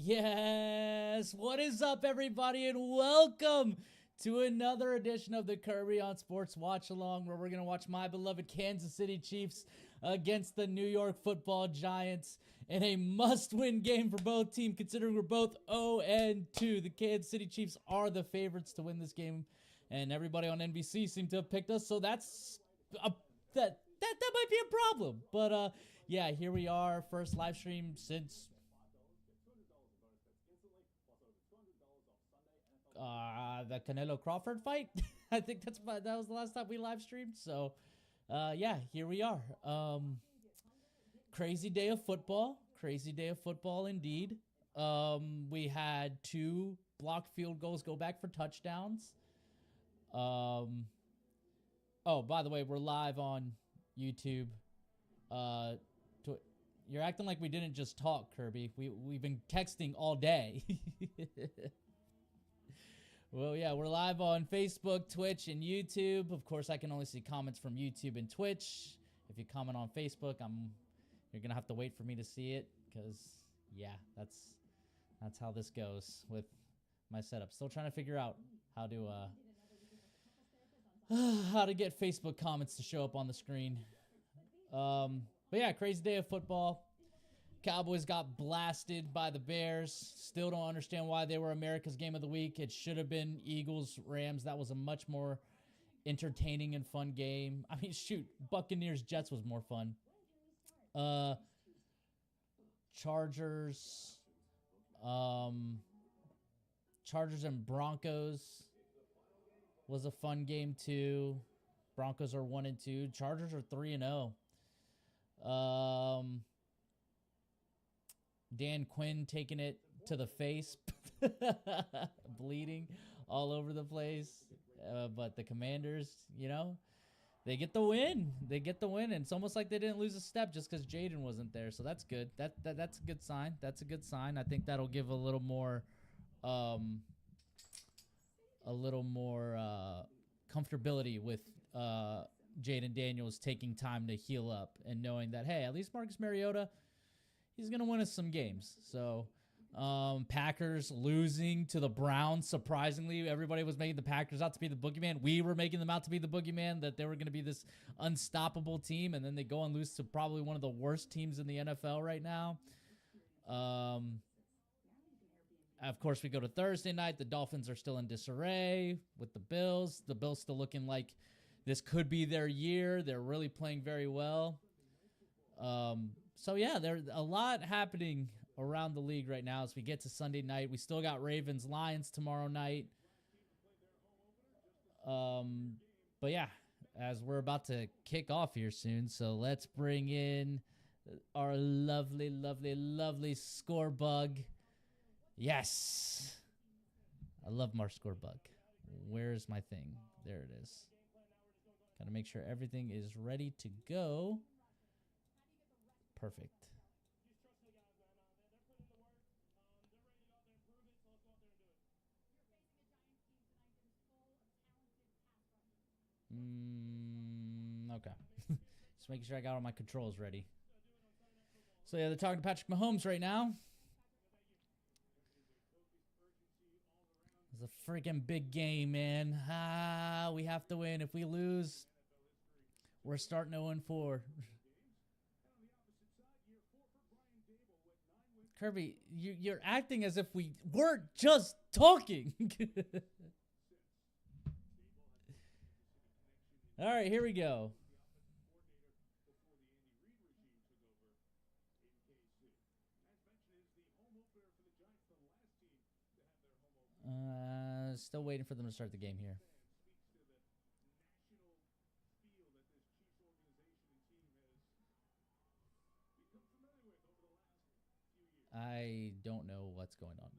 Yes, what is up, everybody, and welcome to another edition of the Kirby on Sports Watchalong, where we're going to watch my beloved Kansas City Chiefs against the New York Football Giants in a must-win game for both teams, considering we're both 0-2. The Kansas City Chiefs are the favorites to win this game, and everybody on NBC seemed to have picked us, so that might be a problem. But yeah, here we are, first live stream since the Canelo Crawford fight. I think that was the last time we live streamed. So yeah, here we are. Crazy day of football. Crazy day of football indeed. We had 2 blocked field goals go back for touchdowns. Oh, by the way, we're live on YouTube. You're acting like we didn't just talk, Kirby. We've been texting all day. Well, yeah, we're live on Facebook, Twitch, and YouTube. Of course, I can only see comments from YouTube and Twitch. If you comment on Facebook, you're gonna have to wait for me to see it, because yeah, that's how this goes with my setup. Still trying to figure out how to get Facebook comments to show up on the screen. But yeah, crazy day of football. Cowboys got blasted by the Bears. Still don't understand why they were America's game of the week. It should have been Eagles-Rams. That was a much more entertaining and fun game. I mean, shoot, Buccaneers-Jets was more fun. Chargers and Broncos was a fun game too. Broncos are 1-2. Chargers are 3-0. Dan Quinn taking it to the face, bleeding all over the place. But the Commanders, they get the win. They get the win, and it's almost like they didn't lose a step just because Jaden wasn't there. So that's good. That's a good sign. That's a good sign. I think that'll give a little more comfortability with Jaden Daniels taking time to heal up and knowing that, hey, at least Marcus Mariota, he's going to win us some games. So, Packers losing to the Browns. Surprisingly, everybody was making the Packers out to be the boogeyman. We were making them out to be the boogeyman, that they were going to be this unstoppable team, and then they go and lose to probably one of the worst teams in the NFL right now. Of course, we go to Thursday night. The Dolphins are still in disarray with the Bills. The Bills still looking like this could be their year. They're really playing very well. So yeah, there's a lot happening around the league right now as we get to Sunday night. We still got Ravens-Lions tomorrow night. But yeah, as we're about to kick off here soon, so let's bring in our lovely, lovely, lovely score bug. Yes, I love my score bug. Where's my thing? There it is. Gotta make sure everything is ready to go. Perfect. Okay. Just making sure I got all my controls ready. So yeah, they're talking to Patrick Mahomes right now. It's a freaking big game, man. We have to win. If we lose, we're starting 0-4. Kirby, you're acting as if we weren't just talking. All right, here we go. Still waiting for them to start the game here. I don't know what's going on.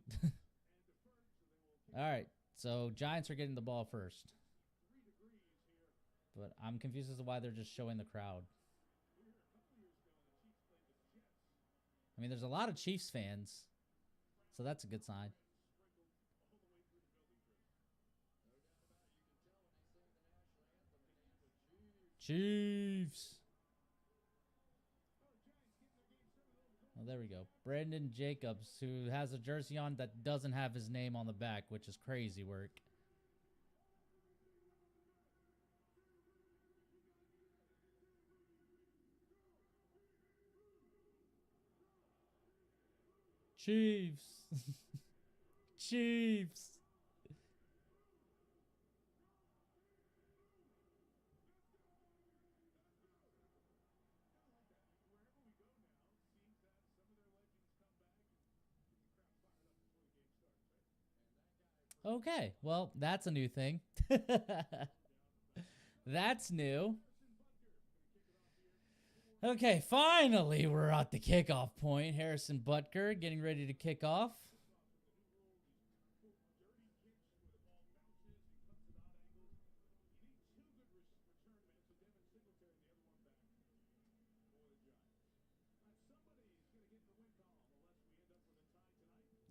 All right, so Giants are getting the ball first. But I'm confused as to why they're just showing the crowd. I mean, there's a lot of Chiefs fans, so that's a good sign. Chiefs. Oh, there we go. Brandon Jacobs, who has a jersey on that doesn't have his name on the back, which is crazy work. Chiefs. Chiefs. Okay, well, that's a new thing. That's new. Okay, finally we're at the kickoff point. Harrison Butker getting ready to kick off.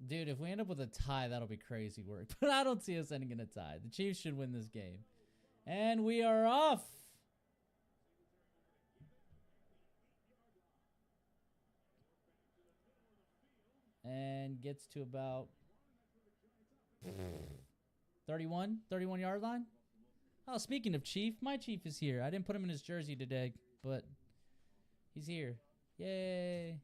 Dude, if we end up with a tie, that'll be crazy work. But I don't see us ending in a tie. The Chiefs should win this game. And we are off. And gets to about 31 yard line. Oh, speaking of Chief, my Chief is here. I didn't put him in his jersey today, but he's here. Yay.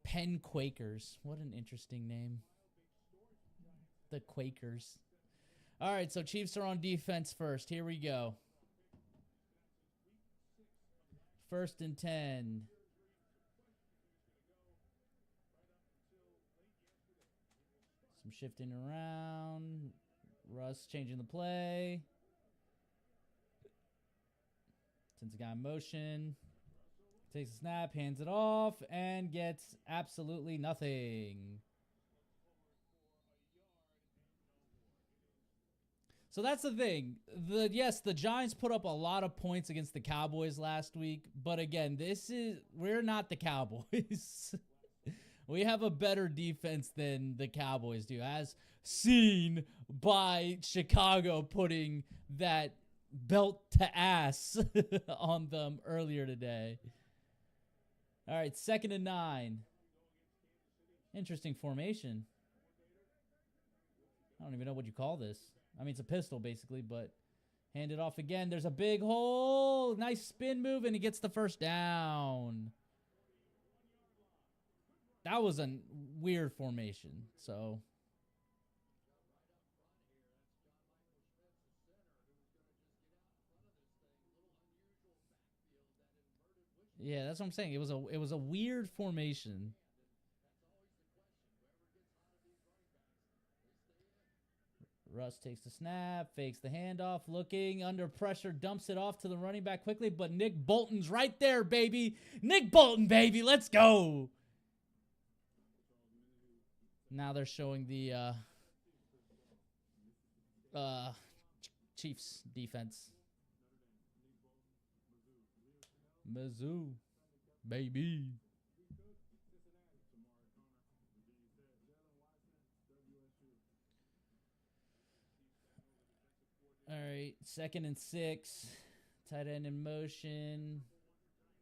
Penn Quakers. What an interesting name. The Quakers. All right, so Chiefs are on defense first. Here we go. 1st and 10. Some shifting around. Russ changing the play. Sends a guy in motion. Takes a snap, hands it off, and gets absolutely nothing. So that's the thing. Yes, the Giants put up a lot of points against the Cowboys last week, but again, we're not the Cowboys. We have a better defense than the Cowboys do, as seen by Chicago putting that belt to ass on them earlier today. All right, 2nd and 9. Interesting formation. I don't even know what you call this. I mean, it's a pistol, basically, but hand it off again. There's a big hole. Nice spin move, and he gets the first down. That was a weird formation, so... Yeah, that's what I'm saying. It was a weird formation. Russ takes the snap, fakes the handoff, looking under pressure, dumps it off to the running back quickly, but Nick Bolton's right there, baby. Nick Bolton, baby, let's go. Now they're showing the Chiefs defense. Mizzou, baby. All right, 2nd and 6. Tight end in motion.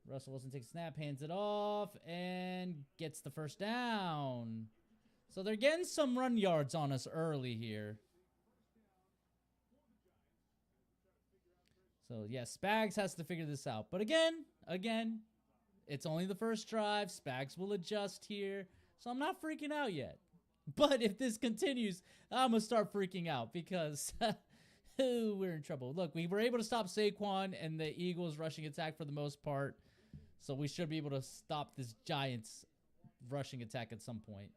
Russell Wilson takes a snap, hands it off, and gets the first down. So they're getting some run yards on us early here. So, yeah, Spags has to figure this out. But again, it's only the first drive. Spags will adjust here. So I'm not freaking out yet. But if this continues, I'm going to start freaking out because we're in trouble. Look, we were able to stop Saquon and the Eagles' rushing attack for the most part. So we should be able to stop this Giants' rushing attack at some point.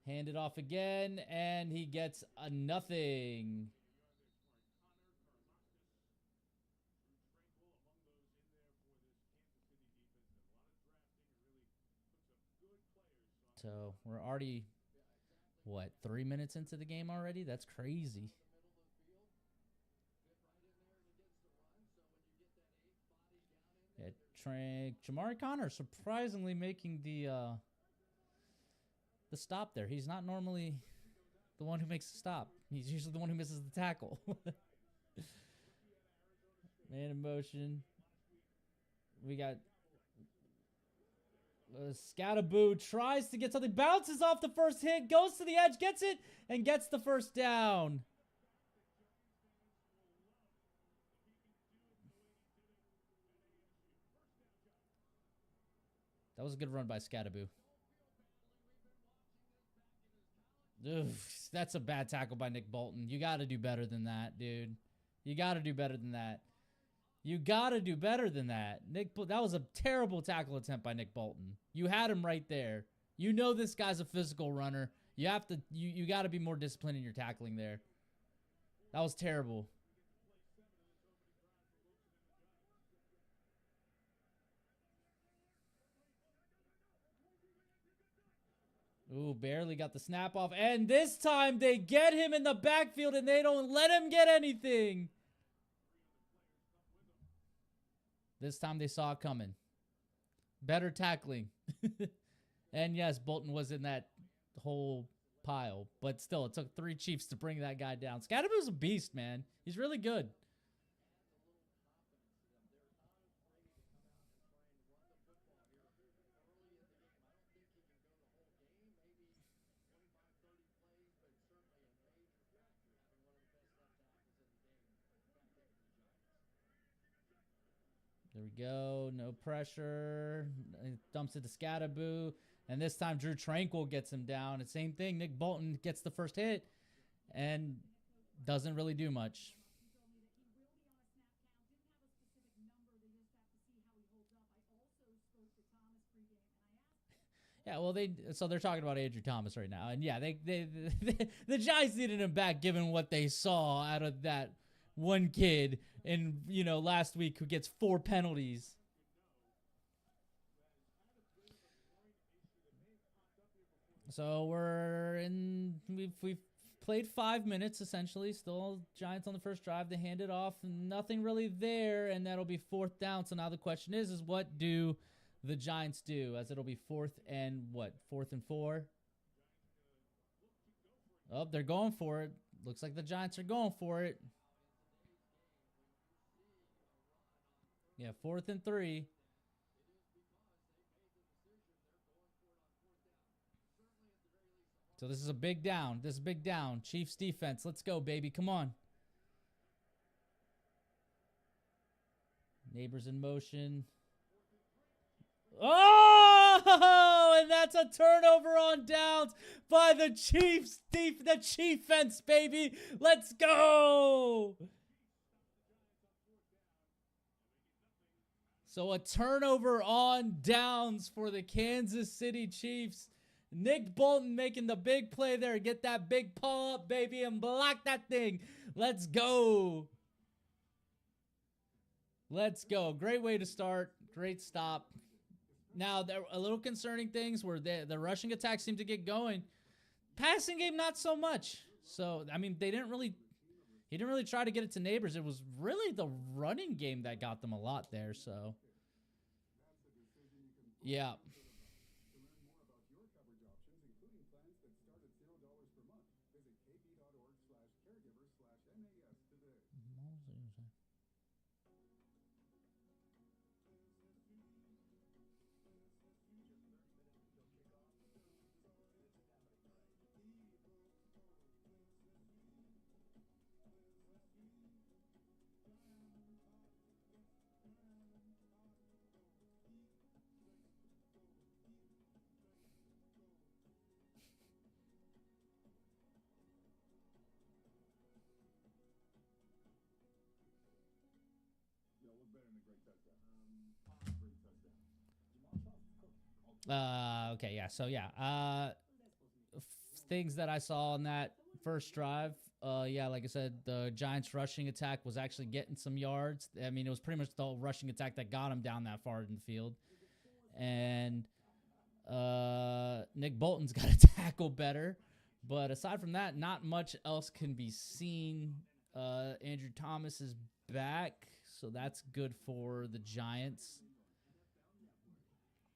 Hand it off again, and he gets a nothing. So we're already, 3 minutes into the game already? That's crazy. Yeah, Jamari Connor surprisingly making the stop there. He's not normally the one who makes the stop. He's usually the one who misses the tackle. Man in motion. We got Scattaboo tries to get something, bounces off the first hit, goes to the edge, gets it, and gets the first down. That was a good run by Scattaboo. That's a bad tackle by Nick Bolton. You got to do better than that, dude. You got to do better than that. You got to do better than that. That was a terrible tackle attempt by Nick Bolton. You had him right there. You know this guy's a physical runner. You have to you got to be more disciplined in your tackling there. That was terrible. Ooh, barely got the snap off. And this time they get him in the backfield and they don't let him get anything. This time they saw it coming. Better tackling. And yes, Bolton was in that whole pile. But still, it took 3 Chiefs to bring that guy down. Scattaboo's a beast, man. He's really good. There we go. No pressure. Dumps it to Scattaboo. And this time Drew Tranquil gets him down. And same thing. Nick Bolton gets the first hit and doesn't really do much. Yeah, well, they're talking about Andrew Thomas right now. And yeah, the Giants needed him back given what they saw out of that one kid in, last week who gets 4 penalties. So we've played 5 minutes essentially. Still Giants on the first drive. They hand it off. Nothing really there, and that'll be 4th down. So now the question is what do the Giants do? As it'll be 4th and 4? Oh, they're going for it. Looks like the Giants are going for it. Yeah, 4th and 3. So this is a big down. This is a big down. Chiefs defense. Let's go, baby. Come on. Neighbors in motion. Oh, and that's a turnover on downs by the Chiefs. The Chiefs, baby. Let's go. So a turnover on downs for the Kansas City Chiefs. Nick Bolton making the big play there. Get that big pull up, baby, and block that thing. Let's go. Let's go. Great way to start. Great stop. Now, there are a little concerning things where the rushing attack seemed to get going. Passing game, not so much. So, I mean, he didn't really try to get it to Neighbors. It was really the running game that got them a lot there. So, yeah. Okay, yeah. So yeah, things that I saw on that first drive. Yeah, like I said, the Giants' rushing attack was actually getting some yards. I mean, it was pretty much the rushing attack that got him down that far in the field. And Nick Bolton's got to tackle better. But aside from that, not much else can be seen. Andrew Thomas is back, so that's good for the Giants.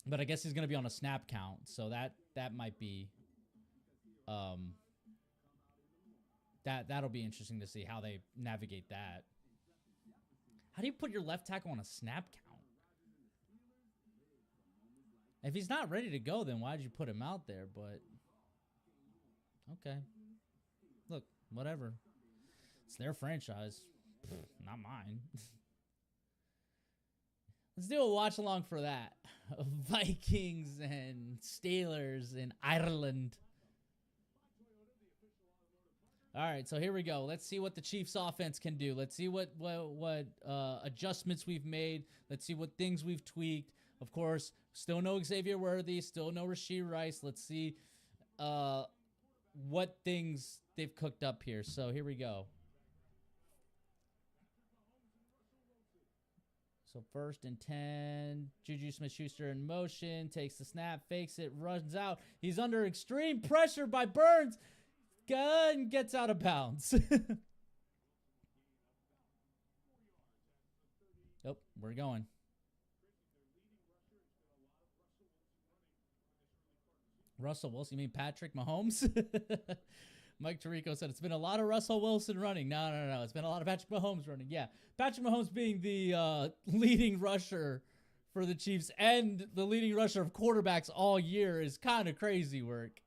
But I guess he's going to be on a snap count, so that might be that'll be interesting to see how they navigate that. How do you put your left tackle on a snap count? If he's not ready to go, then why'd you put him out there? But okay, look, whatever. It's their franchise, not mine. Let's do a watch along for that. Vikings and Steelers in Ireland. All right, so here we go. Let's see what the Chiefs offense can do. Let's see what adjustments we've made. Let's see what things we've tweaked. Of course, still no Xavier Worthy, still no Rashee Rice. Let's see what things they've cooked up here. So here we go. So 1st and 10, Juju Smith-Schuster in motion, takes the snap, fakes it, runs out. He's under extreme pressure by Burns. Gun gets out of bounds. Oh, we're going. Russell Wilson, you mean Patrick Mahomes? Mike Tirico said it's been a lot of Russell Wilson running. No. It's been a lot of Patrick Mahomes running. Yeah, Patrick Mahomes being the leading rusher for the Chiefs and the leading rusher of quarterbacks all year is kind of crazy work.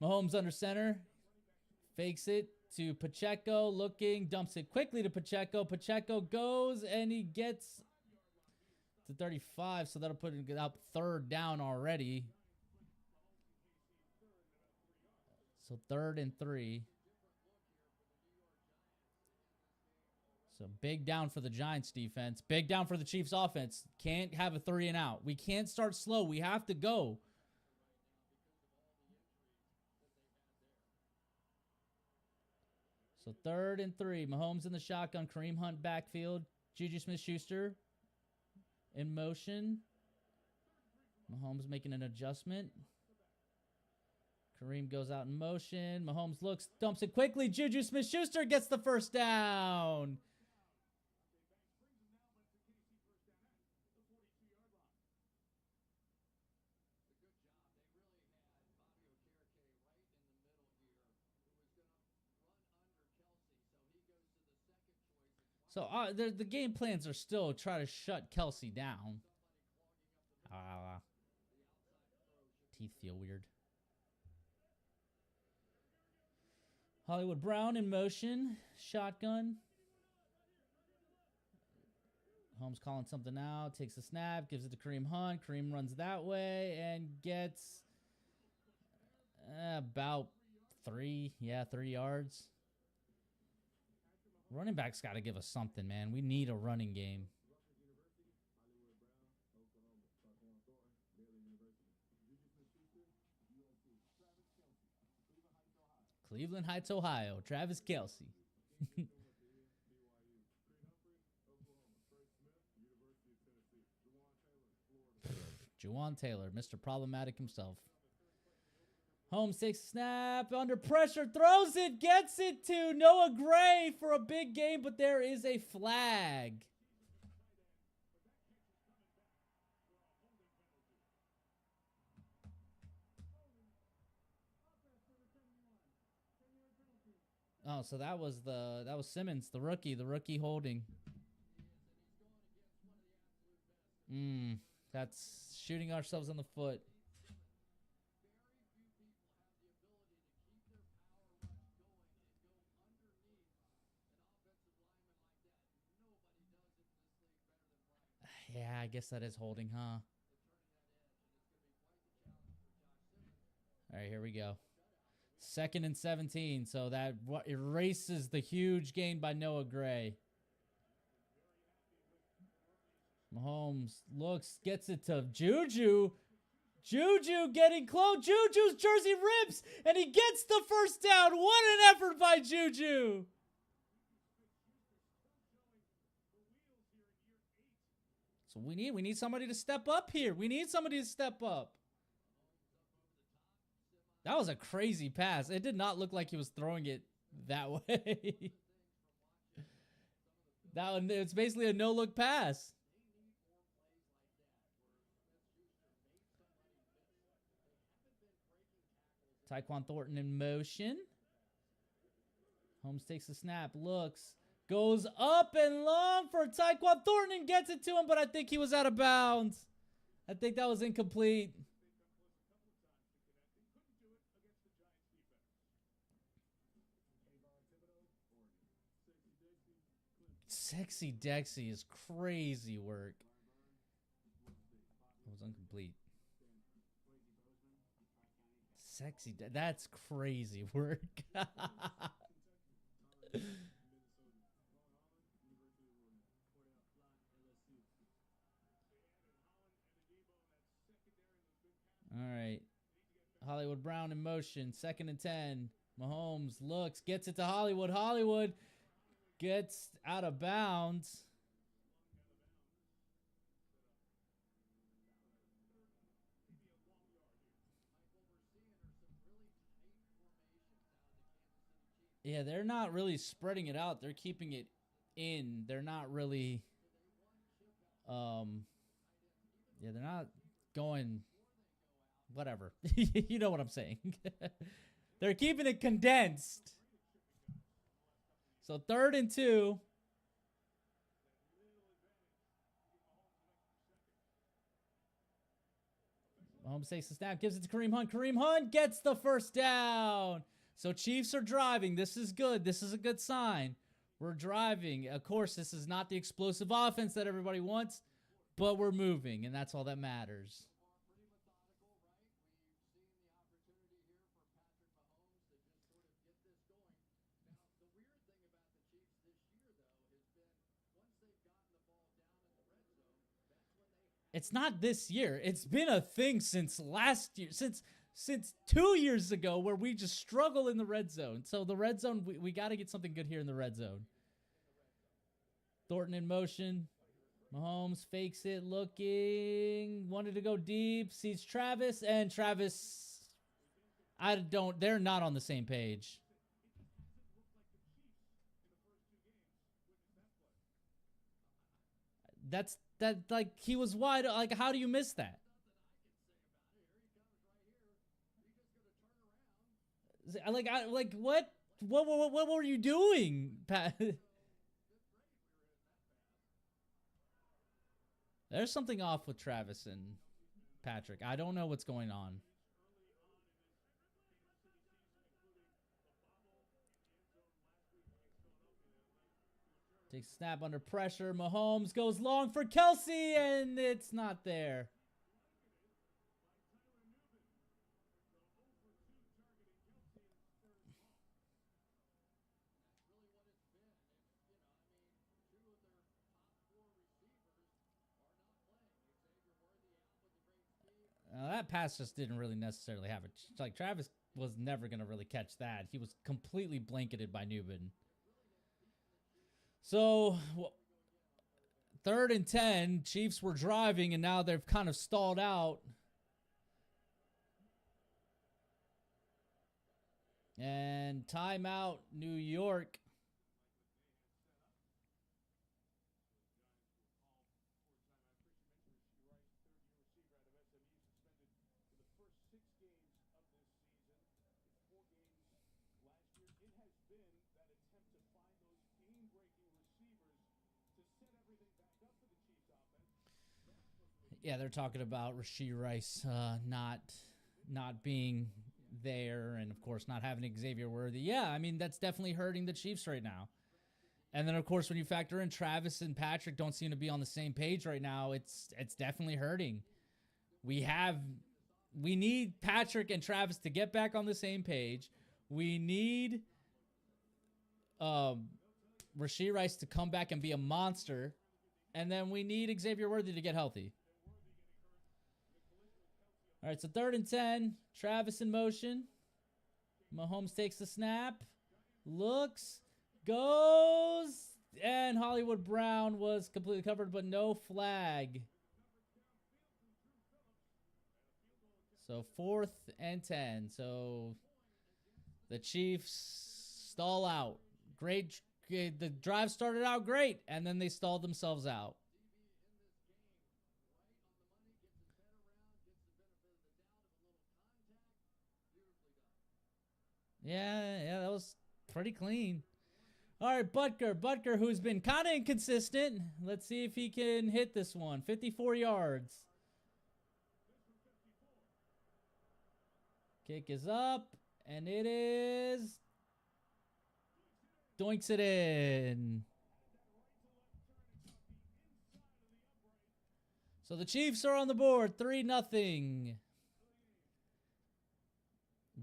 Mahomes under center. Fakes it to Pacheco. Looking. Dumps it quickly to Pacheco. Pacheco goes and he gets to 35. So that'll put it up 3rd down already. So 3rd and 3. So big down for the Giants defense. Big down for the Chiefs offense. Can't have a 3 and out. We can't start slow. We have to go. So 3rd and 3. Mahomes in the shotgun. Kareem Hunt backfield. Juju Smith-Schuster in motion. Mahomes making an adjustment. Kareem goes out in motion. Mahomes looks, dumps it quickly. Juju Smith-Schuster gets the 1st down. So the game plans are still try to shut Kelsey down. Teeth feel weird. Hollywood Brown in motion. Shotgun. Holmes calling something out. Takes a snap. Gives it to Kareem Hunt. Kareem runs that way and gets about 3. Yeah, 3 yards. Running back's got to give us something, man. We need a running game. Cleveland Heights, Ohio. Travis Kelce. Juwan Taylor, Mr. Problematic himself. Holmes takes a snap, under pressure, throws it, gets it to Noah Gray for a big game, but there is a flag. Oh, so that was Simmons, the rookie holding. That's shooting ourselves in the foot. Yeah, I guess that is holding, huh? All right, here we go. 2nd and 17, so that erases the huge gain by Noah Gray. Mahomes looks, gets it to Juju. Juju getting close. Juju's jersey rips, and he gets the 1st down. What an effort by Juju. So we need somebody to step up here. We need somebody to step up. That was a crazy pass. It did not look like he was throwing it that way. It's basically a no-look pass. Tyquan Thornton in motion. Holmes takes the snap, looks, goes up and long for Tyquan Thornton and gets it to him, but I think he was out of bounds. I think that was incomplete. Sexy Dexy is crazy work. It was incomplete. That's crazy work. All right. Hollywood Brown in motion. 2nd and 10. Mahomes looks, gets it to Hollywood. Hollywood gets out of bounds. Yeah, they're not really spreading it out. They're keeping it in. They're not really yeah, they're not going whatever. You know what I'm saying. They're keeping it condensed. So 3rd and 2. Mahomes takes the snap, gives it to Kareem Hunt. Kareem Hunt gets the first down. So Chiefs are driving. This is good. This is a good sign. We're driving. Of course, this is not the explosive offense that everybody wants, but we're moving, and that's all that matters. It's not this year. It's been a thing since last year, since 2 years ago, where we just struggle in the red zone. So the red zone, we got to get something good here in the red zone. Thornton in motion. Mahomes fakes it, looking, wanted to go deep, sees Travis, and Travis, they're not on the same page. Like, he was wide, like, how do you miss that? Like, what were you doing, Pat? There's something off with Travis and Patrick. I don't know what's going on. Takes a snap under pressure. Mahomes goes long for Kelsey, and it's not there. That pass just didn't really necessarily have it. Like, Travis was never going to really catch that. He was completely blanketed by Newman. So, 3rd and 10, Chiefs were driving, and now they've kind of stalled out. And timeout, New York. Yeah, they're talking about Rashee Rice not being there, and of course not having Xavier Worthy. Yeah, I mean, that's definitely hurting the Chiefs right now. And then, of course, when you factor in Travis and Patrick don't seem to be on the same page right now, it's definitely hurting. We need Patrick and Travis to get back on the same page. We need Rashee Rice to come back and be a monster. And then we need Xavier Worthy to get healthy. All right, so 3rd and 10. Travis in motion. Mahomes takes the snap. Looks. Goes. And Hollywood Brown was completely covered, but no flag. So 4th and 10. So the Chiefs stall out. Great. The drive started out great, and then they stalled themselves out. Yeah, that was pretty clean. All right, Butker, who's been kind of inconsistent. Let's see if he can hit this one. 54 yards. Kick is up, and it is... Doinks it in. So the Chiefs are on the board, 3-0.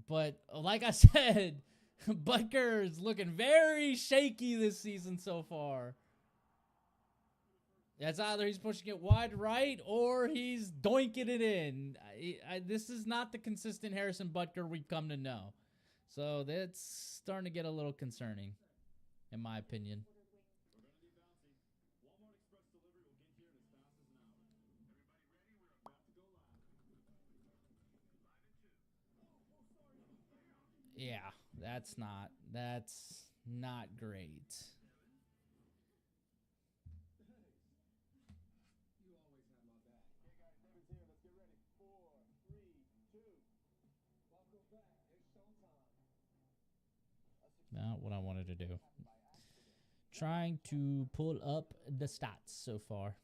But like I said, Butker is looking very shaky this season so far. That's either he's pushing it wide right or he's doinking it in. This is not the consistent Harrison Butker we've come to know. So that's starting to get a little concerning, in my opinion. Yeah, that's not great. Not what I wanted to do. Trying to pull up the stats so far.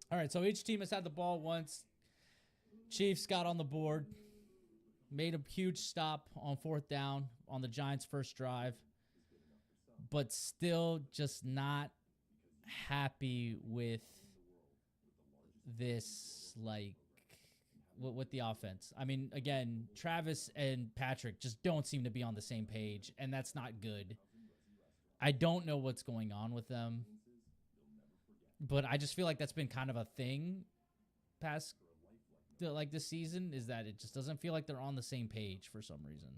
All right, so each team has had the ball once. Chiefs got on the board. Made a huge stop on 4th down on the Giants' first drive. But still just not happy with this, like, with the offense. I mean, again, Travis and Patrick just don't seem to be on the same page, and that's not good. I don't know what's going on with them, but I just feel like that's been kind of a thing past, like, this season, is that it just doesn't feel like they're on the same page for some reason.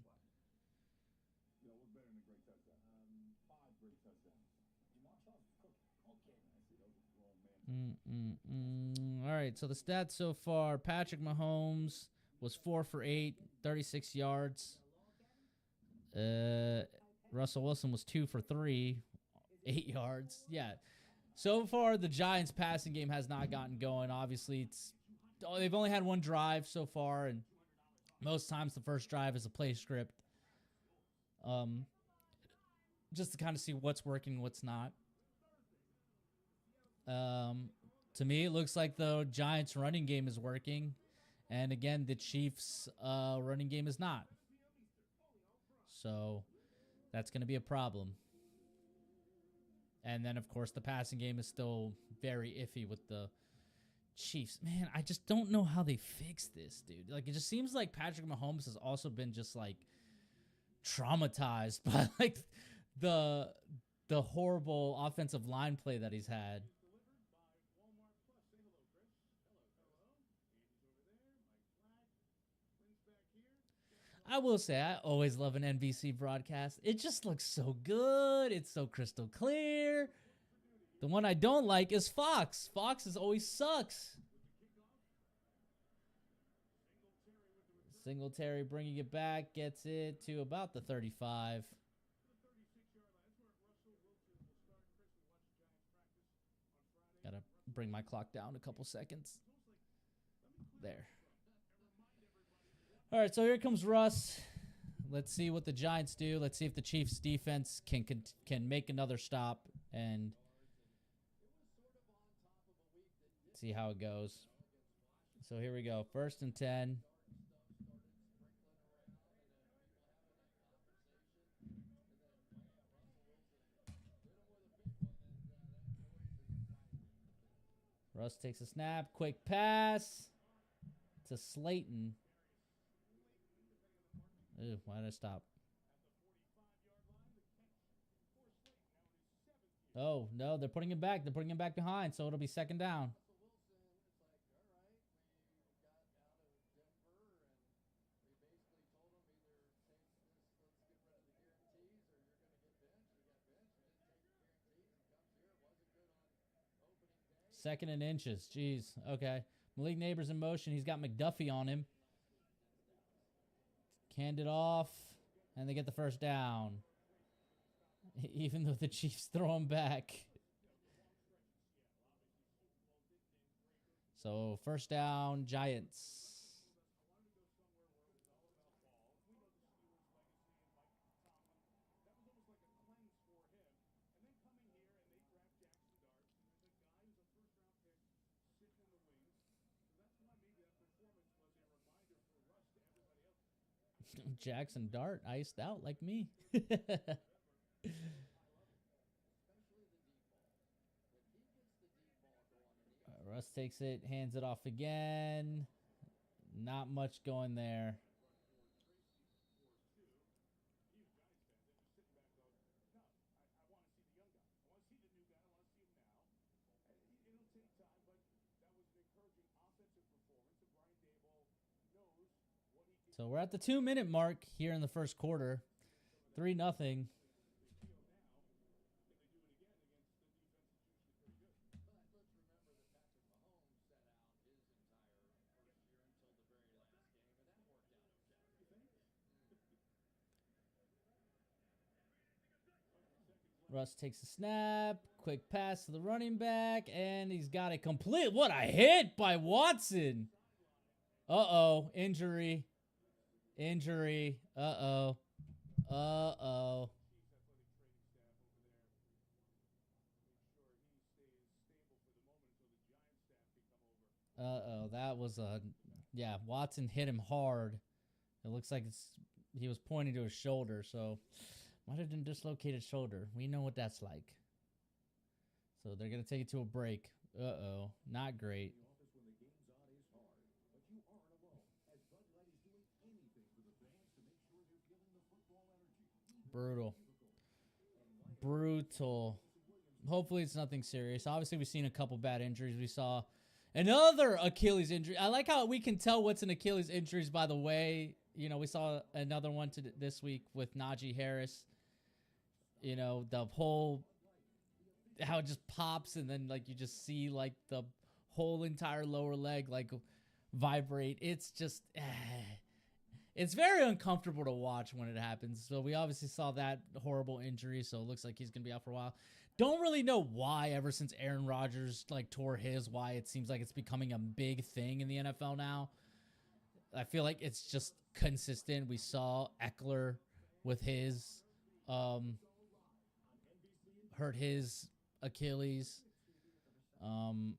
All right, so the stats so far: Patrick Mahomes was 4 for 8, 36 yards. Russell Wilson was 2 for 3, 8 yards. Yeah. So far, the Giants' passing game has not gotten going. Obviously, they've only had one drive so far, and most times the first drive is a play script. Just to kind of see what's working, what's not. To me, it looks like the Giants' running game is working. And again, the Chiefs' running game is not. So that's going to be a problem. And then, of course, the passing game is still very iffy with the Chiefs. Man, I just don't know how they fix this, dude. Like, it just seems like Patrick Mahomes has also been just, like, traumatized by, like, the horrible offensive line play that he's had. I will say, I always love an NBC broadcast. It just looks so good. It's so crystal clear. The one I don't like is Fox. Fox always sucks. Singletary bringing it back, gets it to about the 35. Gotta bring my clock down a couple seconds. There. All right, so here comes Russ. Let's see what the Giants do. Let's see if the Chiefs' defense can make another stop and see how it goes. So here we go. 1st and 10. Russ takes a snap. Quick pass to Slayton. Ew, why did I stop? Oh, no, they're putting him back. They're putting him back behind, so it'll be 2nd down. Second and inches. Jeez. Okay. Malik Neighbors in motion. He's got McDuffie on him. Canned it off, and they get the 1st down. Even though the Chiefs throw him back. So 1st down, Giants. Jackson Dart iced out like me. Russ takes it, hands it off again. Not much going there. So we're at the 2-minute mark here in the first quarter. 3-0. Russ takes a snap. Quick pass to the running back. And he's got it complete. What a hit by Watson. Uh-oh. Injury. Injury. Uh-oh. Uh-oh. Uh-oh. That was a... Yeah, Watson hit him hard. It looks like he was pointing to his shoulder, so... Might have been dislocated shoulder. We know what that's like. So they're going to take it to a break. Uh-oh. Not great. Brutal. Brutal. Hopefully it's nothing serious. Obviously, we've seen a couple bad injuries. We saw another Achilles injury. I like how we can tell what's an Achilles injuries by the way. You know, we saw another one this week with Najee Harris. You know, the whole, how it just pops and then, like, you just see, like, the whole entire lower leg, like, vibrate. It's just, it's very uncomfortable to watch when it happens. So we obviously saw that horrible injury, so it looks like he's going to be out for a while. Don't really know why ever since Aaron Rodgers, like, tore his, why it seems like it's becoming a big thing in the NFL now. I feel like it's just consistent. We saw Eckler with his, hurt his Achilles. I'm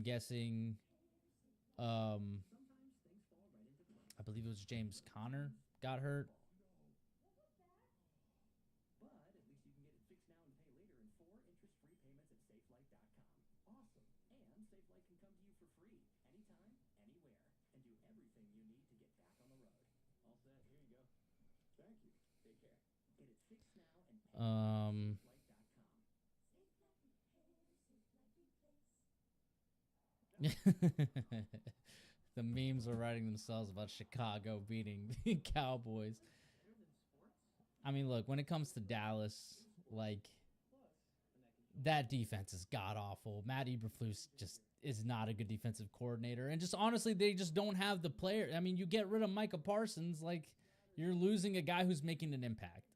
guessing, I believe it was James Conner got hurt. The memes are writing themselves about Chicago beating the Cowboys. I mean, look, when it comes to Dallas, like, that defense is god-awful. Matt Eberflus just is not a good defensive coordinator. And just honestly, they just don't have the player. I mean, you get rid of Micah Parsons, like, you're losing a guy who's making an impact.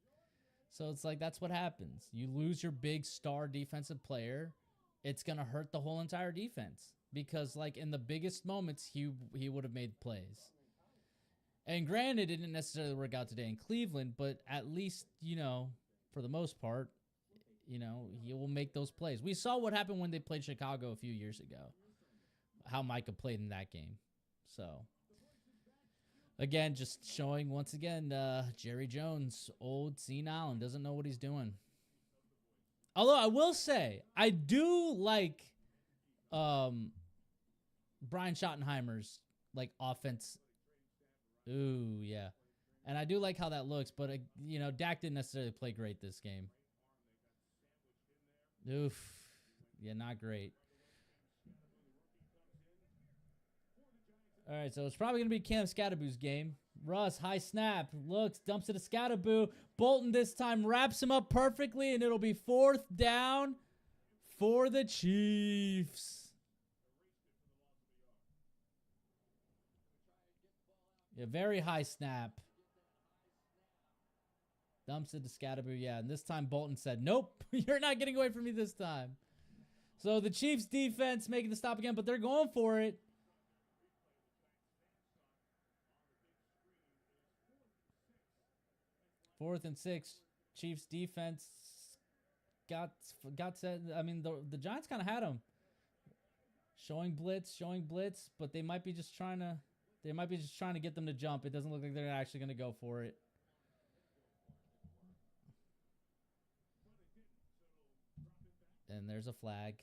So it's like, that's what happens. You lose your big star defensive player, it's going to hurt the whole entire defense. Because, like, in the biggest moments, he would have made plays. And granted, it didn't necessarily work out today in Cleveland, but at least, you know, for the most part, you know, he will make those plays. We saw what happened when they played Chicago a few years ago. How Micah played in that game. So, again, just showing, once again, Jerry Jones, old senile, and doesn't know what he's doing. Although, I will say, I do like... Brian Schottenheimer's, like, offense. Ooh, yeah. And I do like how that looks, but, you know, Dak didn't necessarily play great this game. Oof. Yeah, not great. All right, so it's probably going to be Cam Scatterboo's game. Russ, high snap, looks, dumps it to Scatterboo. Bolton this time wraps him up perfectly, and it'll be 4th down for the Chiefs. Yeah, very high snap. Dumps it to Scatterboo. Yeah, and this time Bolton said, nope, you're not getting away from me this time. So the Chiefs defense making the stop again, but they're going for it. Fourth and 6. Chiefs defense got set. I mean, the Giants kind of had them. Showing blitz, but they might be just trying to They might be just trying to get them to jump. It doesn't look like they're actually going to go for it. And there's a flag.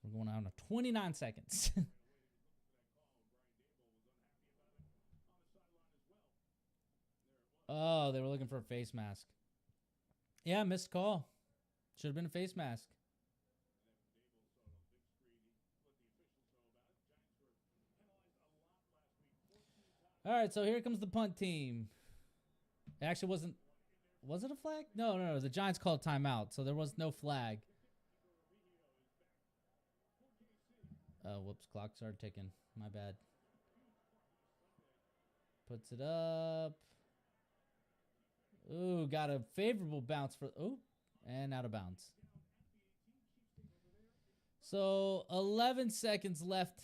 So we're going on to 29 seconds. Oh, they were looking for a face mask. Yeah, missed call. Should have been a face mask. All right, so here comes the punt team. It actually wasn't. Was it a flag? No. The Giants called timeout, so there was no flag. Oh, whoops. Clock started ticking. My bad. Puts it up. Ooh, got a favorable bounce for. Ooh, and out of bounds. So 11 seconds left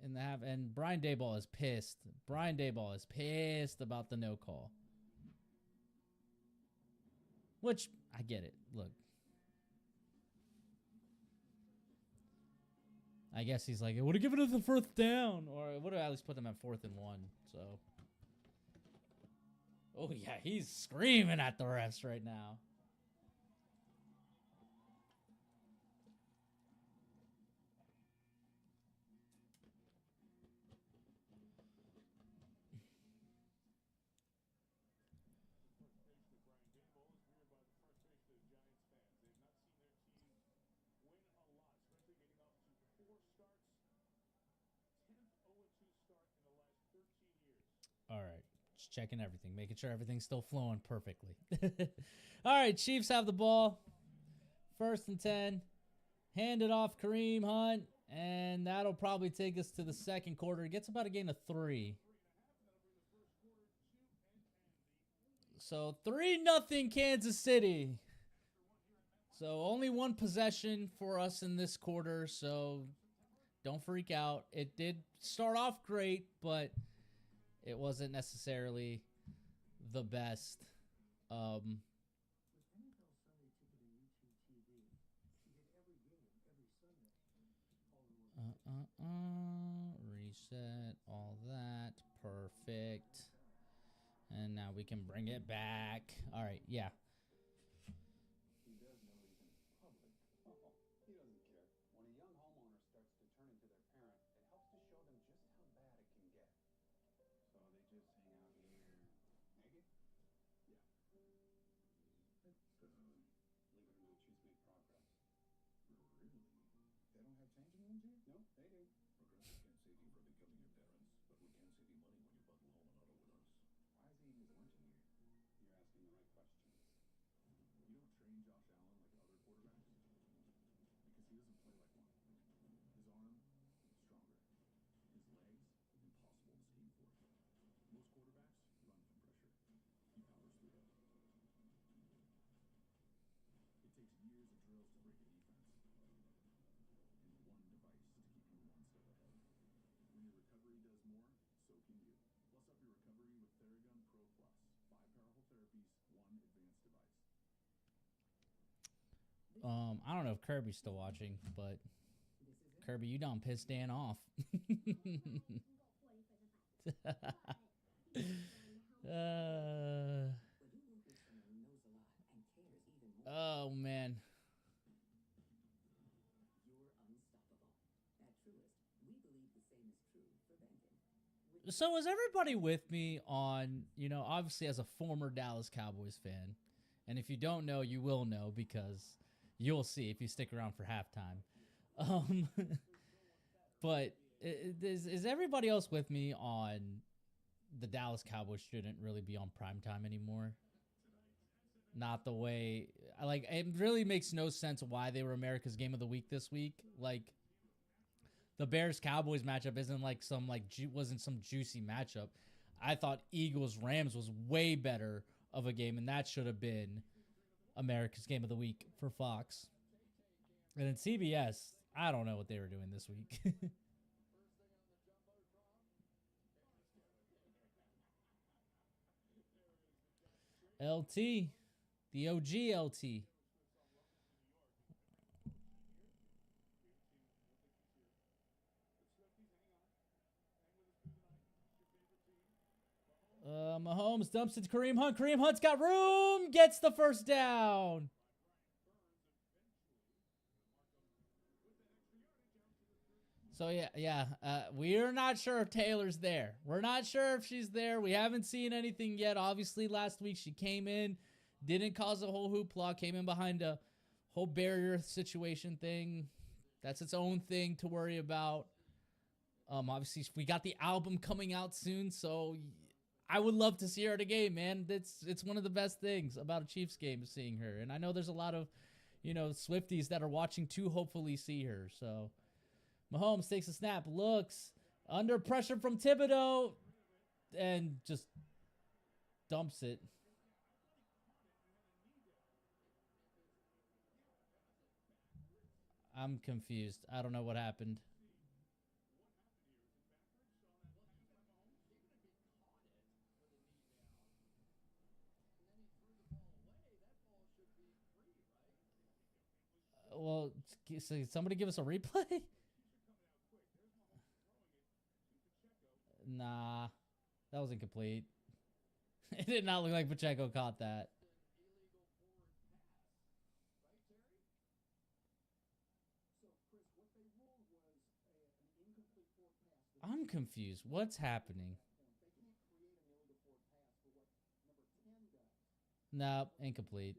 in the half, and Brian Daboll is pissed. Brian Daboll is pissed about the no call. Which, I get it. Look. I guess he's like, it would have given us the first down. Or it would have at least put them at 4th and 1. So. Oh, yeah. He's screaming at the refs right now. All right. Just checking everything. Making sure everything's still flowing perfectly. All right. Chiefs have the ball. 1st and 10. Hand it off Kareem Hunt. And that'll probably take us to the second quarter. It gets about a gain of 3. So 3-0 Kansas City. So only one possession for us in this quarter. So don't freak out. It did start off great, but it wasn't necessarily the best. Reset all that. Perfect. And now we can bring it back. All right, yeah. He does know he's in public. Oh, he doesn't care. When a young homeowner starts to turn into their parent, it helps to show them just how bad it can get. So they just hang out here naked? Yeah. But, believe it or not, Chiefs make progress. Really? They don't have changing rooms here? No, they do. Progressive can't save you from becoming your parents, but we can save you money when you bundle home and auto with us. Why is he eating his lunch in here? You're asking the right questions. You don't train Josh Allen like other quarterbacks because he doesn't play like one. His arm, stronger. His legs, impossible to scheme for. Most quarterbacks run from pressure. He powers through it. It takes years of drills to break a defense. And one device to keep you one step ahead. When your recovery does more, so can you. Plus up your recovery with Theragun Pro Plus. 5 powerful therapies, 1 advanced device. I don't know if Kirby's still watching, but Kirby, you done pissed Dan off. Oh, man. So is everybody with me on, obviously as a former Dallas Cowboys fan, and if you don't know, you will know because you'll see if you stick around for halftime. But is everybody else with me on the Dallas Cowboys shouldn't really be on primetime anymore? Not the way, it really makes no sense why they were America's Game of the Week this week. The Bears-Cowboys matchup isn't wasn't some juicy matchup. I thought Eagles-Rams was way better of a game, and that should have been America's Game of the Week for Fox. And then CBS, I don't know what they were doing this week. LT. The OG LT. Mahomes dumps it to Kareem Hunt. Kareem Hunt's got room. Gets the first down. So, yeah. We're not sure if Taylor's there. We're not sure if she's there. We haven't seen anything yet. Obviously, last week she came in, didn't cause a whole hoopla, came in behind a whole barrier situation thing. That's its own thing to worry about. Obviously, we got the album coming out soon, so I would love to see her at a game, man. It's one of the best things about a Chiefs game is seeing her. And I know there's a lot of, Swifties that are watching to hopefully see her, so... Mahomes takes a snap, looks, under pressure from Thibodeau, and just dumps it. I'm confused. I don't know what happened. Well, so somebody give us a replay? Nah, that was incomplete. It did not look like Pacheco caught that. I'm confused. What's happening? Nope, incomplete.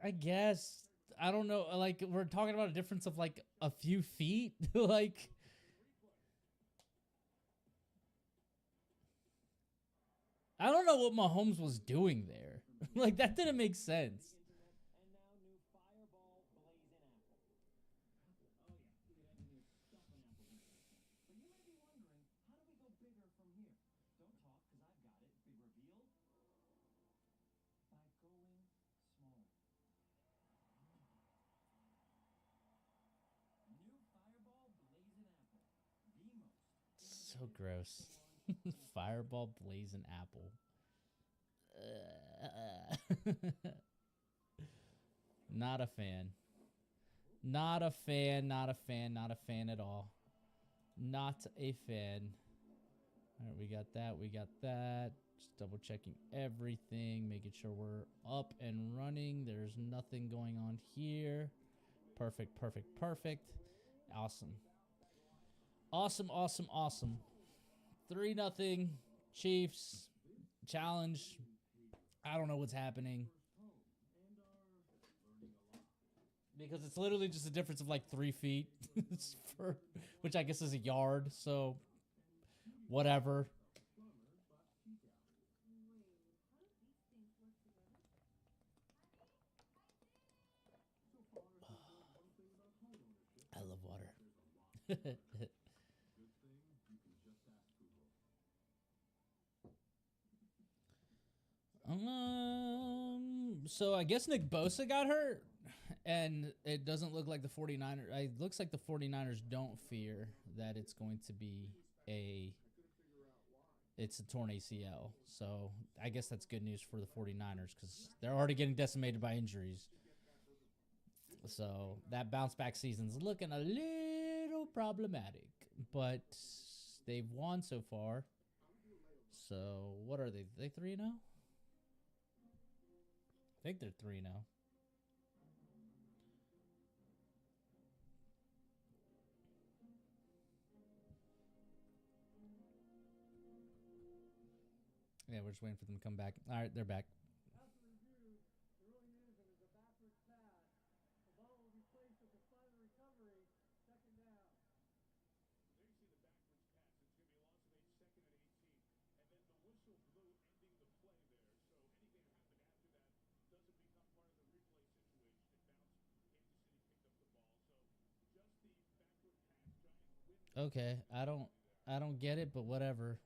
I guess. I don't know. Like, we're talking about a difference of, like, a few feet. Like... I don't know what Mahomes was doing there. Like, that didn't make sense. So gross. Fireball blazing apple. Not a fan. Not a fan. Not a fan. Not a fan at all. Not a fan. All right, we got that. We got that. Just double checking everything, making sure we're up and running. There's nothing going on here. Perfect, perfect, perfect. Awesome. Awesome, awesome, awesome. 3-0 Chiefs. Challenge. I don't know what's happening. Because it's literally just a difference of like 3 feet. Which I guess is a yard, so whatever. I love water. So I guess Nick Bosa got hurt, and it doesn't look like the 49ers. It looks like the 49ers don't fear that it's going to be it's a torn ACL. So I guess that's good news for the 49ers because they're already getting decimated by injuries. So that bounce back season's looking a little problematic, but they've won so far. So what are they? They 3-0? I think they're 3-0. Yeah, we're just waiting for them to come back. All right, they're back. Okay, I don't get it, but whatever.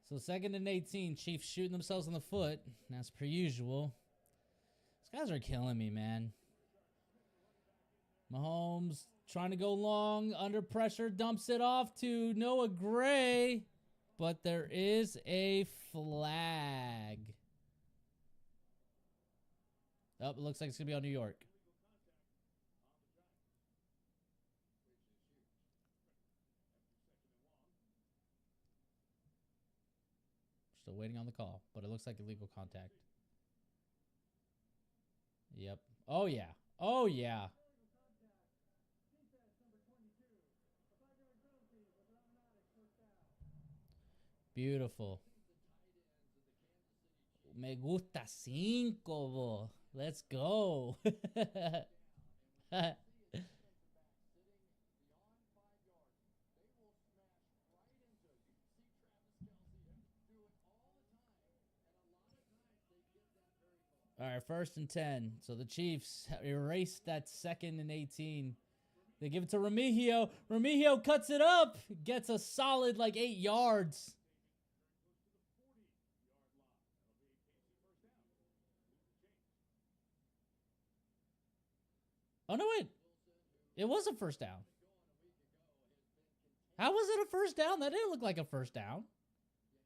So 2nd and 18, Chiefs shooting themselves in the foot, as per usual. These guys are killing me, man. Mahomes trying to go long, under pressure, dumps it off to Noah Gray, but there is a flag. Oh, it looks like it's going to be on New York. Still waiting on the call, but it looks like illegal contact. Yep. Oh, yeah. Oh, yeah. Beautiful. Me gusta cinco, bo. Let's go. All right, 1st and 10. So the Chiefs erased that 2nd and 18. They give it to Remigio. Remigio cuts it up. Gets a solid like 8 yards. Oh, no, wait. It was a first down. How was it a first down? That didn't look like a first down.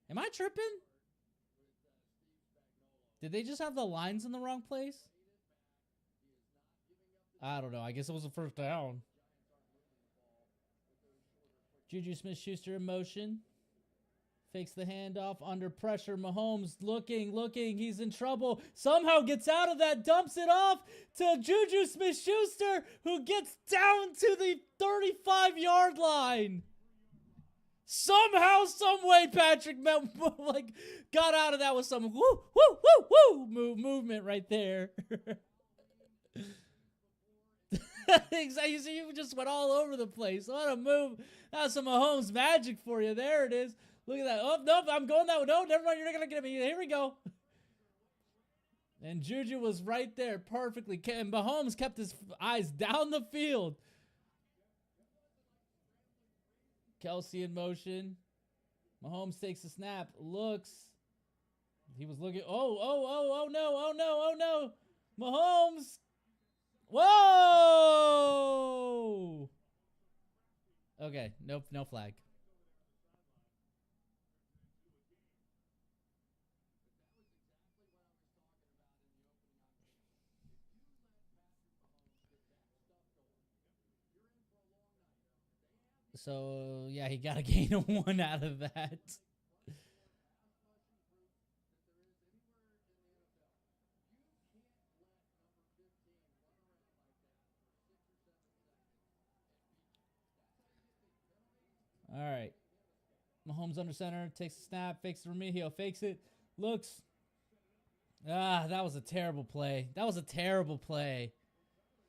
Am I tripping? Did they just have the lines in the wrong place? I don't know. I guess it was a first down. Juju Smith-Schuster in motion. Fakes the handoff under pressure. Mahomes looking. He's in trouble. Somehow gets out of that. Dumps it off to Juju Smith-Schuster, who gets down to the 35-yard line. Somehow, some way, Patrick like got out of that with some movement right there. Exactly. So you just went all over the place. What a move. That was some Mahomes magic for you. There it is. Look at that. Oh, nope, I'm going that way. No, never mind. You're not going to get me. Here we go. And Juju was right there perfectly. And Mahomes kept his eyes down the field. Kelsey in motion. Mahomes takes a snap. Looks. He was looking. Oh, no. Mahomes. Whoa! Okay, nope, no flag. So, yeah, he got a gain of 1 out of that. All right. Mahomes under center, takes a snap, fakes the Remigio, fakes it, looks. That was a terrible play.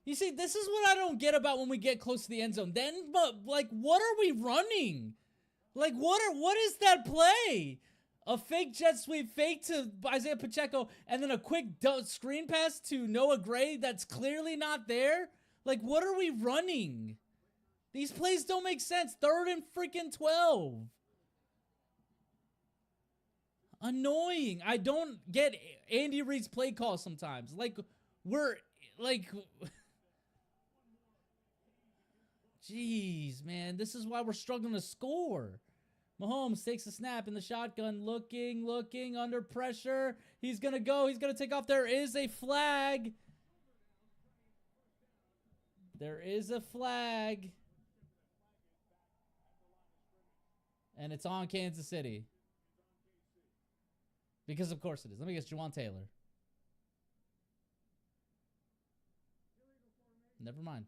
You see, this is what I don't get about when we get close to the end zone. Then, but like, what are we running? Like, what is that play? A fake jet sweep, fake to Isaiah Pacheco, and then a quick screen pass to Noah Gray that's clearly not there? Like, what are we running? These plays don't make sense. 3rd and freaking 12. Annoying. I don't get Andy Reid's play call sometimes. Like, we're, like... Jeez, man. This is why we're struggling to score. Mahomes takes a snap in the shotgun. Looking, under pressure. He's going to go. He's going to take off. There is a flag. And it's on Kansas City. Because of course it is. Let me guess, Juwan Taylor. Never mind.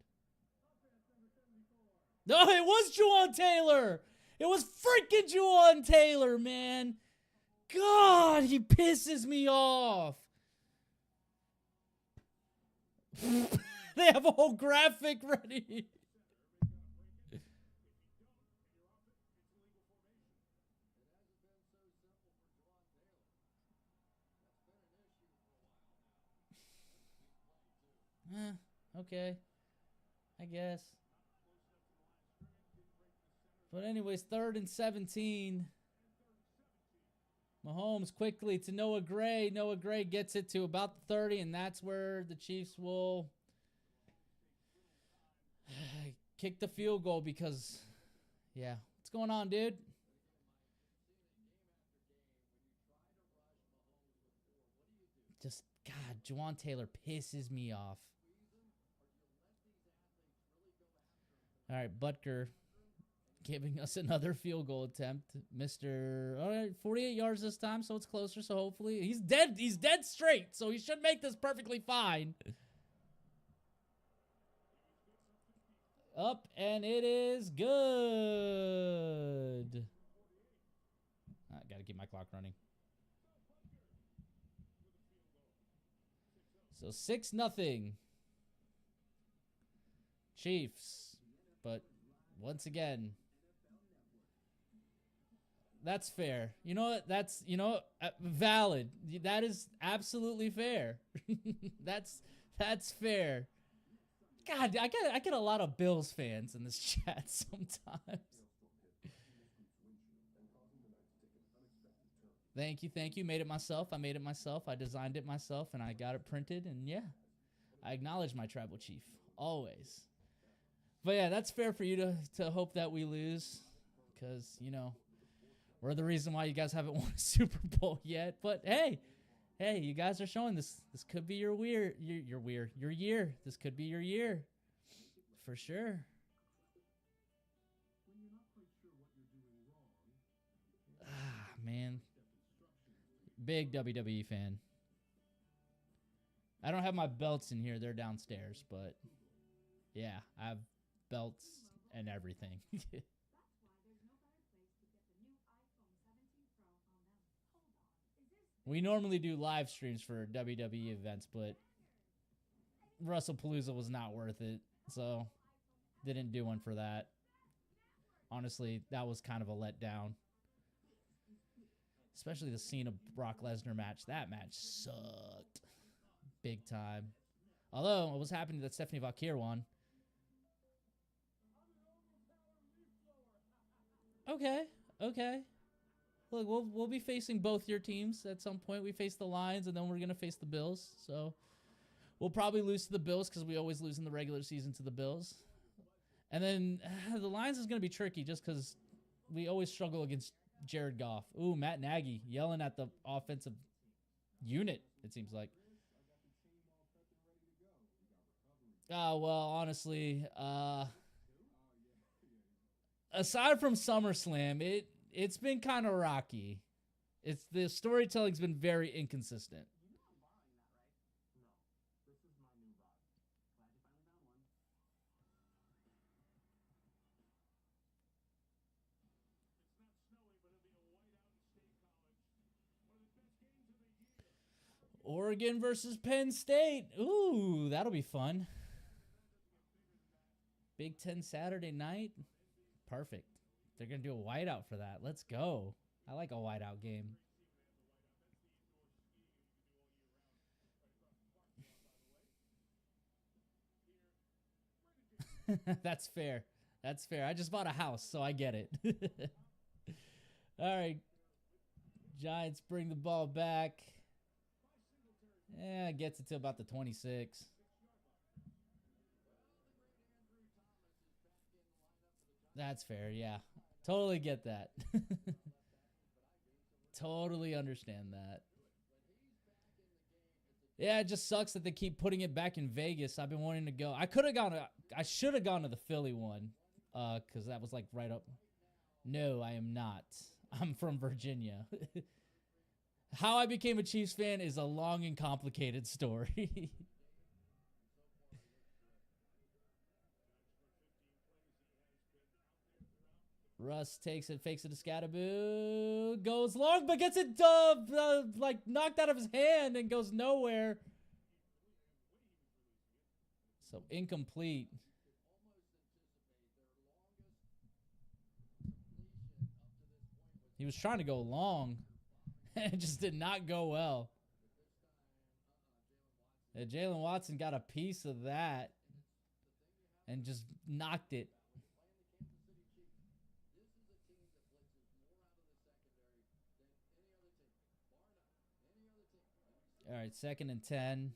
No, it was Juwan Taylor. It was freaking Juwan Taylor, man. God, he pisses me off. They have a whole graphic ready. Okay. I guess. But anyways, 3rd and 17. Mahomes quickly to Noah Gray. Noah Gray gets it to about the 30, and that's where the Chiefs will kick the field goal because, yeah. What's going on, dude? Just, God, Juwan Taylor pisses me off. All right, Butker giving us another field goal attempt. All right, 48 yards this time, so it's closer, so hopefully. He's dead straight, so he should make this perfectly fine. Up, and it is good. I got to keep my clock running. So 6-0 Chiefs. But once again, that's fair. You know what? That's, valid. That is absolutely fair. That's fair. God, I get a lot of Bills fans in this chat sometimes. Thank you. Made it myself. I made it myself. I designed it myself, and I got it printed. And yeah, I acknowledge my tribal chief always. But yeah, that's fair for you to hope that we lose, because we're the reason why you guys haven't won a Super Bowl yet. But hey, you guys are showing this. This could be your year. This could be your year, for sure. Ah, man. Big WWE fan. I don't have my belts in here. They're downstairs, but yeah, I have belts and everything. We normally do live streams for WWE events, but WrestlePalooza was not worth it, so didn't do one for that. Honestly, that was kind of a letdown. Especially the Cena Brock Lesnar match. That match sucked big time. Although I was happy that Stephanie Valkyrie won. Okay. Look, we'll be facing both your teams at some point. We face the Lions, and then we're gonna face the Bills. So we'll probably lose to the Bills because we always lose in the regular season to the Bills. And then the Lions is gonna be tricky just because we always struggle against Jared Goff. Ooh, Matt Nagy yelling at the offensive unit, it seems like. Oh, well, honestly, aside from SummerSlam, it's been kind of rocky. The storytelling's been very inconsistent. Oregon versus Penn State. Ooh, that'll be fun. Big Ten Saturday night. Perfect. They're going to do a whiteout for that. Let's go. I like a whiteout game. That's fair. I just bought a house, so I get it. All right. Giants bring the ball back. Yeah, gets it to about the 26. That's fair, yeah. Totally get that. Totally understand that. Yeah, it just sucks that they keep putting it back in Vegas. I've been wanting to go. I should have gone to the Philly one, because that was like right up. No, I am not. I'm from Virginia. How I became a Chiefs fan is a long and complicated story. Russ takes it, fakes it to Scatterboo, goes long, but gets it like knocked out of his hand and goes nowhere. So incomplete. He was trying to go long. It just did not go well. Jalen Watson got a piece of that and just knocked it. All right, 2nd and 10.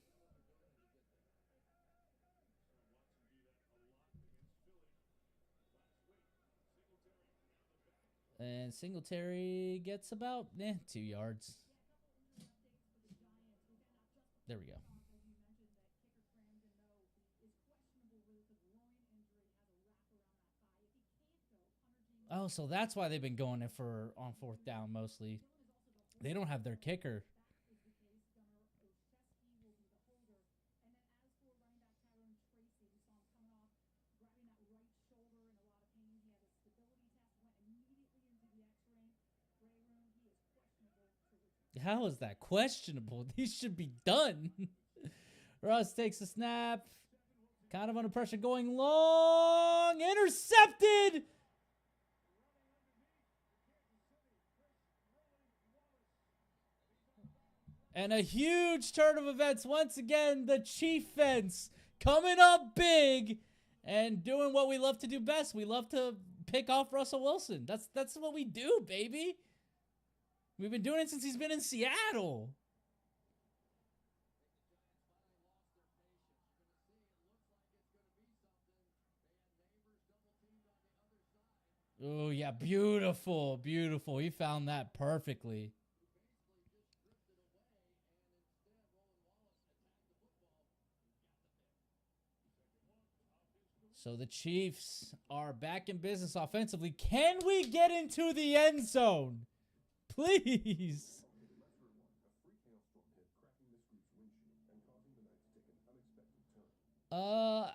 And Singletary gets about 2 yards. There we go. Oh, so that's why they've been going it for on 4th down mostly. They don't have their kicker. How is that questionable? These should be done. Russ takes a snap. Kind of under pressure, going long. Intercepted. And a huge turn of events. Once again, the Chiefs coming up big and doing what we love to do best. We love to pick off Russell Wilson. That's what we do, baby. We've been doing it since he's been in Seattle. Oh, yeah, beautiful, beautiful. He found that perfectly. So the Chiefs are back in business offensively. Can we get into the end zone? Please. I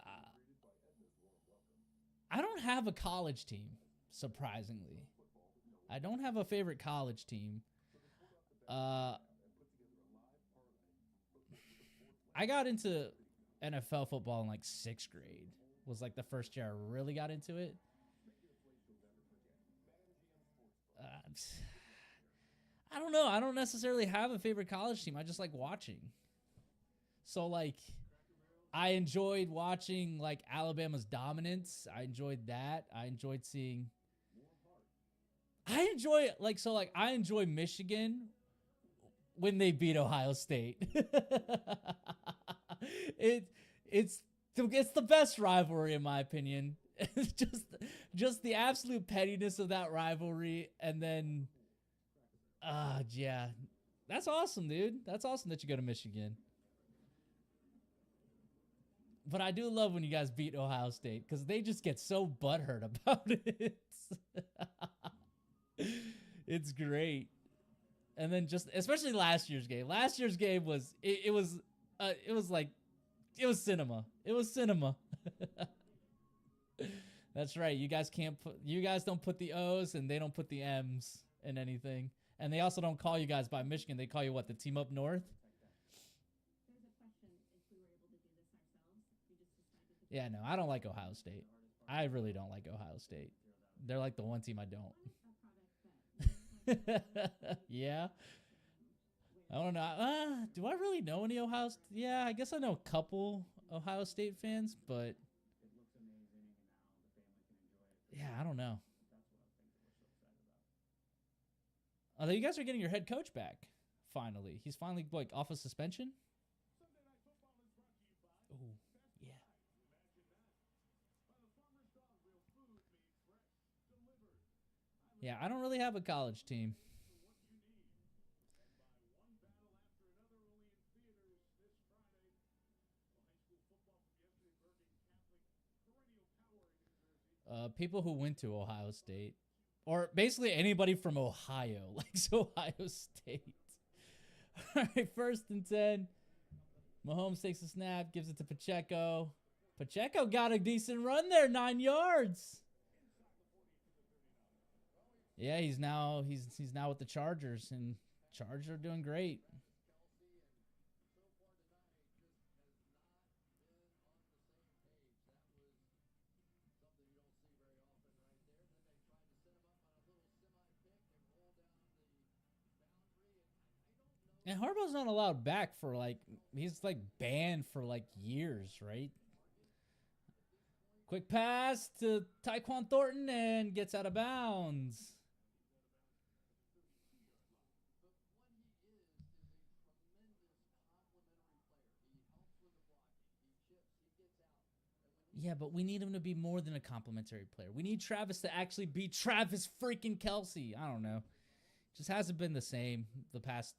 don't have a college team, surprisingly. I don't have a favorite college team. I got into NFL football in like 6th grade. Was like the first year I really got into it. I don't know. I don't necessarily have a favorite college team. I just like watching. So like I enjoyed watching like Alabama's dominance. I enjoyed that. I enjoyed seeing I enjoy Michigan when they beat Ohio State. It's the best rivalry in my opinion. just the absolute pettiness of that rivalry, and then yeah. That's awesome, dude. That's awesome that you go to Michigan. But I do love when you guys beat Ohio State because they just get so butthurt about it. It's great. And then just especially last year's game. Last year's game was it was cinema. It was cinema. That's right. You guys don't put the O's and they don't put the M's in anything. And they also don't call you guys by Michigan. They call you what, the team up north? Yeah, no, I don't like Ohio State. I really don't like Ohio State. They're like the one team I don't. Yeah. I don't know. Do I really know any Ohio State? Yeah, I guess I know a couple Ohio State fans, but yeah, I don't know. Although you guys are getting your head coach back, finally. He's finally like off of suspension. Oh, yeah. Yeah, I don't really have a college team. People who went to Ohio State. Or basically anybody from Ohio likes Ohio State. All right, 1st and 10. Mahomes takes a snap, gives it to Pacheco. Pacheco got a decent run there, 9 yards. Yeah, he's now with the Chargers, and Chargers are doing great. And Harbaugh's not allowed back for like, he's like banned for like years, right? Quick pass to Tyquan Thornton and gets out of bounds. Yeah, but we need him to be more than a complimentary player. We need Travis to actually be Travis freaking Kelce. I don't know. Just hasn't been the same the past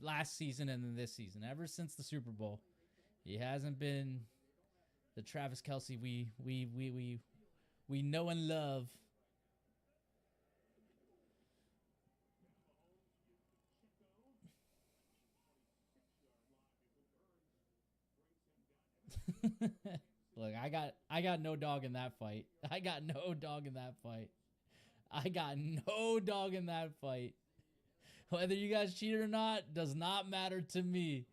last season and then this season. Ever since the Super Bowl, he hasn't been the Travis Kelce we know and love. Look, I got no dog in that fight. I got no dog in that fight. I got no dog in that fight. Whether you guys cheated or not does not matter to me.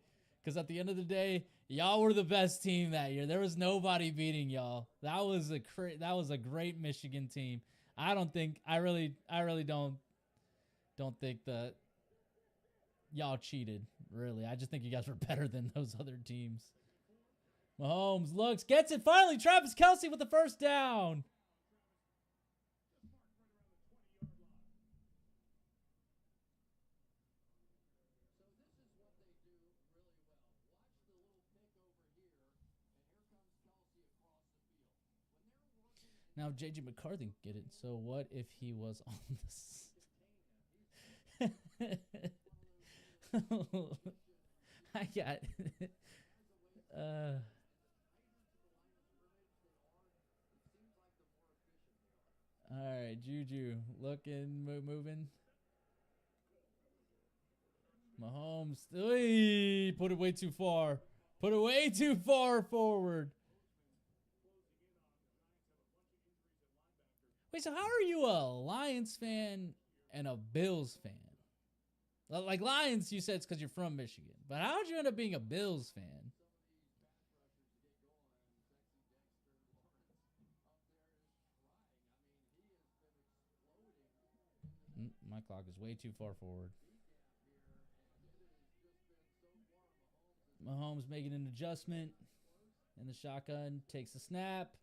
Because at the end of the day, y'all were the best team that year. There was nobody beating y'all. That was a great Michigan team. I really don't think that y'all cheated. Really, I just think you guys were better than those other teams. Mahomes looks, gets it finally. Travis Kelce with the first down. Now J.J. McCarthy can get it. So what if he was on this? I got. All right, Juju looking, moving. Mahomes, put it way too far. Put it way too far forward. Wait, so how are you a Lions fan and a Bills fan? Like Lions, you said it's because you're from Michigan. But how did you end up being a Bills fan? My clock is way too far forward. Mahomes making an adjustment in the shotgun. Takes the snap.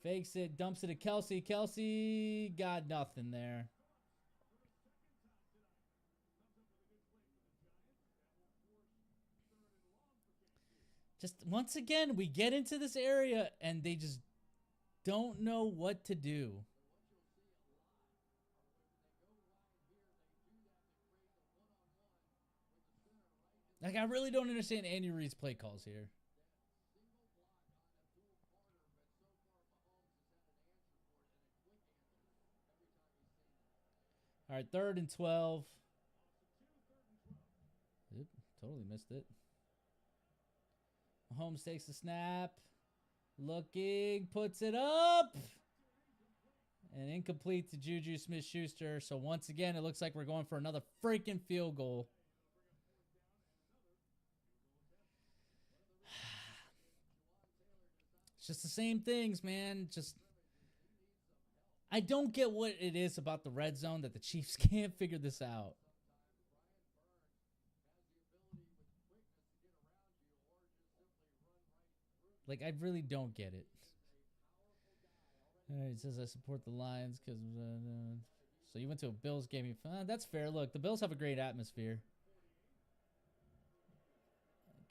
Fakes it. Dumps it to Kelce. Kelce got nothing there. Just once again, we get into this area and they just don't know what to do. Like, I really don't understand Andy Reid's play calls here. All right, 3rd and 12. Oop, totally missed it. Mahomes takes the snap. Looking, puts it up. And incomplete to Juju Smith-Schuster. So once again, it looks like we're going for another freaking field goal. It's just the same things, man. Just I don't get what it is about the red zone that the Chiefs can't figure this out. Like, I really don't get it. All right, it says I support the Lions because... so you went to a Bills game. That's fair. Look, the Bills have a great atmosphere.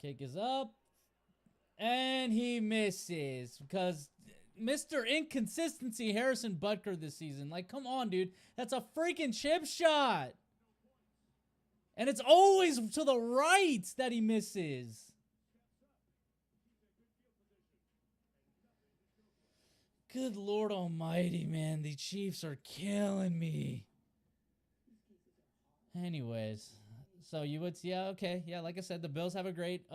Kick is up. And he misses because Mr. Inconsistency Harrison Butker this season. Like, come on, dude. That's a freaking chip shot. And it's always to the right that he misses. Good Lord Almighty, man. The Chiefs are killing me. Anyways, so you would, yeah, okay, yeah. Like I said, the Bills have a great,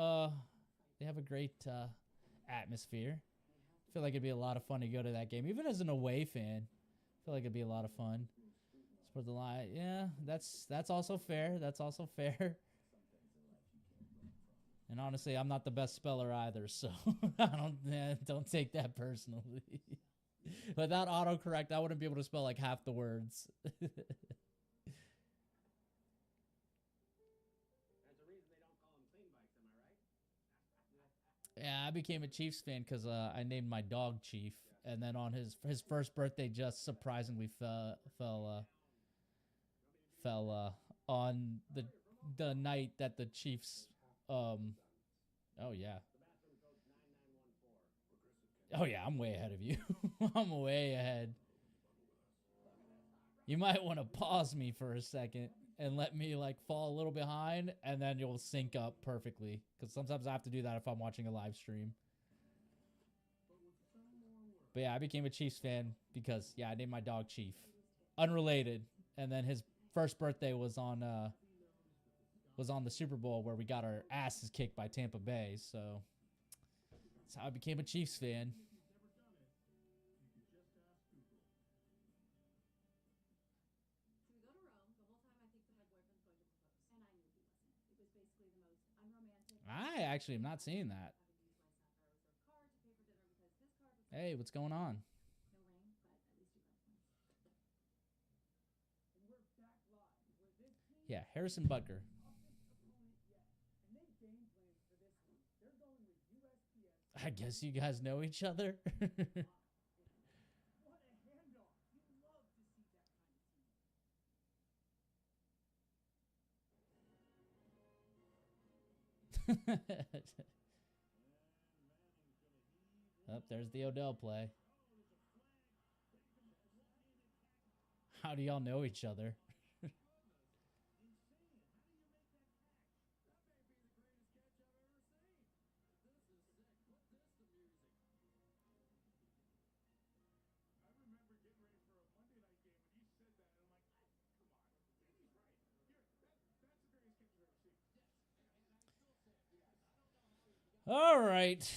atmosphere. I feel like it'd be a lot of fun to go to that game, even as an away fan. I feel like it'd be a lot of fun. Support the line, yeah. That's also fair. That's also fair. And honestly, I'm not the best speller either, so don't take that personally. Without autocorrect, I wouldn't be able to spell like half the words. That's the reason they don't call them clean bikes, am I right? Yeah, I became a Chiefs fan because I named my dog Chief, and then on his first birthday, just surprisingly fell on the night that the Chiefs. Oh yeah. Oh, yeah, I'm way ahead of you. I'm way ahead. You might want to pause me for a second and let me like fall a little behind, and then you'll sync up perfectly. Because sometimes I have to do that if I'm watching a live stream. But yeah, I became a Chiefs fan because, yeah, I named my dog Chief. Unrelated. And then his first birthday was on the Super Bowl where we got our asses kicked by Tampa Bay. So that's how I became a Chiefs fan. I actually am not seeing that. Hey, what's going on? Yeah, Harrison Butker. I guess you guys know each other. Oh, there's the Odell play. How do y'all know each other? All right.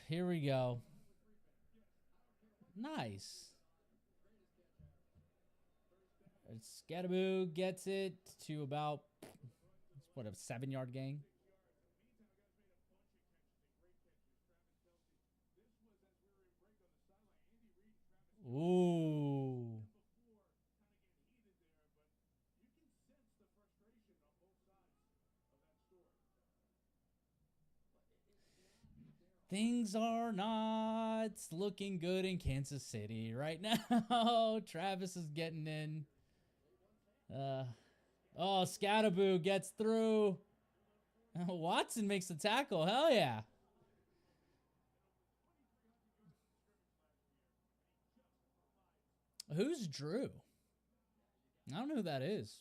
Here we go. Nice. Scatterboo gets it to about, what, a 7-yard gain? Ooh. Things are not looking good in Kansas City right now. Travis is getting in. Oh, Scatterboo gets through. Watson makes the tackle. Hell yeah. Who's Drew? I don't know who that is.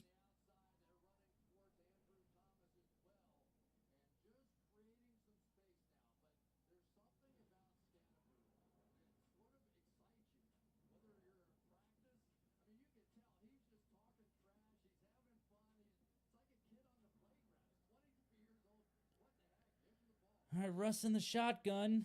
All right, Russ in the shotgun.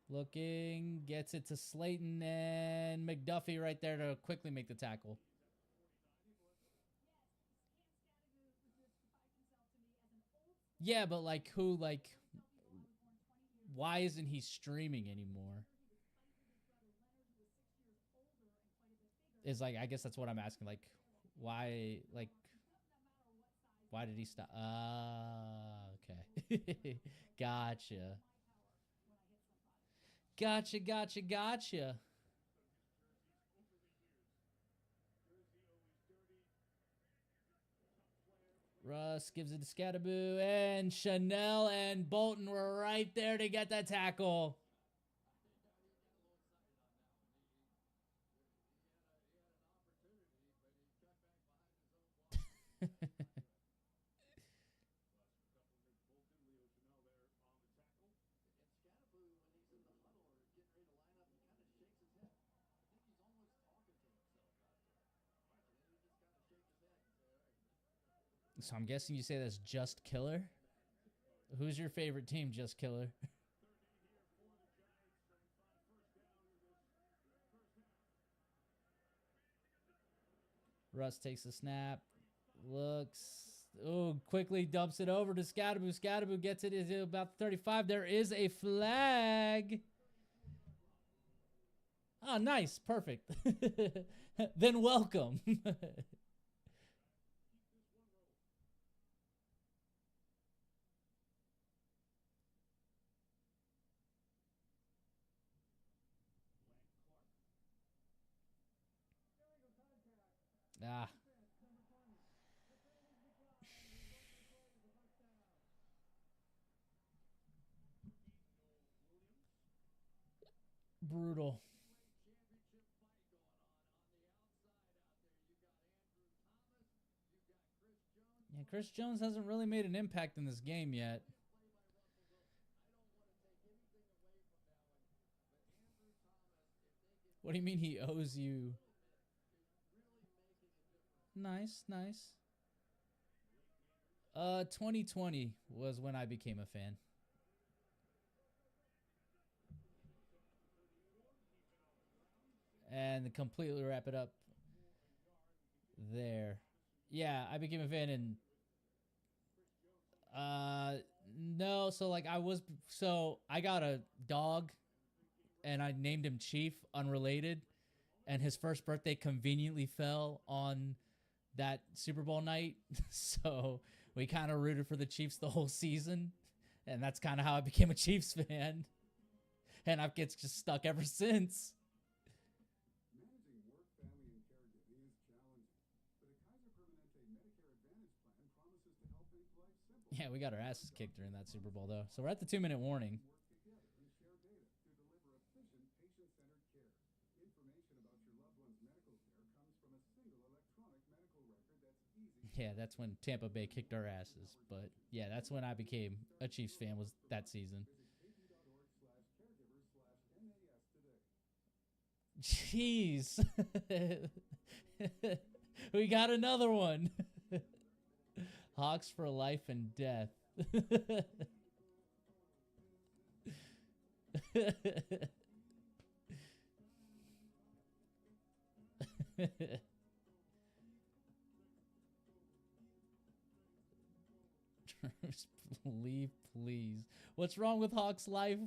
Looking, gets it to Slayton and McDuffie right there to quickly make the tackle. Yeah, but like who, like, why isn't he streaming anymore? Is like, I guess that's what I'm asking. Like, why, like, why did he stop? Okay. Gotcha. Gotcha. Russ gives it to Scatterboo, and Chanel and Bolton were right there to get that tackle. So I'm guessing you say that's Just Killer? Who's your favorite team, Just Killer? Russ takes the snap. Looks. Oh, quickly dumps it over to Scatterboo. Scatterboo gets it is about 35. There is a flag. Oh, nice. Perfect. Then welcome. Ah. Brutal. Yeah, Chris Jones hasn't really made an impact in this game yet. What do you mean he owes you? Nice, nice. 2020 was when I became a fan. And to completely wrap it up there. Yeah, I became a fan in no, so like I got a dog and I named him Chief, unrelated, and his first birthday conveniently fell on that Super Bowl night. So we kind of rooted for the Chiefs the whole season, and that's kind of how I became a Chiefs fan. And I've get just stuck ever since. Managing work, family, and caregiving is challenging, but a Kaiser Permanente Medicare Advantage plan promises to help make life simple. Yeah, we got our asses kicked during that Super Bowl, though. So we're at the 2-minute warning. Work together and share data to deliver efficient, patient-centered care. Information about your loved one's medical care comes from a single electronic medical record that's easy. Yeah, that's when Tampa Bay kicked our asses. But yeah, that's when I became a Chiefs fan, was that season. Visit kp.org/caregiver/nas today. Jeez. We got another one. Hawks for life and death. Leave, please. What's wrong with Hawks life?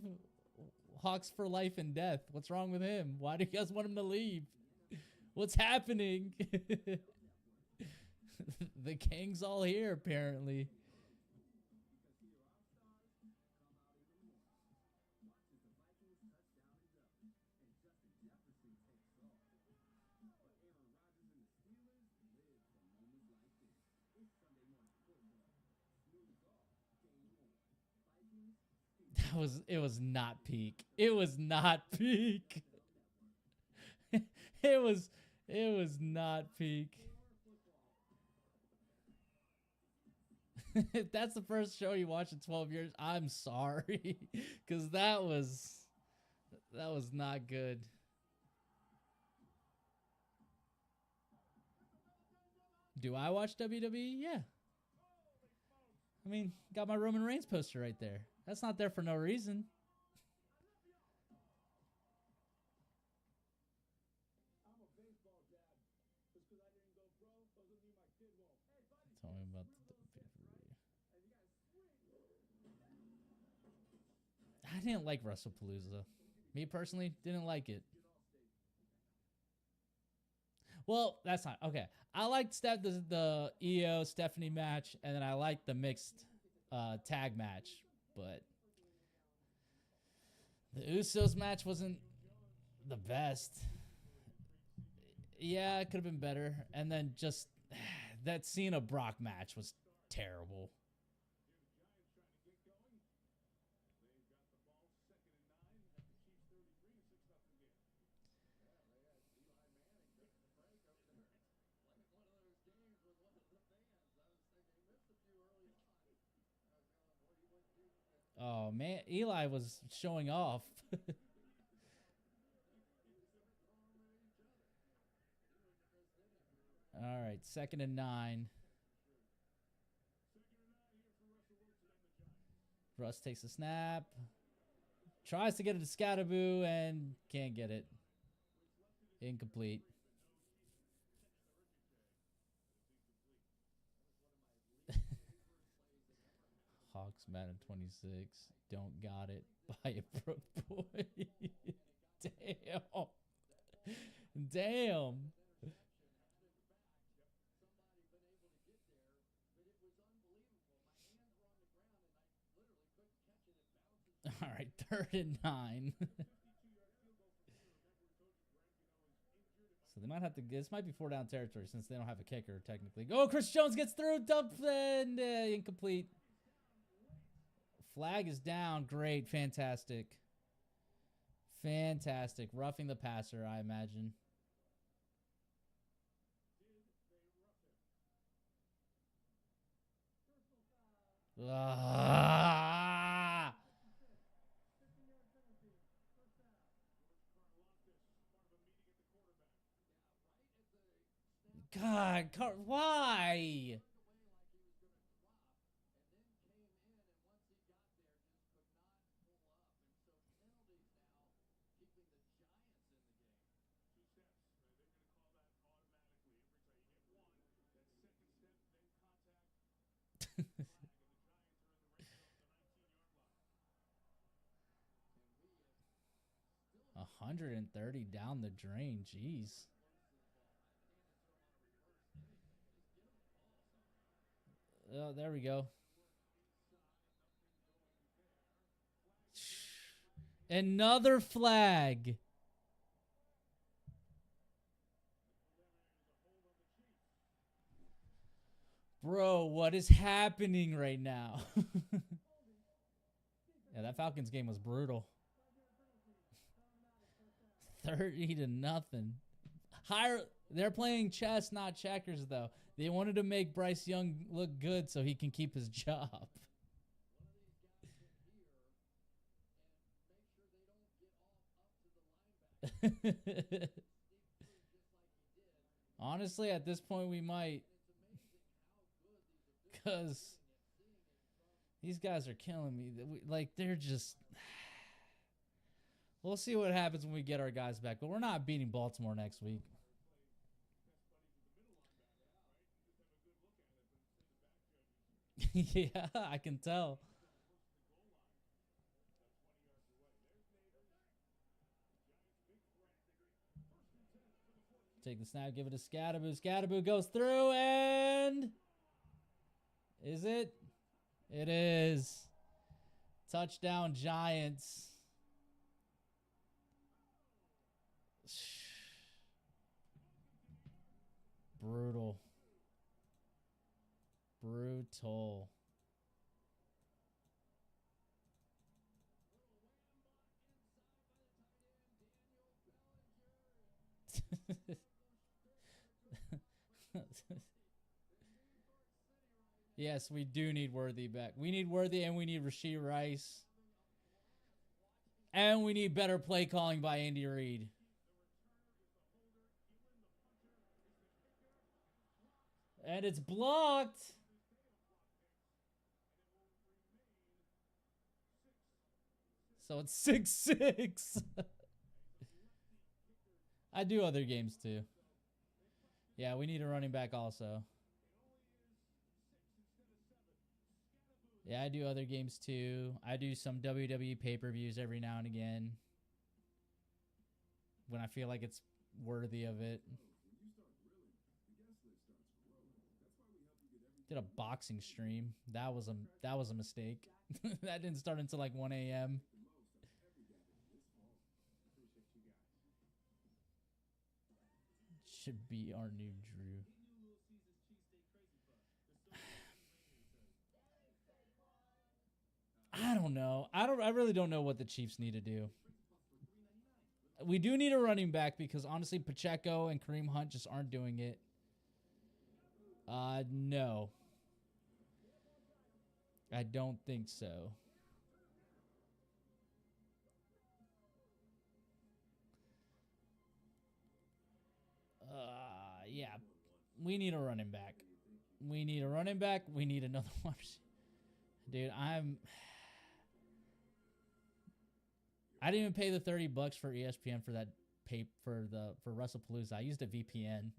Hawks for life and death. What's wrong with him? Why do you guys want him to leave? What's happening? The gang's all here, apparently. It was not peak. It was not peak. It was not peak. If that's the first show you watch in 12 years, I'm sorry, because that was not good. Do I watch WWE? Yeah. I mean, got my Roman Reigns poster right there. That's not there for no reason. I'm a baseball dad. Just because I didn't go pro doesn't mean my kid won't. Hey, buddy. Tell me about the pay-per-view. I didn't like WrestlePalooza. Me personally, didn't like it. Well, that's not okay. I liked the EO Stephanie match, and then I liked the mixed tag match, but the Usos match wasn't the best. Yeah, it could have been better. And then just that Cena Brock match was terrible. Oh man, Eli was showing off. All right, 2nd and 9. Russ takes a snap. Tries to get it to Scatterboo and can't get it. Incomplete. Hawks Madden 26. Don't got it. Buy it, bro boy. Damn. Damn. All right, 3rd and 9. So they might have to. This might be 4-down territory since they don't have a kicker technically. Oh, Chris Jones gets through. Dump and incomplete. Flag is down. Great, fantastic. Fantastic. Roughing the passer, I imagine. Ah! God, why? Two steps. They're going to call that automatically. Every time you get one, that second step, then contact. 130 down the drain. Jeez. Oh, there we go. Another flag. Bro, what is happening right now? Yeah, that Falcons game was brutal. 30-0. Higher. They're playing chess, not checkers, though. They wanted to make Bryce Young look good so he can keep his job. Honestly, at this point, we might. Because these guys are killing me. Like, they're just... We'll see what happens when we get our guys back. But we're not beating Baltimore next week. Yeah, I can tell. Take the snap, give it to Scatterboo. Scatterboo goes through, and... Is it? It is. Touchdown, Giants. Brutal. Brutal. Yes, we do need Worthy back. We need Worthy and we need Rashee Rice. And we need better play calling by Andy Reid. And it's blocked. So it's 6-6. I do other games too. Yeah, we need a running back also. Yeah, I do other games too. I do some WWE pay-per-views every now and again. When I feel like it's worthy of it. Did a boxing stream. That was a mistake. That didn't start until like 1 a.m. Should be our new Drew. I don't know. I really don't know what the Chiefs need to do. We do need a running back because honestly Pacheco and Kareem Hunt just aren't doing it. No. I don't think so. Yeah. We need a running back. We need a running back. We need another one. Dude, I didn't even pay the $30 for ESPN for that for WrestlePalooza. I used a VPN.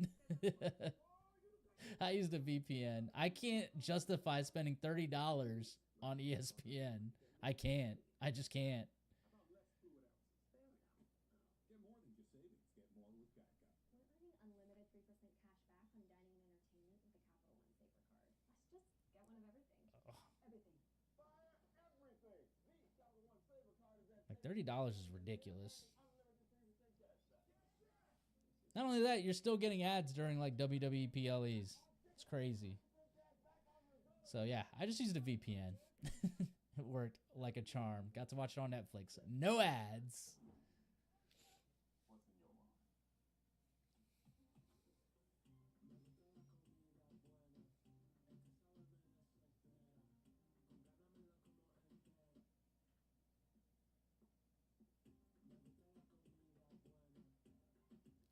I used a VPN. I can't justify spending $30 on ESPN. I can't. I just can't. Like $30 is ridiculous. Not only that, you're still getting ads during like WWE PLEs. It's crazy. So yeah, I just used a VPN. It worked like a charm. Got to watch it on Netflix. No ads.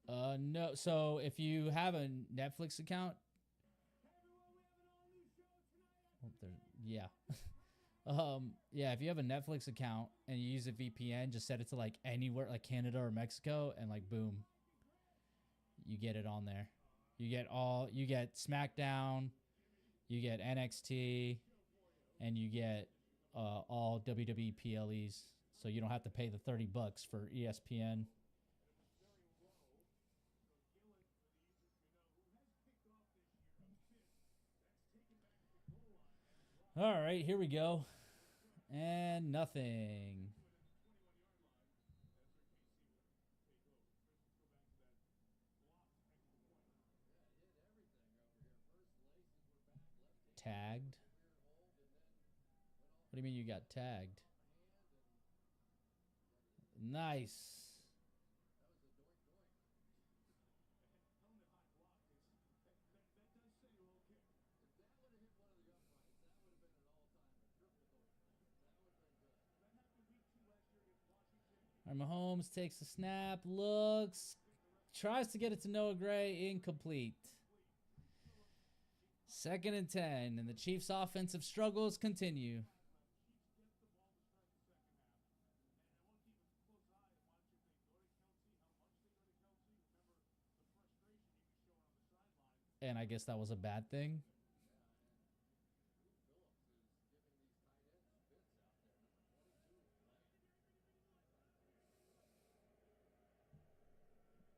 No. So if you have a Netflix account, yeah. Yeah, if you have a Netflix account and you use a VPN, just set it to like anywhere, like Canada or Mexico, and like boom, you get it on there. You get SmackDown, you get NXT, and you get all WWE PLEs. So you don't have to pay the $30 for ESPN. All right, here we go. And nothing. Tagged? What do you mean you got tagged? Nice. All right, Mahomes takes the snap, looks, tries to get it to Noah Gray, incomplete. 2nd and 10, and the Chiefs' offensive struggles continue. And I guess that was a bad thing.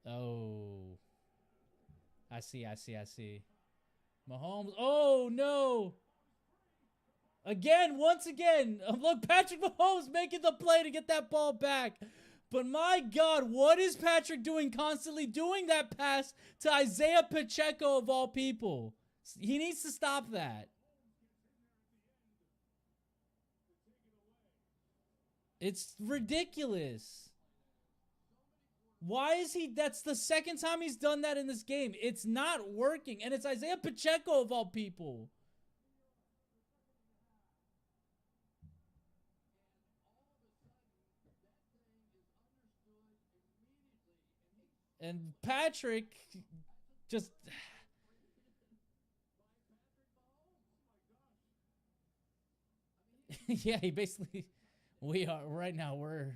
Oh. I see. Mahomes. Oh, no. Once again. Look, Patrick Mahomes making the play to get that ball back. But my God, what is Patrick doing constantly doing that pass to Isaiah Pacheco of all people? He needs to stop that. It's ridiculous. Why is he? That's the second time he's done that in this game. It's not working. And it's Isaiah Pacheco of all people. And Patrick just... yeah, he basically... We are right now. We're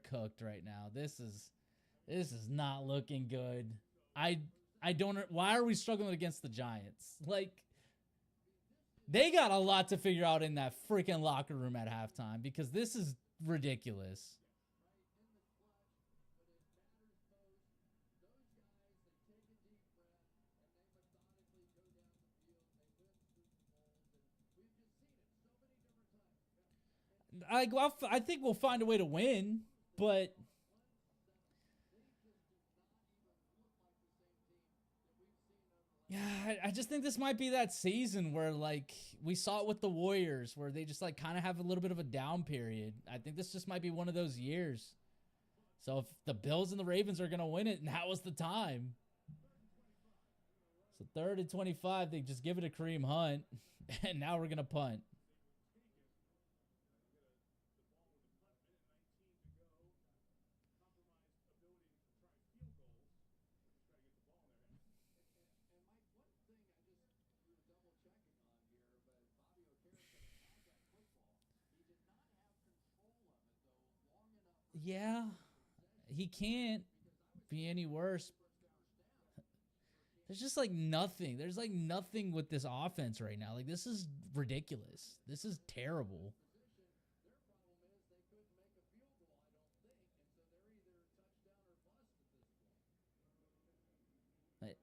cooked right now. This is not looking good. I don't. Why are we struggling against the Giants? Like, they got a lot to figure out in that freaking locker room at halftime, because this is ridiculous. I think we'll find a way to win, but yeah, I just think this might be that season where, like, we saw it with the Warriors, where they just like kind of have a little bit of a down period. I think this just might be one of those years. So if the Bills and the Ravens are gonna win it, now is the time. So 3rd and 25, they just give it to Kareem Hunt, and now we're gonna punt. Yeah, he can't be any worse. There's just like nothing. There's like nothing with this offense right now. Like, this is ridiculous. This is terrible.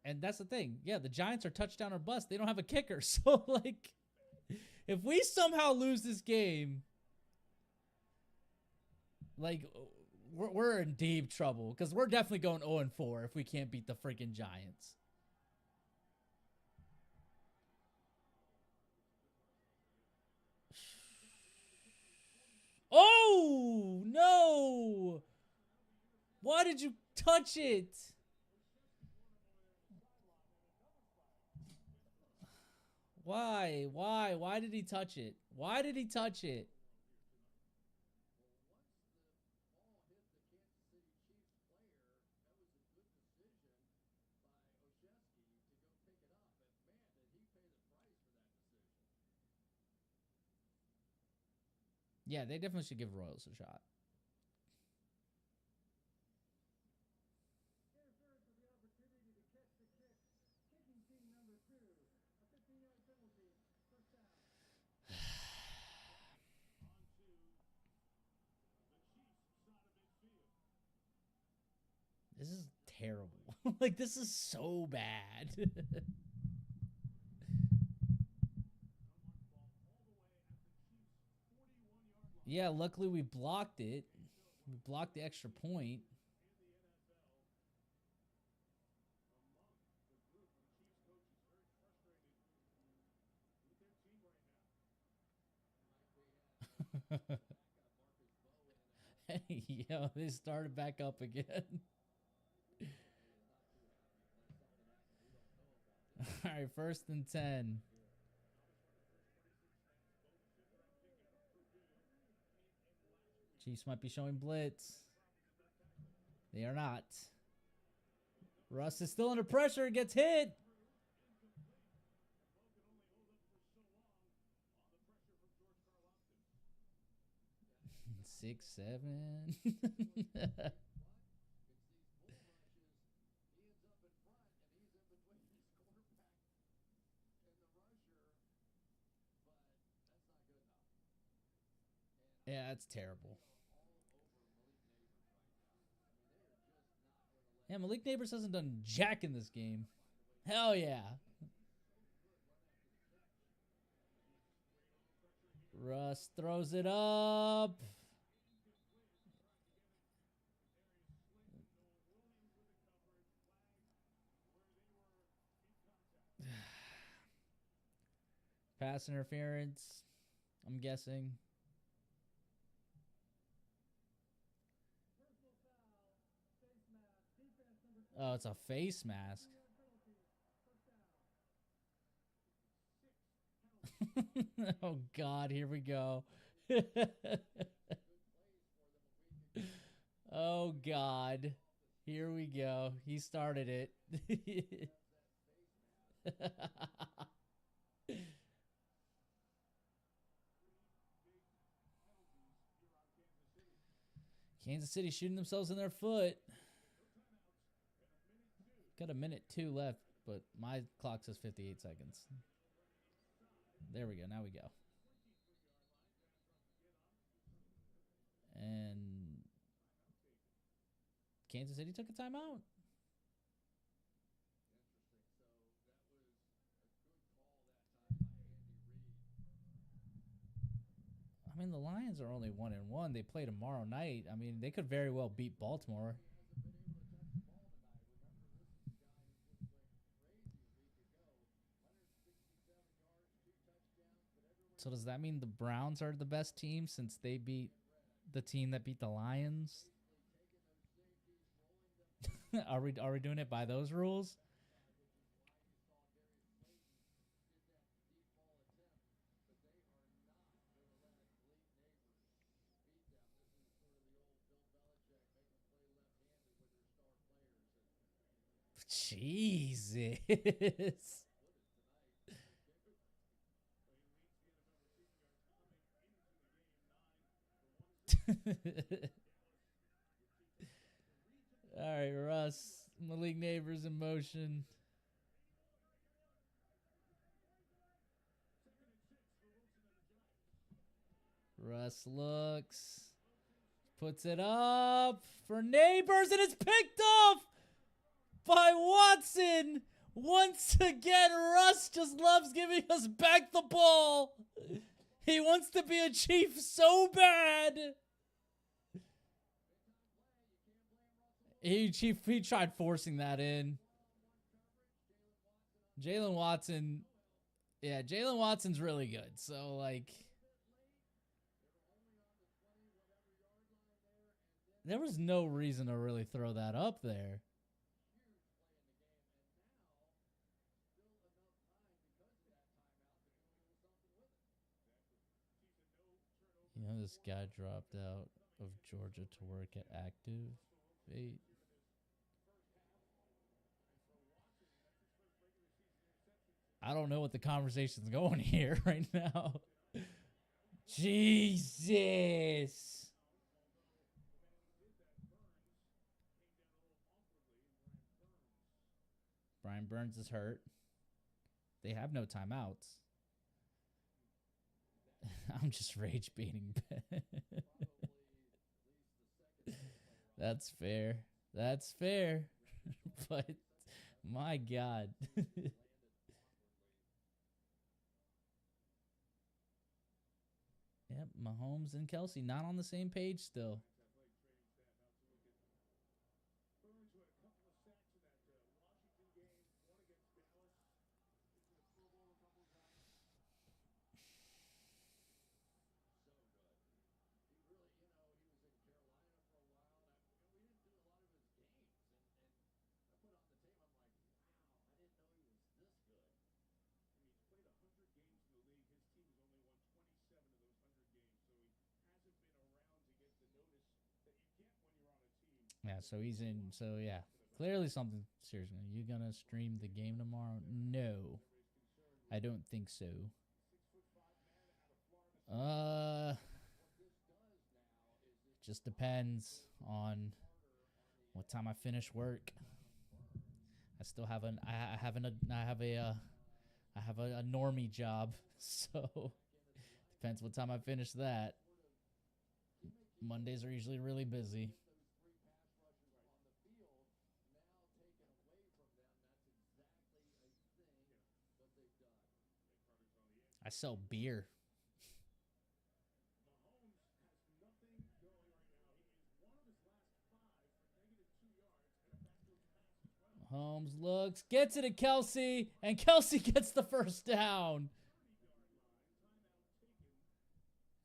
And that's the thing. Yeah, the Giants are touchdown or bust. They don't have a kicker. So, like, if we somehow lose this game, like, we're in deep trouble, because we're definitely going 0-4 if we can't beat the freaking Giants. Oh, no. Why did you touch it? Why? Why did he touch it? Why did he touch it? Yeah, they definitely should give Royals a shot. This is terrible. Like, this is so bad. Yeah, luckily we blocked it. We blocked the extra point. Hey, yo, they started back up again. All right, 1st and 10. Chiefs might be showing blitz. They are not. Russ is still under pressure. Gets hit. 6, 7. Yeah, that's terrible. Yeah, Malik Neighbors hasn't done jack in this game. Hell yeah. Russ throws it up. Pass interference, I'm guessing. Oh, it's a face mask. Oh, God, here we go. Oh, God. Here we go. He started it. Kansas City shooting themselves in their foot. Got a minute 2 left, but my clock says 58 seconds. There we go. Now we go. And Kansas City took a timeout. I mean, the Lions are only 1-1. They play tomorrow night. I mean, they could very well beat Baltimore. So does that mean the Browns are the best team since they beat the team that beat the Lions? Are we doing it by those rules? Jesus. All right, Russ. Malik Neighbors in motion. Russ looks. Puts it up for Neighbors, and it's picked off by Watson. Once again, Russ just loves giving us back the ball. He wants to be a Chief so bad. He tried forcing that in. Jalen Watson. Yeah, Jalen Watson's really good. So, like, there was no reason to really throw that up there. You know, this guy dropped out of Georgia to work at Active 8. I don't know what the conversation's going here right now. Jesus. Brian Burns is hurt. They have no timeouts. I'm just rage baiting. That's fair. That's fair. But my God. Yep, Mahomes and Kelsey not on the same page still. Yeah, so he's in. So yeah, clearly something serious. You gonna stream the game tomorrow? No, I don't think so. Just depends on what time I finish work. I still have an. I have a normie job, so depends what time I finish that. Mondays are usually really busy. I sell beer. Holmes looks, gets it to Kelsey, and Kelsey gets the first down.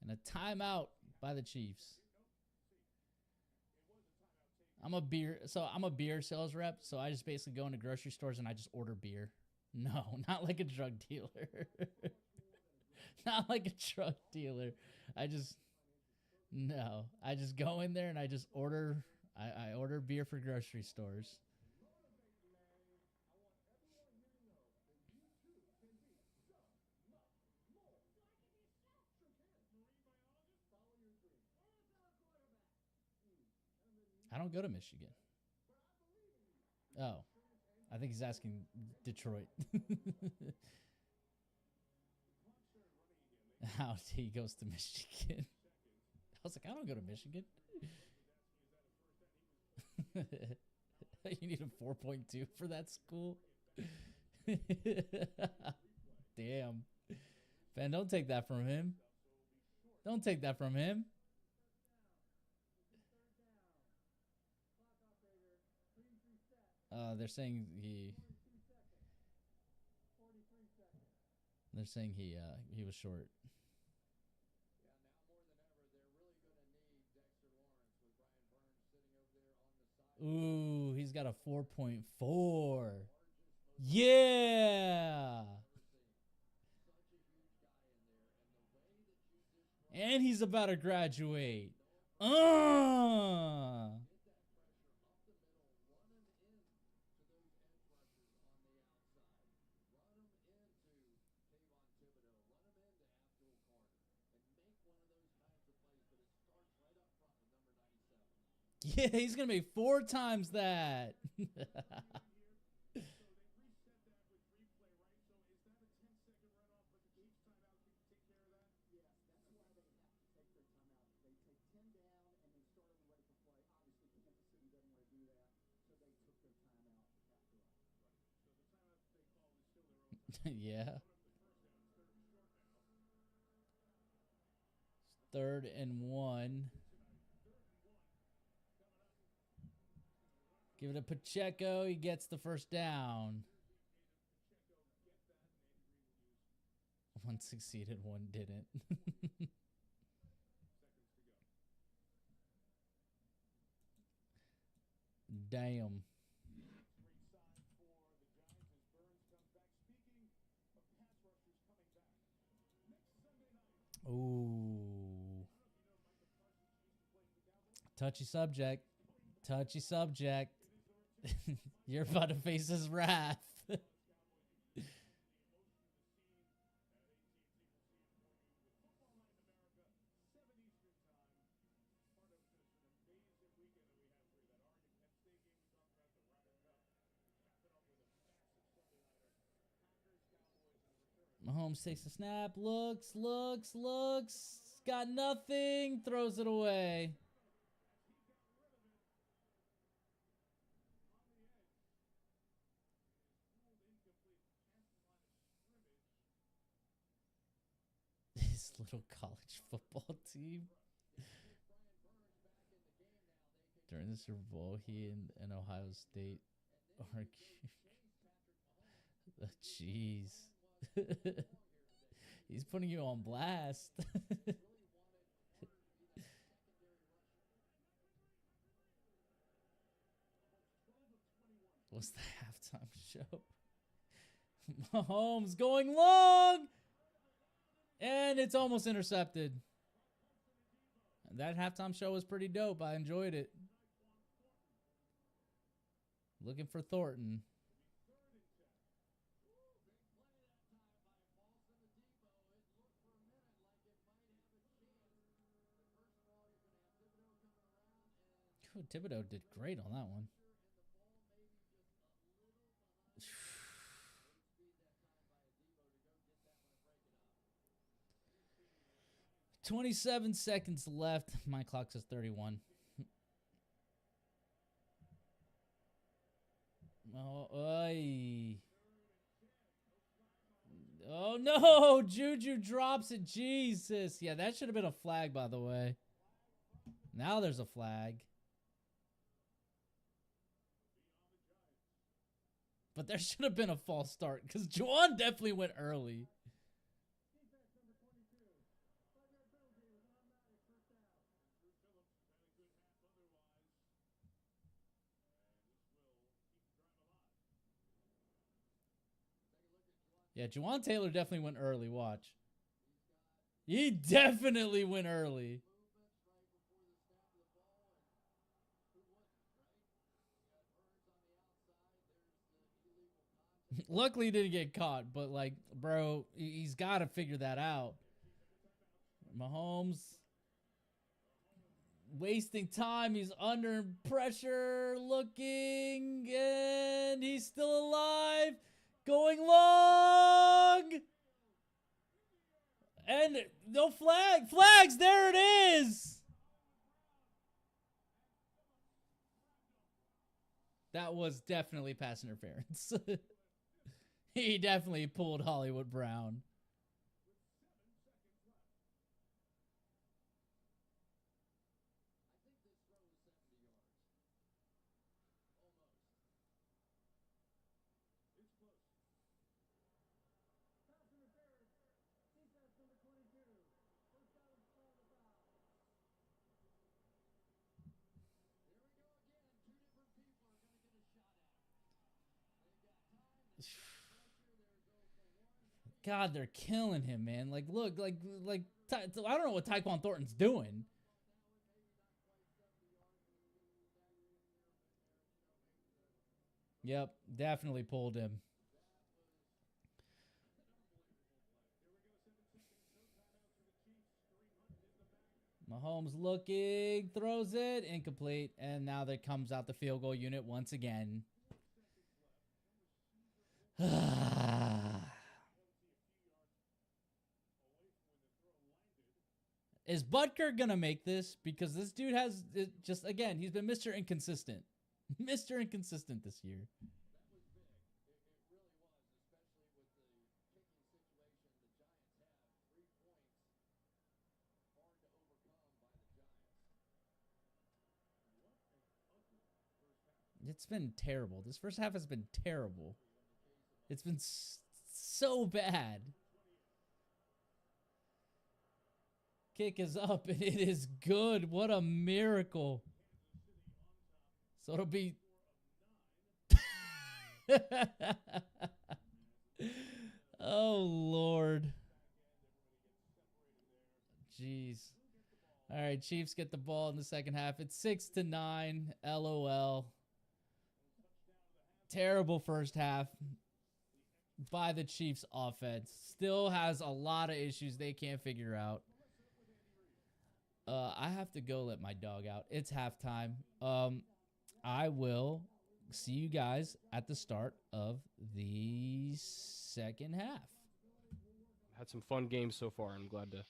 And a timeout by the Chiefs. I'm a beer sales rep, so I just basically go into grocery stores and I just order beer. No, not like a drug dealer. Not like a drug dealer. I just go in there and I just order I order beer for grocery stores. I don't go to Michigan. Oh, I think he's asking Detroit. How he goes to Michigan. I was like, I don't go to Michigan. You need a 4.2 for that school? Damn. Ben, don't take that from him. Don't take that from him. They're saying he was short. Ooh, he's got a 4.4. Yeah. And he's about to graduate. Yeah, he's going to make 4 times that. Yeah. 3rd and 1. Give it to Pacheco. He gets the first down. One succeeded, one didn't. Damn. Ooh. Touchy subject. Touchy subject. You're about to face his wrath. Mahomes takes the snap, looks, got nothing, throws it away. His little college football team. During the Super Bowl, he and Ohio State are... Jeez. He's putting you on blast. What's the halftime show? Mahomes going long! And it's almost intercepted. That halftime show was pretty dope. I enjoyed it. Looking for Thornton. Ooh, Thibodeau did great on that one. 27 seconds left. My clock says 31. Oh, oy. Oh no! Juju drops it. Jesus. Yeah, that should have been a flag, by the way. Now there's a flag. But there should have been a false start because Juwan definitely went early. Yeah, Juwan Taylor definitely went early. Watch. He definitely went early. Luckily, he didn't get caught, but, like, bro, he's got to figure that out. Mahomes wasting time. He's under pressure, looking, and he's still alive. Going long. And no flag. Flags, there it is. That was definitely pass interference. He definitely pulled Hollywood Brown. God, they're killing him, man. Like, look, I don't know what Tyquan Thornton's doing. Yep, definitely pulled him. Mahomes looking, throws it, incomplete, and now there comes out the field goal unit once again. Is Butker gonna make this? Because this dude has just, again, he's been Mr. Inconsistent. Mr. Inconsistent this year. It's been terrible. This first half has been terrible. It's been so bad. Kick is up, and it is good. What a miracle. So it'll be... Oh, Lord. Jeez. All right, Chiefs get the ball in the second half. It's 6-9. LOL. Terrible first half by the Chiefs offense. Still has a lot of issues they can't figure out. I have to go let my dog out. It's halftime. I will see you guys at the start of the second half. Had some fun games so far. I'm glad to.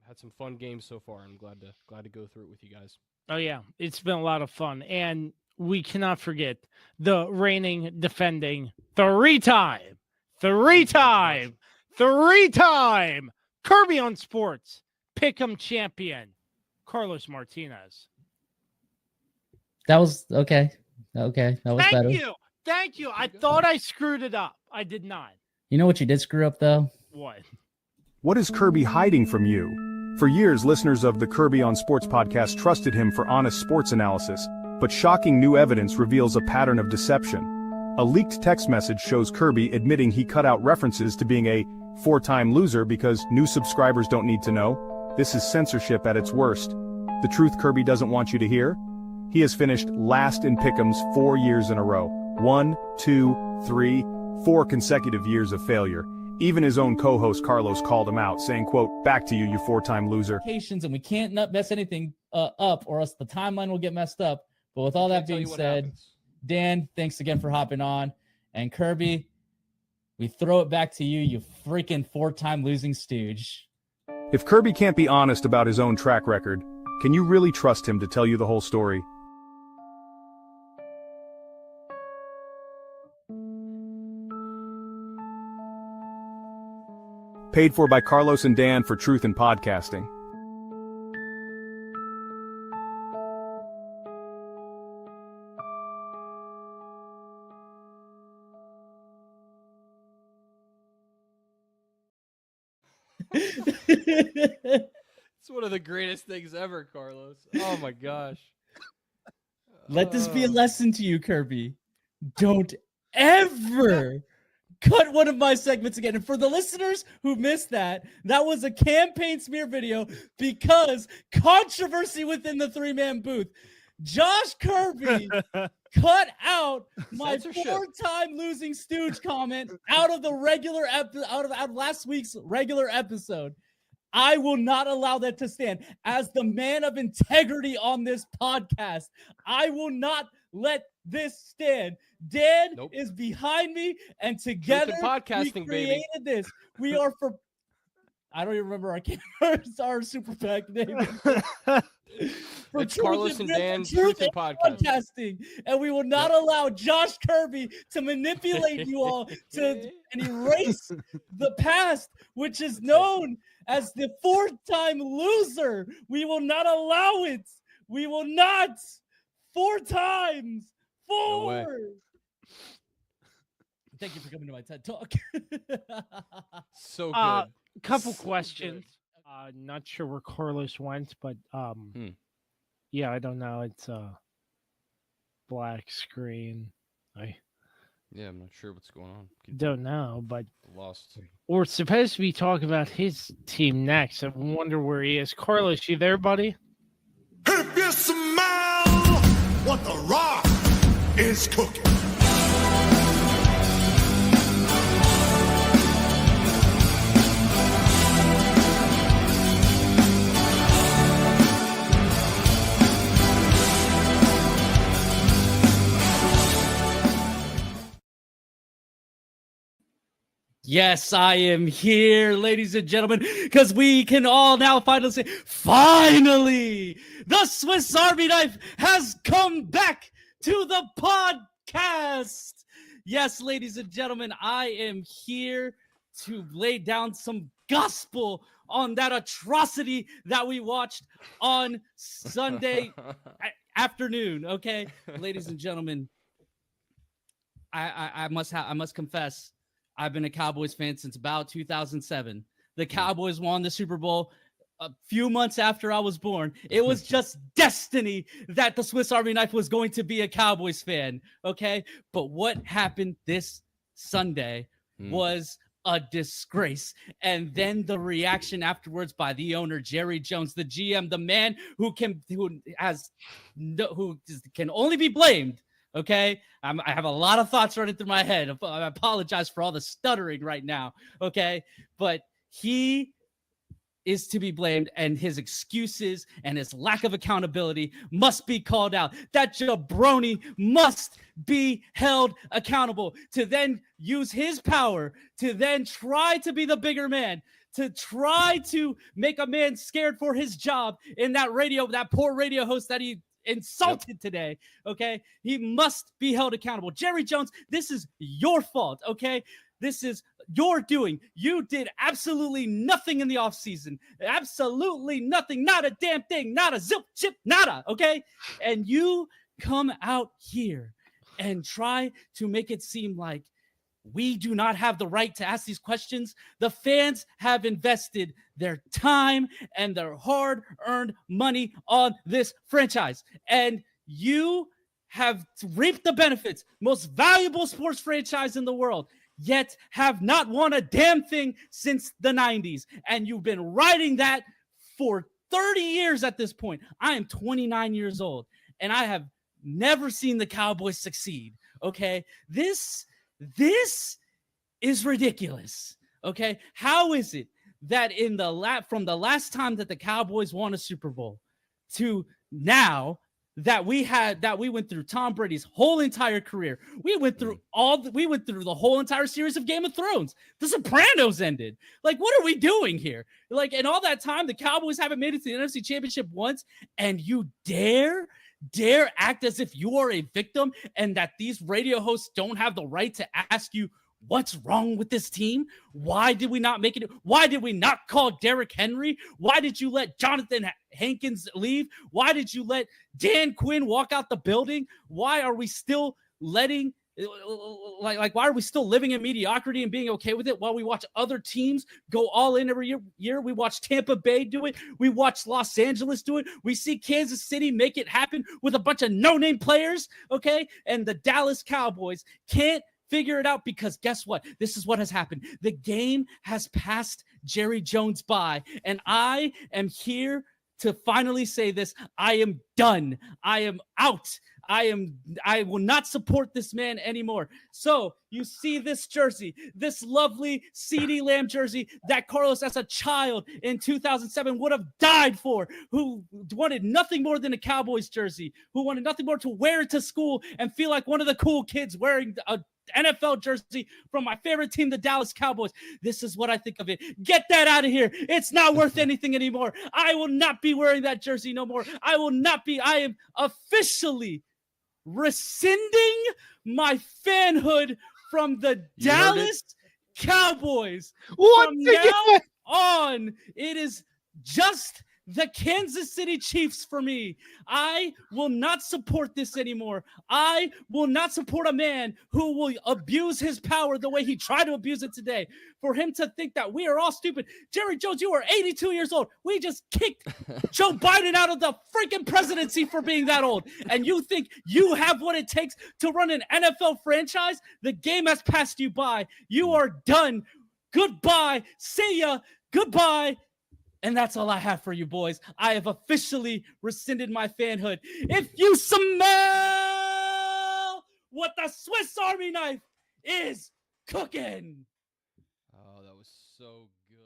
Had some fun games so far. I'm glad to go through it with you guys. Oh yeah, it's been a lot of fun, and we cannot forget the reigning, defending, three-time Kirby on Sports Pick'em champion, Carlos Martinez. That was okay. Okay, that was better. Thank you. I thought I screwed it up. I did not. You know what you did screw up though? What? What is Kirby hiding from you? For years, listeners of the Kirby on Sports podcast trusted him for honest sports analysis, but shocking new evidence reveals a pattern of deception. A leaked text message shows Kirby admitting he cut out references to being a four-time loser because new subscribers don't need to know. This is censorship at its worst. The truth Kirby doesn't want you to hear? He has finished last in Pick'ems 4 years in a row. 1, 2, 3, 4 consecutive years of failure. Even his own co-host Carlos called him out, saying, quote, "Back to you, you four-time loser." And we can't not mess anything up, or else the timeline will get messed up. But with all that being said, Dan, thanks again for hopping on. And Kirby, we throw it back to you, you freaking four-time losing stooge. If Kirby can't be honest about his own track record, can you really trust him to tell you the whole story? Paid for by Carlos and Dan for Truth in Podcasting. It's one of the greatest things ever, Carlos. Oh my gosh. Let this be a lesson to you, Kirby. Don't ever cut one of my segments again. And for the listeners who missed that was a campaign smear video because controversy within the three-man booth. Josh Kirby cut out my four-time losing stooge comment out of the regular out of last week's regular episode. I will not allow that to stand. As the man of integrity on this podcast, I will not let this stand. Dan is behind me, and together podcasting, we created this. We are for. I don't even remember our super PAC name. For It's Carlos and Dan Truth Truth and Podcast. Podcasting, and we will not allow Josh Kirby to manipulate you all and erase the past, which is known as the 4-time loser. We will not allow it. We will not. 4 times. 4. No way. Thank you for coming to my TED Talk. So good. Couple So questions. Not sure where Carlos went, but yeah, I don't know. It's a black screen. Yeah, I'm not sure what's going on. Don't know, but Lost. we're supposed to be talking about his team next. I wonder where he is. Carlos, you there, buddy? If you smell what the Rock is cooking. Yes, I am here, ladies and gentlemen, because we can all now finally say, finally, the Swiss Army knife has come back to the podcast. Yes, ladies and gentlemen, I am here to lay down some gospel on that atrocity that we watched on Sunday afternoon. Okay, ladies and gentlemen, I must confess, I've been a Cowboys fan since about 2007. The Cowboys won the Super Bowl a few months after I was born. It was just destiny that the Swiss Army knife was going to be a Cowboys fan, okay? But what happened this Sunday was a disgrace. And then the reaction afterwards by the owner, Jerry Jones, the GM, the man who can only be blamed. Okay, I have a lot of thoughts running through my head. I apologize for all the stuttering right now. Okay, but he is to be blamed, and his excuses and his lack of accountability must be called out. That jabroni must be held accountable to then use his power to then try to be the bigger man, to try to make a man scared for his job in that poor radio host that he insulted today. Okay, he must be held accountable. Jerry Jones, this is your fault. Okay, this is your doing. You did absolutely nothing in the offseason. Absolutely nothing. Not a damn thing. Not a zip chip. Nada. Okay, and you come out here and try to make it seem like we do not have the right to ask these questions. The fans have invested their time and their hard-earned money on this franchise. And you have reaped the benefits. Most valuable sports franchise in the world, yet have not won a damn thing since the 90s. And you've been riding that for 30 years at this point. I am 29 years old, and I have never seen the Cowboys succeed. Okay? This is ridiculous. Okay, how is it that from the last time that the Cowboys won a Super Bowl to now that we went through Tom Brady's whole entire career, we went through the whole entire series of Game of Thrones. The Sopranos ended. Like, what are we doing here? Like, in all that time, the Cowboys haven't made it to the NFC Championship once, and you dare act as if you are a victim and that these radio hosts don't have the right to ask you what's wrong with this team? Why did we not make it? Why did we not call Derrick Henry? Why did you let Jonathan Hankins leave? Why did you let Dan Quinn walk out the building? Why are we still letting why are we still living in mediocrity and being okay with it while we watch other teams go all in every year? We watch Tampa Bay do it. We watch Los Angeles do it. We see Kansas City make it happen with a bunch of no-name players, okay? And the Dallas Cowboys can't figure it out because guess what? This is what has happened. The game has passed Jerry Jones by, and I am here to finally say this. I am done. I am out. I will not support this man anymore. So you see this jersey, this lovely CeeDee Lamb jersey that Carlos as a child in 2007 would have died for, who wanted nothing more than a Cowboys jersey, who wanted nothing more to wear it to school and feel like one of the cool kids wearing a NFL jersey from my favorite team, the Dallas Cowboys. This is what I think of it. Get that out of here. It's not worth anything anymore. I will not be wearing that jersey no more. I am officially rescinding my fanhood from the Dallas Cowboys. From now on, it is just the Kansas City Chiefs for me. I will not support this anymore. I will not support a man who will abuse his power the way he tried to abuse it today. For him to think that we are all stupid. Jerry Jones, you are 82 years old. We just kicked Joe Biden out of the freaking presidency for being that old. And you think you have what it takes to run an NFL franchise? The game has passed you by. You are done. Goodbye. See ya. Goodbye. And that's all I have for you, boys. I have officially rescinded my fanhood. If you smell what the Swiss Army knife is cooking. Oh, that was so good.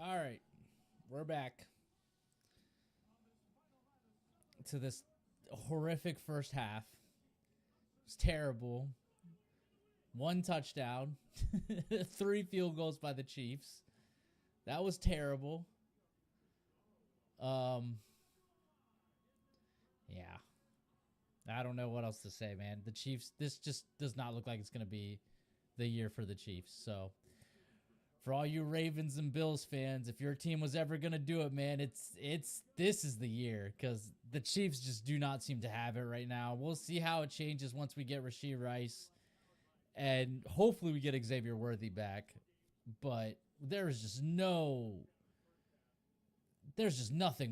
All right, we're back to this horrific first half. It's terrible. 1 touchdown, 3 field goals by the Chiefs. That was terrible. Yeah. I don't know what else to say, man. The Chiefs, this just does not look like it's going to be the year for the Chiefs. So, for all you Ravens and Bills fans, if your team was ever going to do it, man, this is the year, because the Chiefs just do not seem to have it right now. We'll see how it changes once we get Rashee Rice, and hopefully we get Xavier Worthy back. But there's just nothing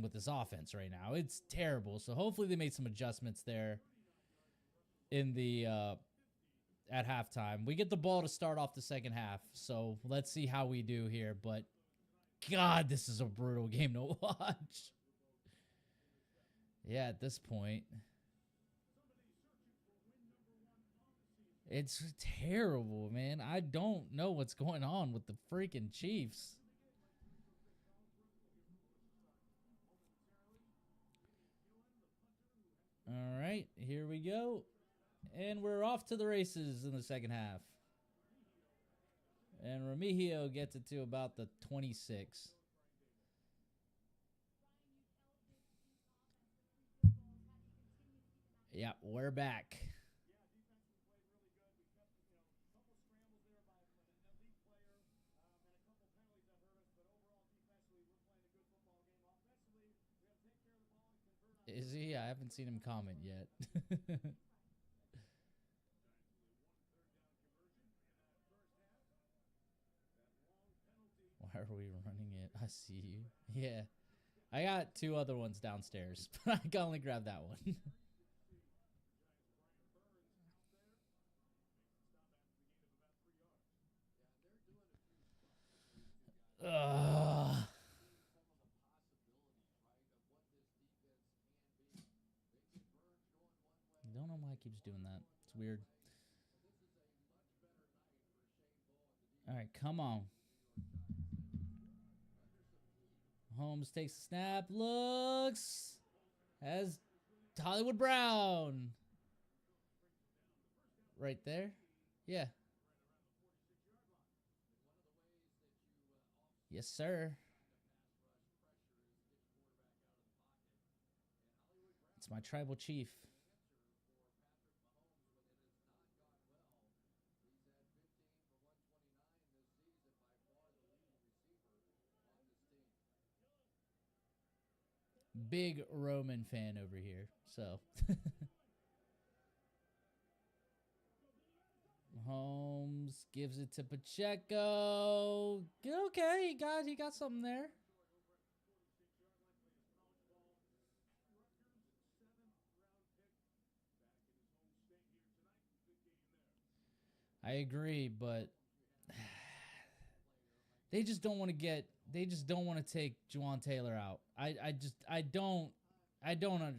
with this offense right now. It's terrible. So hopefully they made some adjustments there in the at halftime. We get the ball to start off the second half, so let's see how we do here. But God, this is a brutal game to watch. Yeah, at this point, it's terrible, man. I don't know what's going on with the freaking Chiefs. All right, here we go. And we're off to the races in the second half. And Remigio gets it to about the 26. Yeah, we're back. Is he? I haven't seen him comment yet. Why are we running it? I see you. Yeah. I got 2 other ones downstairs, but I can only grab that one. Don't know why it keeps doing that. It's weird. All right, come on. Holmes takes a snap, looks, has Hollywood Brown. Right there. Yeah. Yes, sir. It's my tribal chief. Big Roman fan over here, so. Holmes gives it to Pacheco. Okay, he got something there. I agree, but they just don't want to take Juwan Taylor out. I don't understand.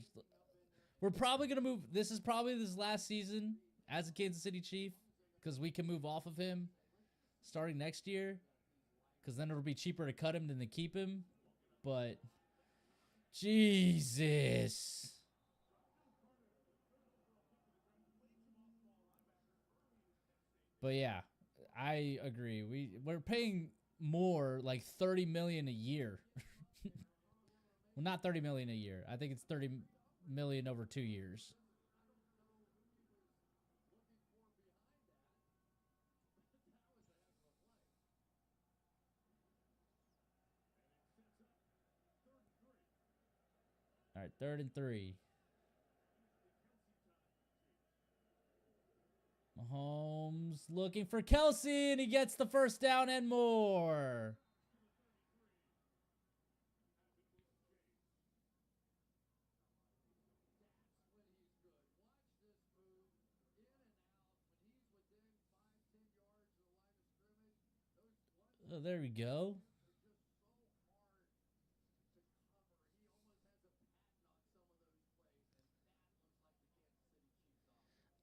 We're probably going to move. This is probably his last season as a Kansas City Chief because we can move off of him starting next year because then it'll be cheaper to cut him than to keep him. But Jesus. But yeah, I agree. We're paying more, like $30 million a year. Well, not $30 million a year. I think it's $30 million over 2 years. All right, 3rd and 3. Mahomes looking for Kelsey, and he gets the first down and more. Oh, there we go.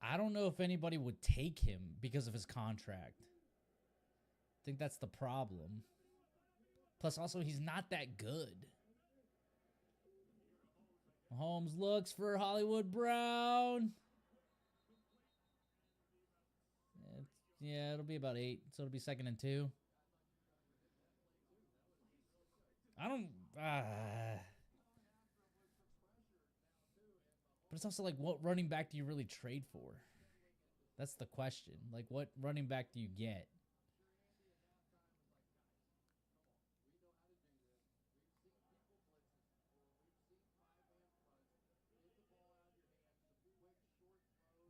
I don't know if anybody would take him because of his contract. I think that's the problem. Plus, also, he's not that good. Mahomes looks for Hollywood Brown. Yeah, it'll be about 8, so it'll be 2nd and 2. I don't... But it's also like, what running back do you really trade for? That's the question. Like, what running back do you get?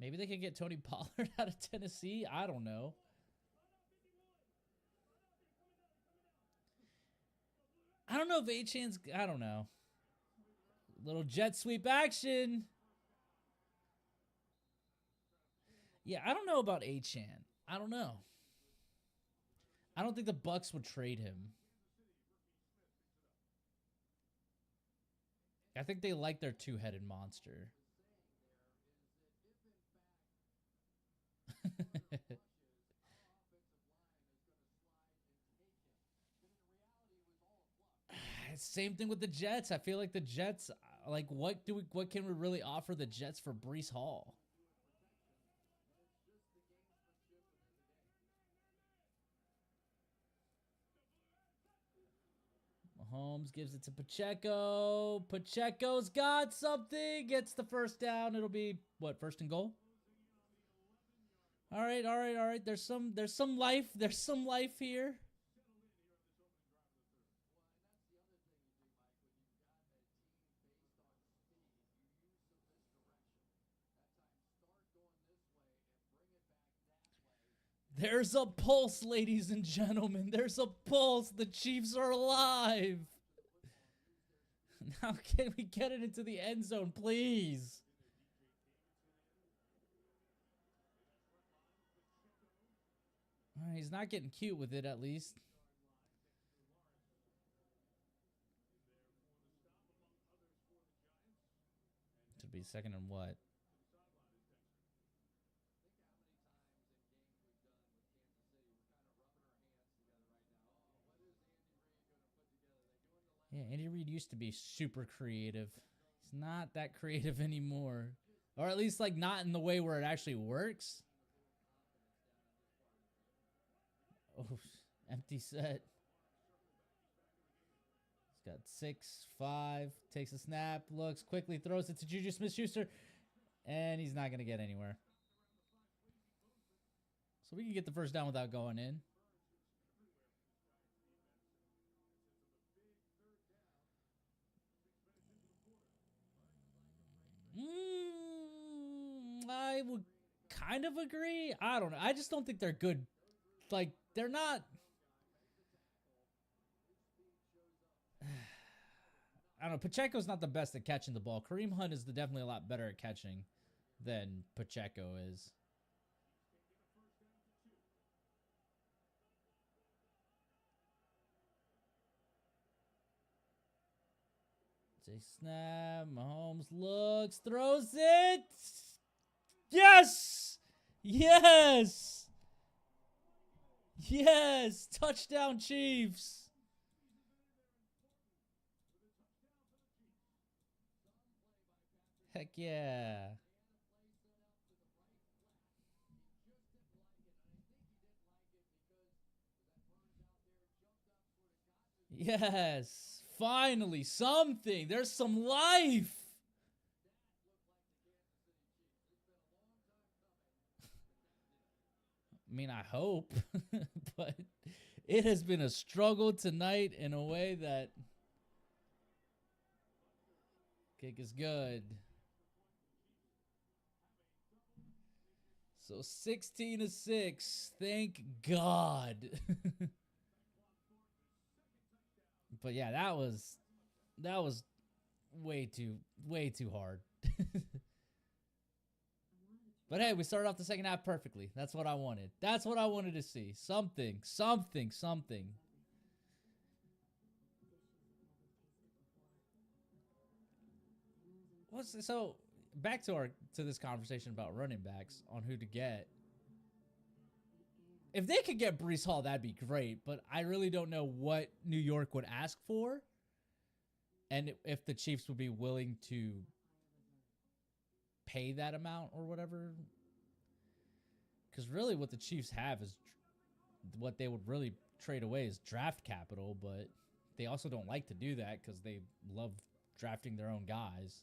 Maybe they could get Tony Pollard out of Tennessee. I don't know. I don't know if Achan's... I don't know. Little jet sweep action. Yeah, I don't know about Achan. I don't know. I don't think the Bucks would trade him. I think they like their two-headed monster. Same thing with the Jets. I feel like the Jets, like, what can we really offer the Jets for Breece Hall? Mahomes gives it to Pacheco. Pacheco's got something. Gets the first down. It'll be, what, 1st and goal? All right, all right, all right. There's some life. There's some life here. There's a pulse, ladies and gentlemen. There's a pulse. The Chiefs are alive. Now can we get it into the end zone, please? All right, he's not getting cute with it, at least. Should be 2nd and what? Yeah, Andy Reid used to be super creative. He's not that creative anymore. Or at least, like, not in the way where it actually works. Oh, empty set. He's got 6-5. Takes a snap. Looks quickly. Throws it to Juju Smith-Schuster. And he's not going to get anywhere. So we can get the first down without going in. I would kind of agree. I don't know. I just don't think they're good. Like, they're not. I don't know. Pacheco's not the best at catching the ball. Kareem Hunt is definitely a lot better at catching than Pacheco is. Take snap. Mahomes looks, throws it. Yes! Yes! Yes! Touchdown, Chiefs! Heck yeah. Yes! Finally, something! There's some life! I mean, I hope, but it has been a struggle tonight in a way that kick is good. So 16-6, thank God. But yeah, that was way too hard. But hey, we started off the second half perfectly. That's what I wanted. That's what I wanted to see. Something. So back to this conversation about running backs on who to get. If they could get Breece Hall, that'd be great. But I really don't know what New York would ask for, and if the Chiefs would be willing to pay that amount or whatever. Because really what the Chiefs have is what they would really trade away is draft capital, but they also don't like to do that because they love drafting their own guys.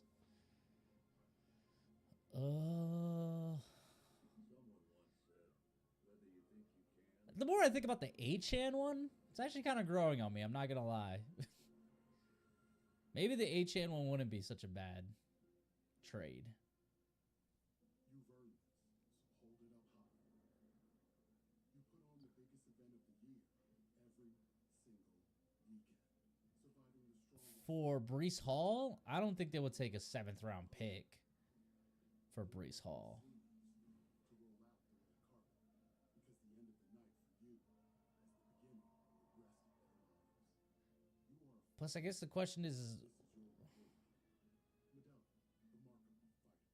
The more I think about the Achane one, it's actually kind of growing on me. I'm not going to lie. Maybe the Achane one wouldn't be such a bad trade. You've earned this, so hold it up high. You put on the biggest event of the year every single weekend. Surviving the strongest. For Breece Hall, I don't think they would take a 7th round pick for Breece Hall. To roll out the red carpet. Because the end of the night for you is the beginning of the rest of their lives. You are Plus, I guess the question is Medell, the mark of the fighter.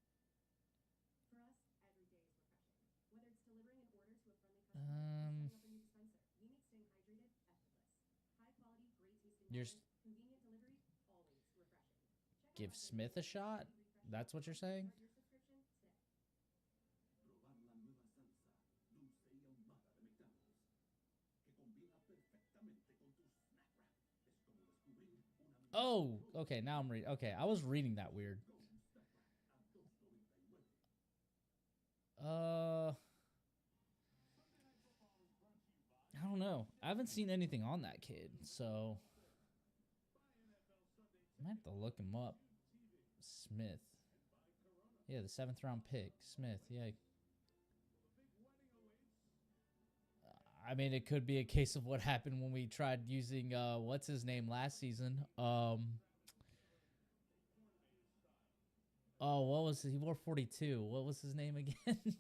For us, every day is refreshing. Whether it's delivering an order to a friendly customer or setting up a new dispenser, we make staying hydrated effortless. High quality, great tasting You're water, convenient delivery, always refreshing. Check give out our Smith a shot? That's what you're saying? Start your subscription today. Probar la nueva salsa, dulce y ahumada de McDonald's, que combina perfectamente con tu snack wrap. Es como descubrir una Oh, okay, now I'm reading. Okay, I was reading that weird. I don't know. I haven't seen anything on that kid, so I might have to look him up. Smith. Yeah, the 7th round pick. Smith, yeah. I mean, it could be a case of what happened when we tried using what's his name last season. Oh, what was he wore 42? What was his name again?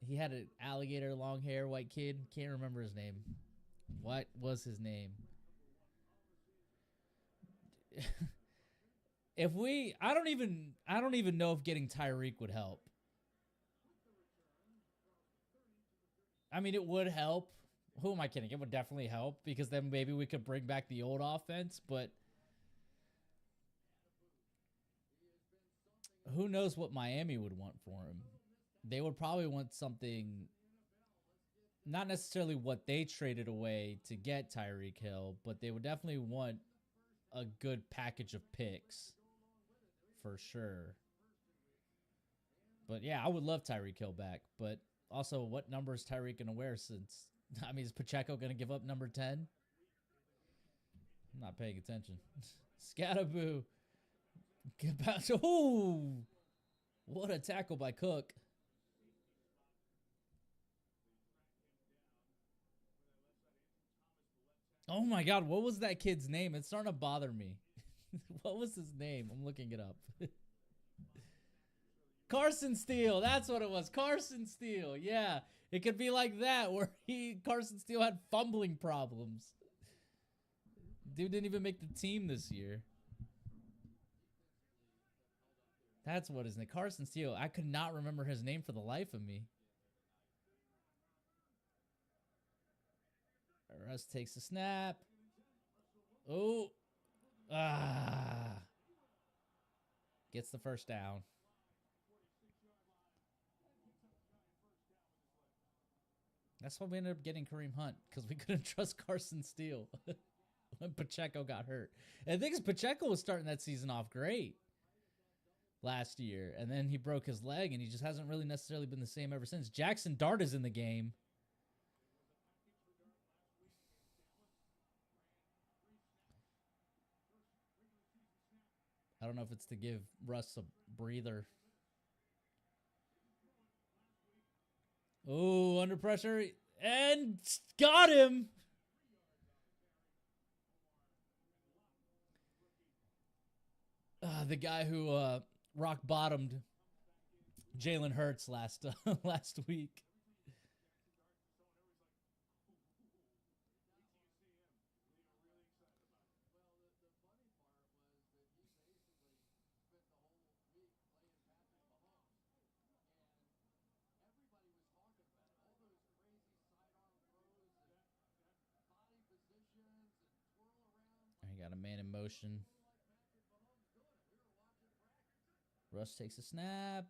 He had an alligator long hair, white kid. Can't remember his name. What was his name? I don't even know if getting Tyreek would help. I mean, it would help, who am I kidding? It would definitely help because then maybe we could bring back the old offense, but who knows what Miami would want for him? They would probably want something, not necessarily what they traded away to get Tyreek Hill, but they would definitely want a good package of picks for sure. But yeah, I would love Tyreek Hill back. But also, what number is Tyreek going to wear since, I mean, is Pacheco going to give up number 10? I'm not paying attention. Scatterboo. Get back to, ooh, what a tackle by Cook. Oh my God, what was that kid's name? It's starting to bother me. What was his name? I'm looking it up. Carson Steele, that's what it was. Carson Steele, yeah. It could be like that where Carson Steele had fumbling problems. Dude didn't even make the team this year. That's what his name. Carson Steele. I could not remember his name for the life of me. Russ takes a snap. Oh. Ah. Gets the first down. That's why we ended up getting Kareem Hunt, because we couldn't trust Carson Steele when Pacheco got hurt. And the thing is, Pacheco was starting that season off great last year, and then he broke his leg, and he just hasn't really necessarily been the same ever since. Jackson Dart is in the game. I don't know if it's to give Russ a breather. Oh, under pressure, and got him. The guy who rock bottomed Jalen Hurts last week. He got a man in motion. Russ takes a snap.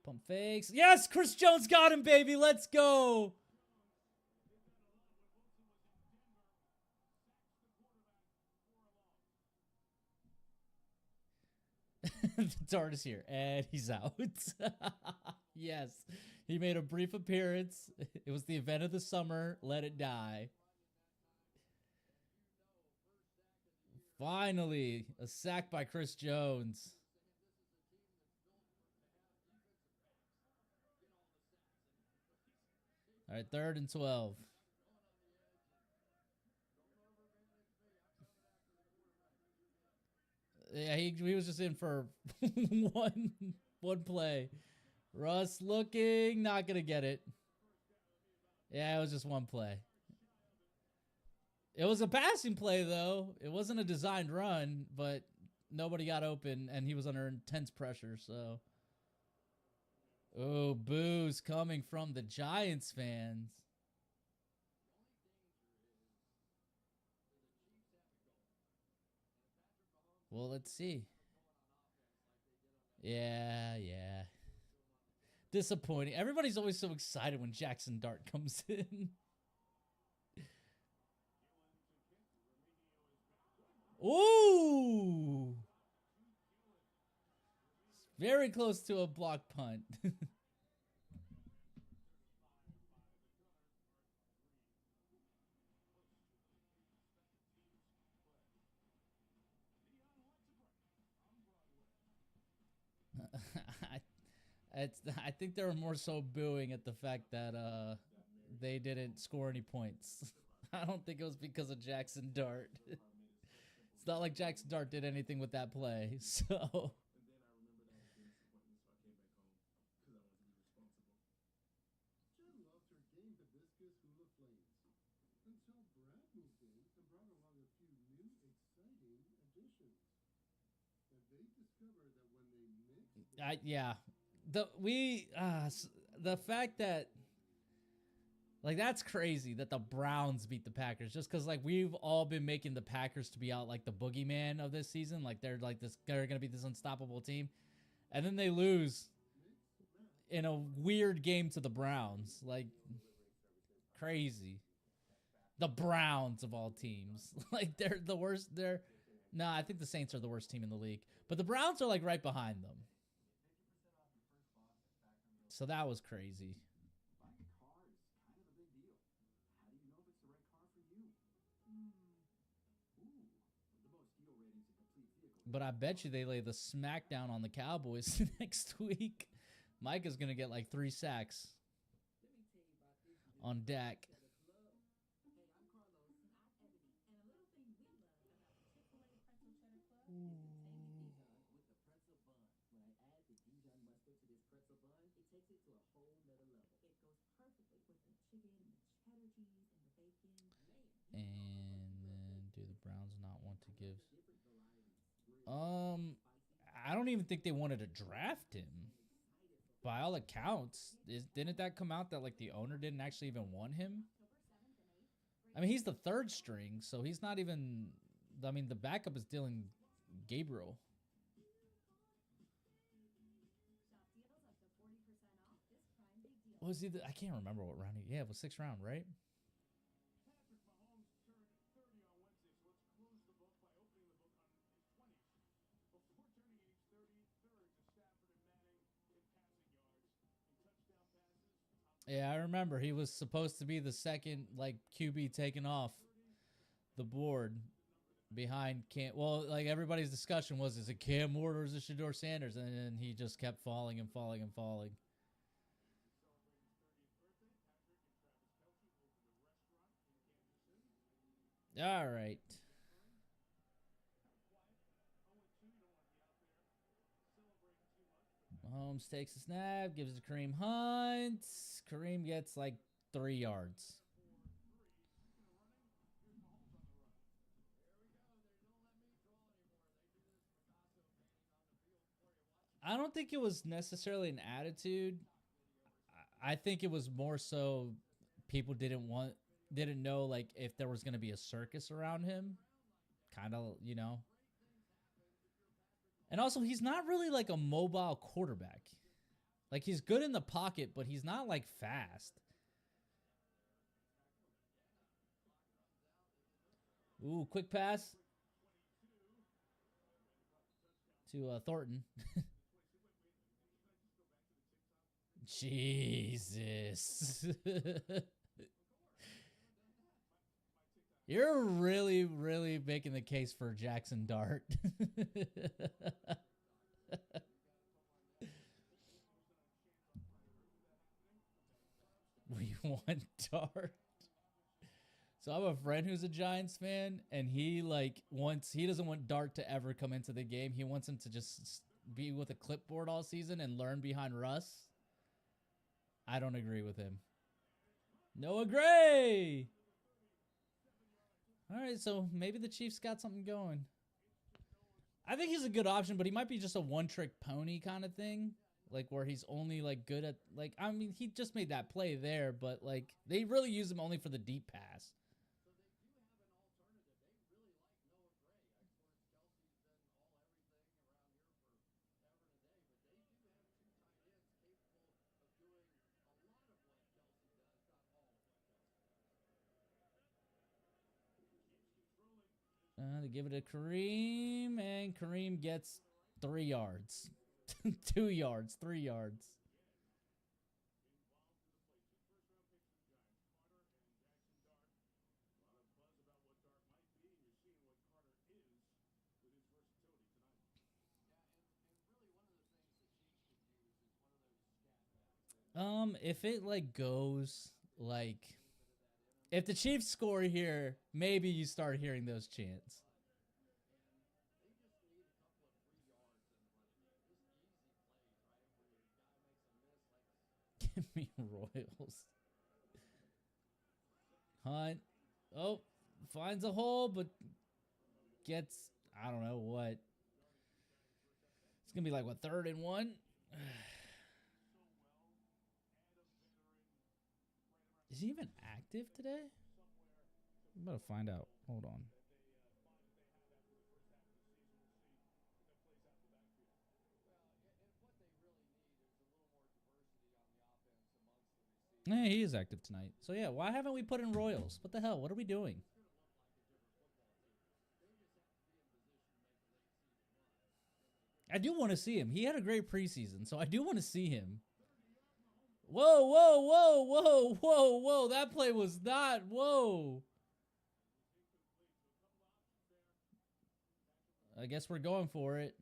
Pump fakes. Yes, Chris Jones got him, baby. Let's go. The dart is here, and he's out. Yes, he made a brief appearance. It was the event of the summer. Let it die. Finally, a sack by Chris Jones. All right, 3rd and 12. Yeah, he was just in for one play. Russ looking, not gonna get it. Yeah, it was just one play. It was a passing play, though. It wasn't a designed run, but nobody got open, and he was under intense pressure, so. Oh, boos coming from the Giants fans. Well, let's see. Yeah. Disappointing. Everybody's always so excited when Jackson Dart comes in. Ooh! Very close to a block punt. I think they were more so booing at the fact that they didn't score any points. I don't think it was because of Jackson Dart. It's not like Jackson Dart did anything with that play. So Jen loved her game hibiscus hula flames until Brad moved in and brought along a few new exciting additions. And they discovered that when they mixed yeah, the fact that Like, that's crazy that the Browns beat the Packers just because, like, we've all been making the Packers to be out like the boogeyman of this season. Like, they're going to be this unstoppable team. And then they lose in a weird game to the Browns. Like, crazy. The Browns of all teams. Like, they're the worst. No, I think the Saints are the worst team in the league. But the Browns are, like, right behind them. So that was crazy. Buying a car is kind of a big deal. How do you know if it's the right car for you? Ooh, the most deal ratings in complete vehicle. But I bet you they lay the smackdown on the Cowboys next week. Mike is going to get like 3 sacks on Dak. And then do the Browns not want to give? I don't even think they wanted to draft him. By all accounts, didn't that come out that like the owner didn't actually even want him? I mean, he's the 3rd string, so he's not even. I mean, the backup is Dylan Gabriel. Was he? I can't remember what round he. Yeah, it was 6th round, right? Patrick Mahomes turned 30 on Wednesday, so let's close the book by opening the book on his 20s. Before turning age 30, third to Stafford and Manning in passing yards. In touchdown passes, Yeah, I remember he was supposed to be the second like QB taken off the board behind Cam. Well, like everybody's discussion was, is it Cam Ward or is it Shador Sanders? And then he just kept falling and falling and falling. All right. Mahomes takes a snap, gives it to Kareem Hunt. Kareem gets like 3 yards. I don't think it was necessarily an attitude. I think it was more so people didn't know like if there was going to be a circus around him. Kind of, you know. And also, he's not really like a mobile quarterback. Like, he's good in the pocket, but he's not like fast. Ooh, quick pass to Thornton. Jesus. You're really, really making the case for Jackson Dart. We want Dart. So I have a friend who's a Giants fan, and he doesn't want Dart to ever come into the game. He wants him to just be with a clipboard all season and learn behind Russ. I don't agree with him. Noah Gray. All right, so maybe the Chiefs got something going. I think he's a good option, but he might be just a one-trick pony kind of thing. Like, where he's only, like, good at, like, I mean, he just made that play there, but, like, they really use him only for the deep pass. They give it to Kareem, and Kareem gets 3 yards. 2 yards, 3 yards. If it like goes like, if the Chiefs score here, maybe you start hearing those chants. Give me Royals. Hunt. Oh, finds a hole, but gets, I don't know what. It's going to be like, what, 3rd and 1? Is he even active today? I'm about to find out. Hold on. Yeah, he is active tonight. So yeah, why haven't we put in Royals? What the hell? What are we doing? I do want to see him. He had a great preseason, so I do want to see him. Whoa, whoa, whoa, whoa, whoa, whoa. That play was not. Whoa. I guess we're going for it.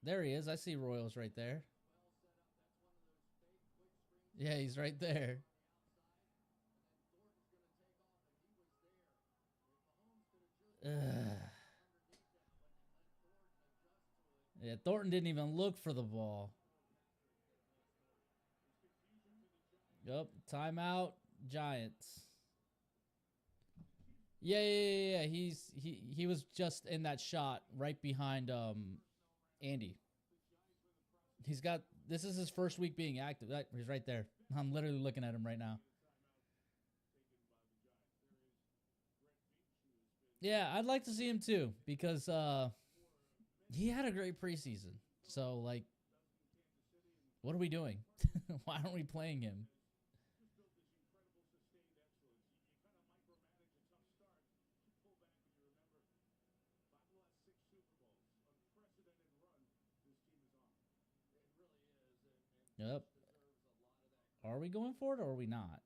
There he is. I see Royals right there. Yeah, he's right there. Ugh. Yeah, Thornton didn't even look for the ball. Yup, timeout, Giants. Yeah. He was just in that shot right behind Andy. This is his first week being active. He's right there. I'm literally looking at him right now. Yeah, I'd like to see him too because he had a great preseason. So like, what are we doing? Why aren't we playing him? Yep. Are we going for it or are we not?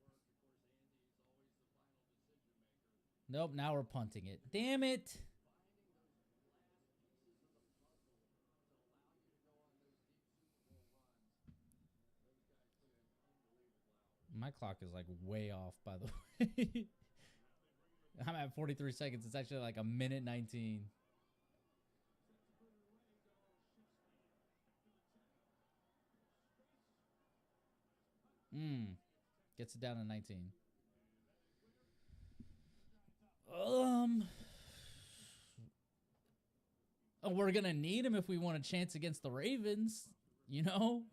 Nope, now we're punting it. Damn it. My clock is like way off, by the way. I'm at 43 seconds. It's actually like a minute 19. Gets it down to 19. We're gonna need him if we want a chance against the Ravens, you know.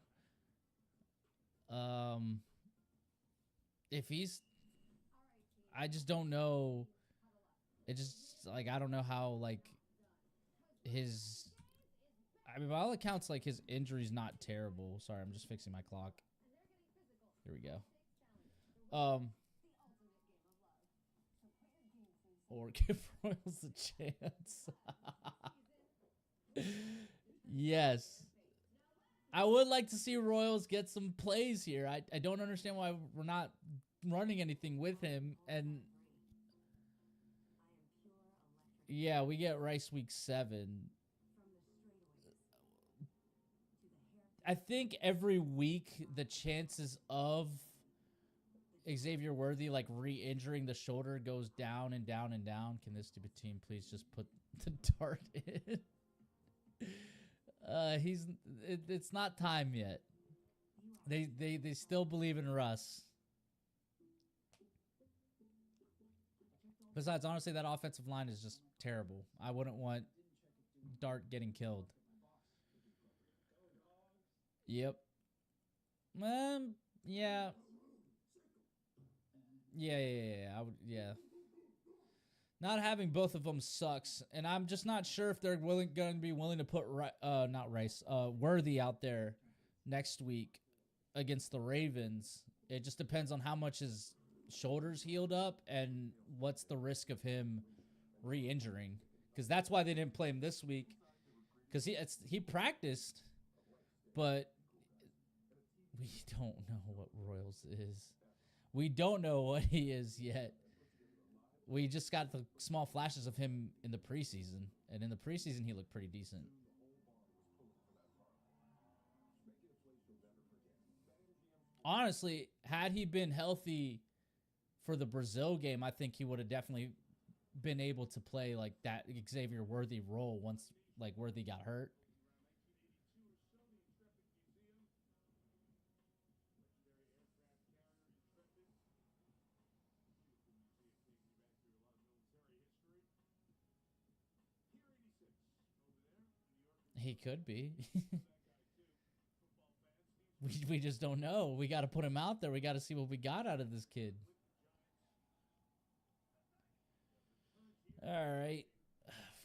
If he's, I just don't know. It just like I don't know how like his. I mean, by all accounts, like his injury's not terrible. Sorry, I'm just fixing my clock. Here we go. Or give Royals a chance. Yes. I would like to see Royals get some plays here. I don't understand why we're not running anything with him. And yeah, we get Rice week 7. I think every week the chances of Xavier Worthy like re-injuring the shoulder goes down and down and down. Can this stupid team please just put the dart in? It's not time yet. They still believe in Russ. Besides, honestly, that offensive line is just terrible. I wouldn't want Dart getting killed. Yep. Yeah. Yeah. I would. Yeah. Not having both of them sucks, and I'm just not sure if they're going to be willing to put Worthy out there next week against the Ravens. It just depends on how much his shoulders healed up and what's the risk of him re-injuring. Because that's why they didn't play him this week. Because he practiced, but we don't know what Royals is. We don't know what he is yet. We just got the small flashes of him in the preseason. And in the preseason, he looked pretty decent. Honestly, had he been healthy for the Brazil game, I think he would have definitely been able to play like that Xavier Worthy role once like Worthy got hurt. He could be. We just don't know. We got to put him out there. We got to see what we got out of this kid. All right.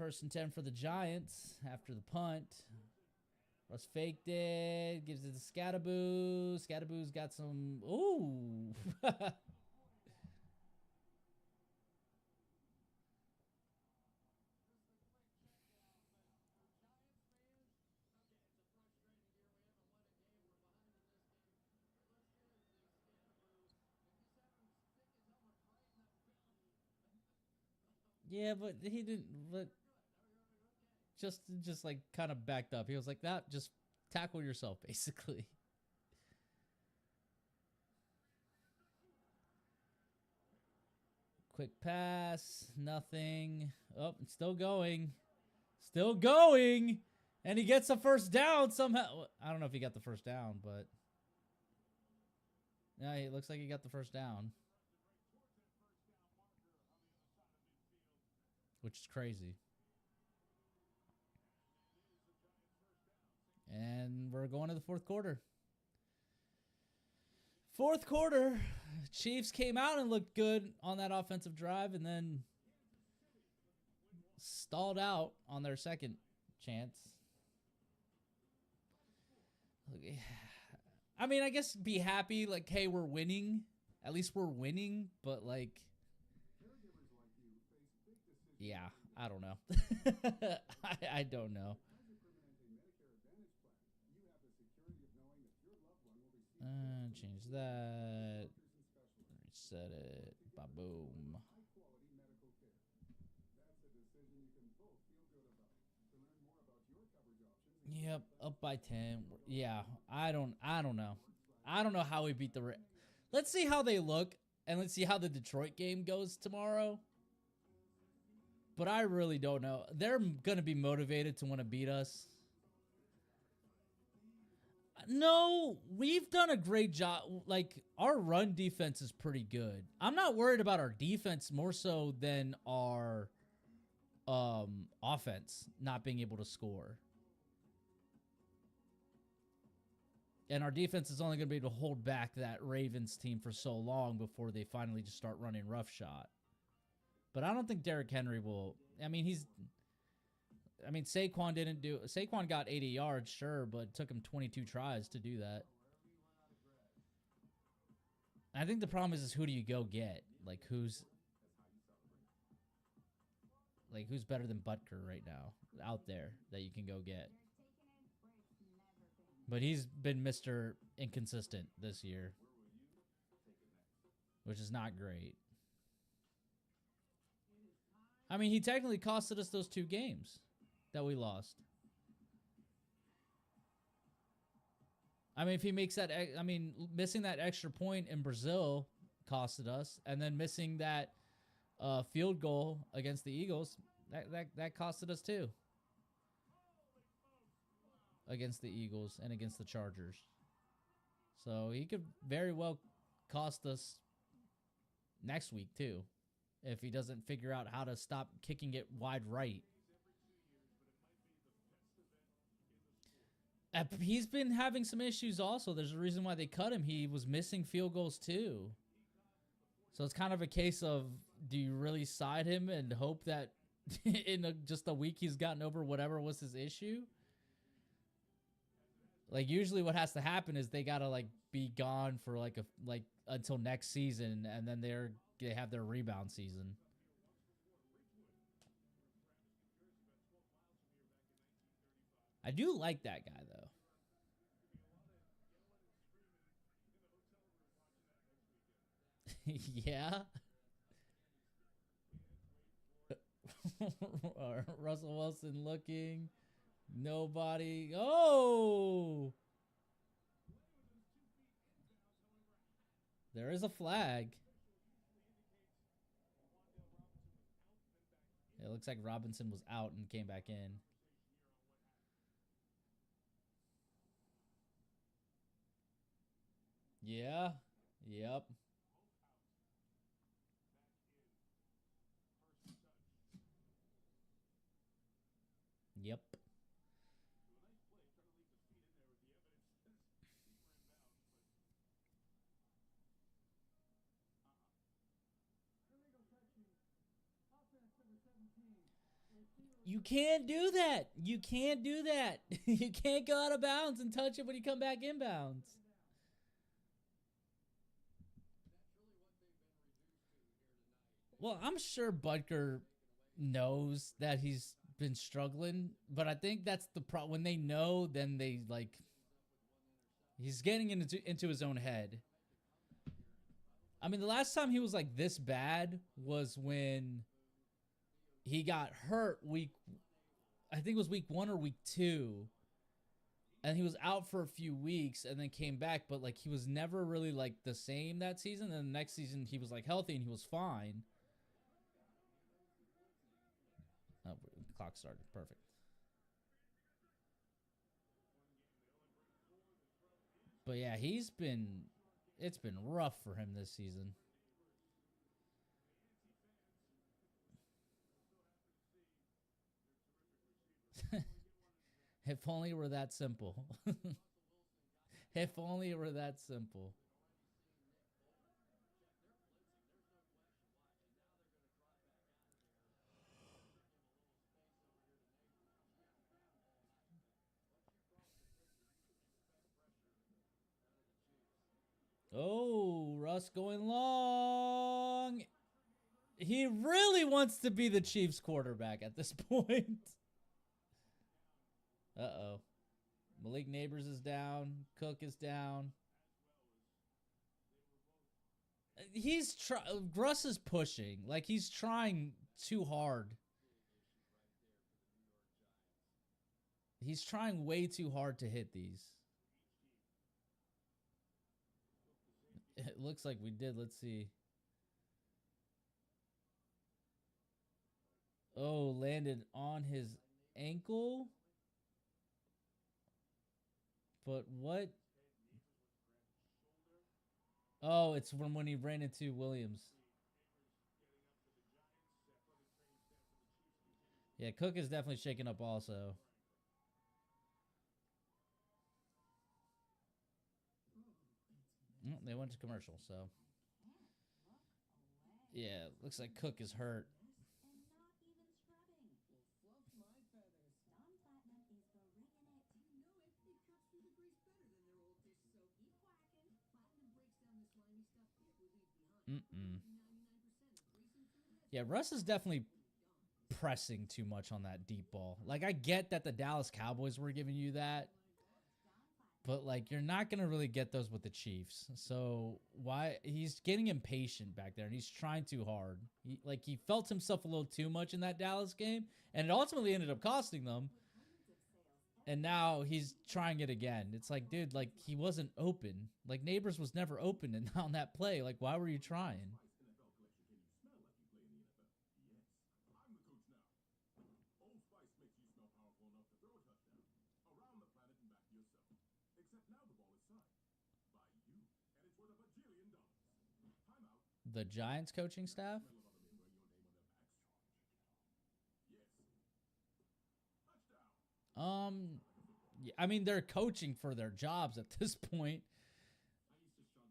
1st and 10 for the Giants after the punt. Russ faked it. Gives it to Scattaboo. Scattaboo's got some... Ooh. Yeah, but he didn't... But just like kind of backed up. He was like, that, just tackle yourself, basically. Quick pass, nothing. Oh, it's still going. Still going. And he gets a first down somehow. I don't know if he got the first down, but... Yeah, it looks like he got the first down. Which is crazy. And we're going to the 4th quarter. 4th quarter. Chiefs came out and looked good on that offensive drive and then stalled out on their second chance. I mean, I guess be happy, like, hey, we're winning. At least we're winning, but, like, yeah, I don't know. I don't know. Change that. Reset it. Ba-boom. Yep, up by 10. Yeah, I don't know. I don't know how we beat the... Let's see how they look, and let's see how the Detroit game goes tomorrow. But I really don't know. They're going to be motivated to want to beat us. No, we've done a great job. Like, our run defense is pretty good. I'm not worried about our defense more so than our offense not being able to score. And our defense is only going to be able to hold back that Ravens team for so long before they finally just start running roughshod. But I don't think Derrick Henry will. I mean, Saquon didn't do... Saquon got 80 yards, sure, but it took him 22 tries to do that. I think the problem is who do you go get? Like, who's better than Butker right now out there that you can go get? But he's been Mr. Inconsistent this year, which is not great. I mean, he technically costed us those 2 games that we lost. I mean, if he makes that... I mean, missing that extra point in Brazil costed us, and then missing that field goal against the Eagles, that costed us too. Against the Eagles and against the Chargers. So he could very well cost us next week too, if he doesn't figure out how to stop kicking it wide right. He's been having some issues also. There's a reason why they cut him. He was missing field goals too. So it's kind of a case of, do you really side him and hope that in just a week he's gotten over whatever was his issue? Like, usually what has to happen is they got to, like, be gone for, like, until next season, and then they have their rebound season. I do like that guy, though. Yeah? Russell Wilson looking... Nobody. Oh! There is a flag. It looks like Robinson was out and came back in. Yeah. Yep. Yep. You can't do that. You can't do that. You can't go out of bounds and touch it when you come back inbounds. Well, I'm sure Butker knows that he's been struggling, but I think that's the problem. When they know, then they like he's getting into his own head. I mean, the last time he was like this bad was when he got hurt I think it was week 1 or week 2. And he was out for a few weeks and then came back, but like he was never really like the same that season. And the next season he was like healthy and he was fine. Oh, clock started. Perfect. But yeah, it's been rough for him this season. If only it were that simple. If only it were that simple. Oh, Russ going long. He really wants to be the Chiefs quarterback at this point. Uh-oh. Malik Neighbors is down. Cook is down. Russ is pushing. Like, he's trying too hard. He's trying way too hard to hit these. It looks like we did. Let's see. Oh, landed on his ankle. But what? Oh, it's from when he ran into Williams. Yeah, Cook is definitely shaken up also. They went to commercial, so. Yeah, looks like Cook is hurt. Yeah, Russ is definitely pressing too much on that deep ball. Like, I get that the Dallas Cowboys were giving you that, but like you're not going to really get those with the Chiefs. So why he's getting impatient back there and he's trying too hard. He felt himself a little too much in that Dallas game and it ultimately ended up costing them. And now he's trying it again. It's like, dude, like he wasn't open. Like Neighbors was never open on that play. Like, why were you trying? The Giants coaching staff? Yeah, I mean, they're coaching for their jobs at this point.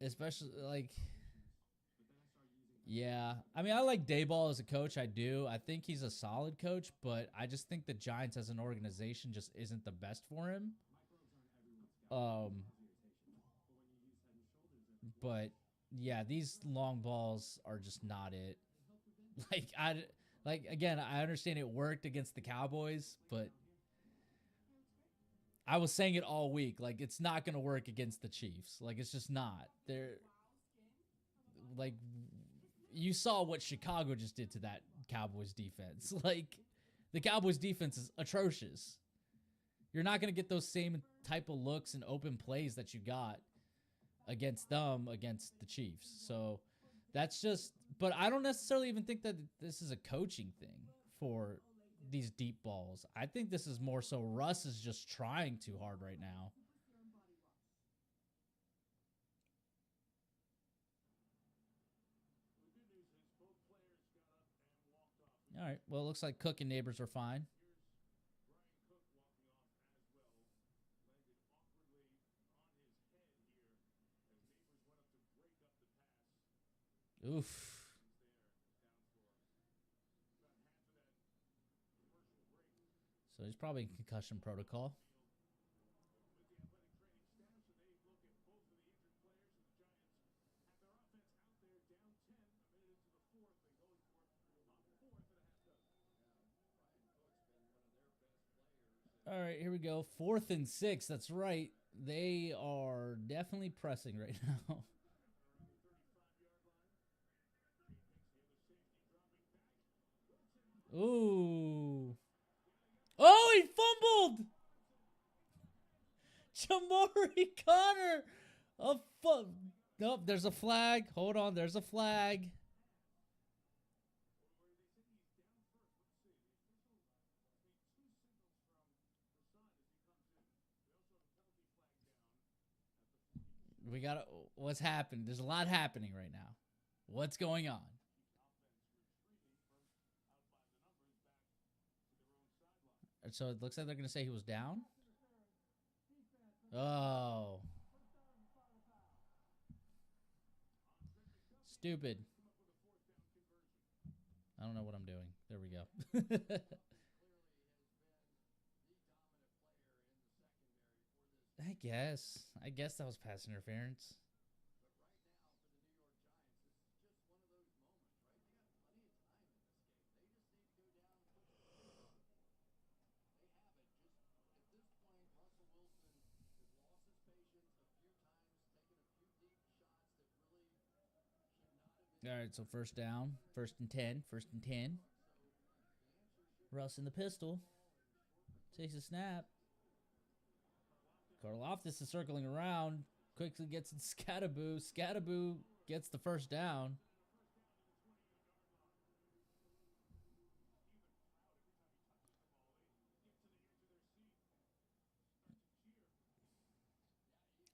Especially, like, yeah. I mean, I like Dayball as a coach. I do. I think he's a solid coach, but I just think the Giants as an organization just isn't the best for him. But yeah, these long balls are just not it. Again, I understand it worked against the Cowboys, but I was saying it all week. Like, it's not going to work against the Chiefs. Like, it's just not. They're like, you saw what Chicago just did to that Cowboys defense. Like, the Cowboys defense is atrocious. You're not going to get those same type of looks and open plays that you got against them, against the Chiefs. So that's just, but I don't necessarily even think that this is a coaching thing for these deep balls. I think this is more so Russ is just trying too hard right now. All right. Well, it looks like Cook and Neighbors are fine. Oof. So he's probably in concussion protocol. All right, here we go. 4th and 6. That's right. They are definitely pressing right now. Ooh. Oh, he fumbled. Jamari Connor. Nope, there's a flag. Hold on, there's a flag. We got what's happened? There's a lot happening right now. What's going on? So it looks like they're going to say he was down. Oh. Stupid. I don't know what I'm doing. There we go. I guess that was pass interference. All right, so first down, 1st and 10, 1st and 10. Russ in the pistol. Takes a snap. Karlaftis is circling around. Quickly gets it to Scattaboo. Scattaboo gets the first down.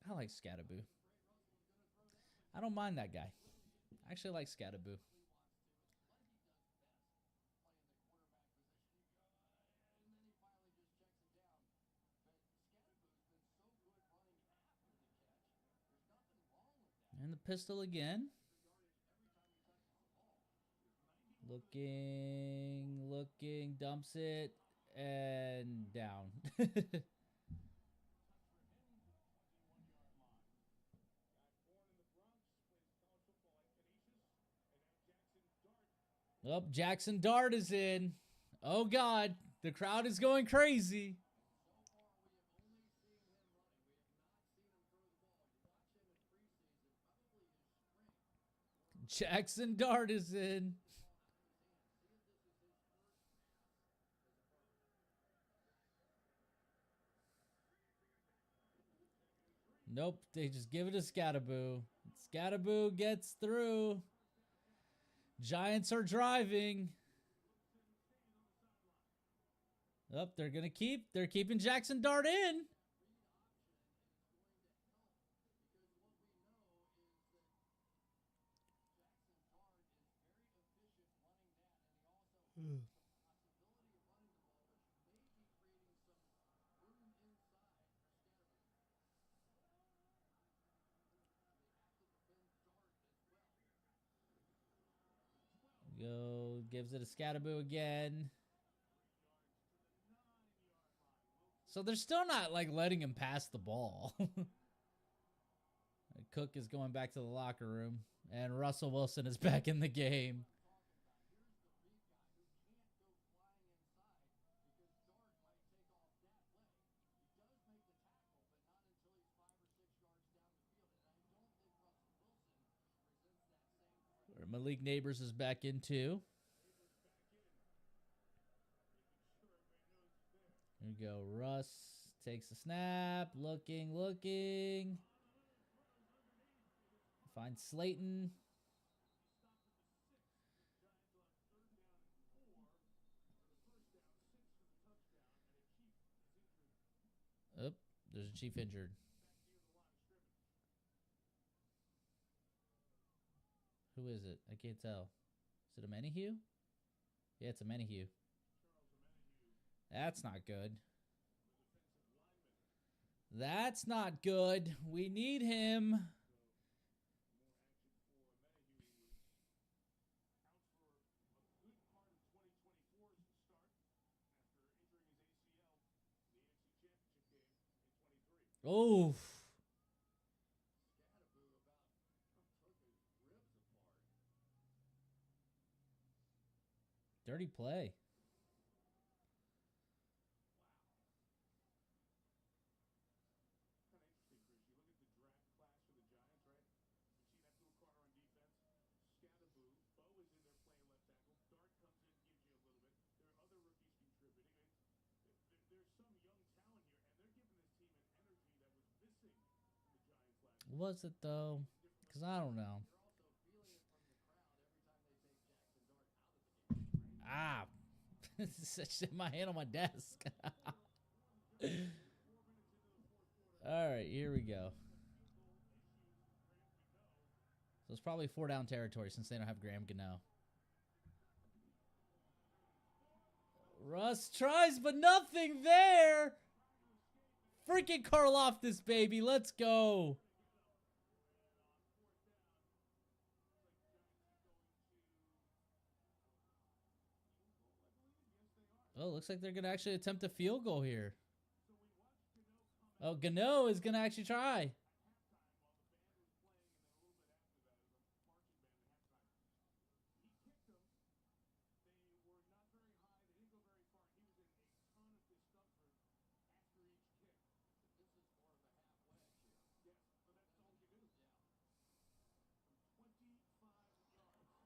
I like Scattaboo. I don't mind that guy. I actually like Scattaboo. And the pistol again. Looking, dumps it, and down. Oh, Jackson Dart is in. Oh, God. The crowd is going crazy. Jackson Dart is in. Nope, they just give it to Scattaboo. Scattaboo gets through. Giants are driving. Oh, they're keeping Jackson Dart in. Gives it a Scattaboo again. So they're still not like letting him pass the ball. Cook is going back to the locker room, and Russell Wilson is back in the game. Malik Neighbors is back in too. Here we go. Russ takes a snap. Looking. Finds Slayton. Oh, there's a Chief injured. Who is it? I can't tell. Is it a Menahue? Yeah, it's a Menahue. That's not good. That's not good. We need him. Oh. Dirty play. Kind of interesting, Chris. You look at the draft class for the Giants, right? You see that little corner on defense? Scadaboo. Bo is in there playing left tackle. Dart comes in, gives you a little bit. There are other rookies contributing. There's some young talent here, and they're giving this team an energy that was missing from the Giants last year. Was it though? Because I don't know. Ah. Such my hand on my desk. All right, here we go. So it's probably 4 down territory since they don't have Graham Gano. Russ tries, but nothing there. Freaking Karlaftis, baby. Let's go. Oh, looks like they're going to actually attempt a field goal here. Oh, Gano is going to actually try.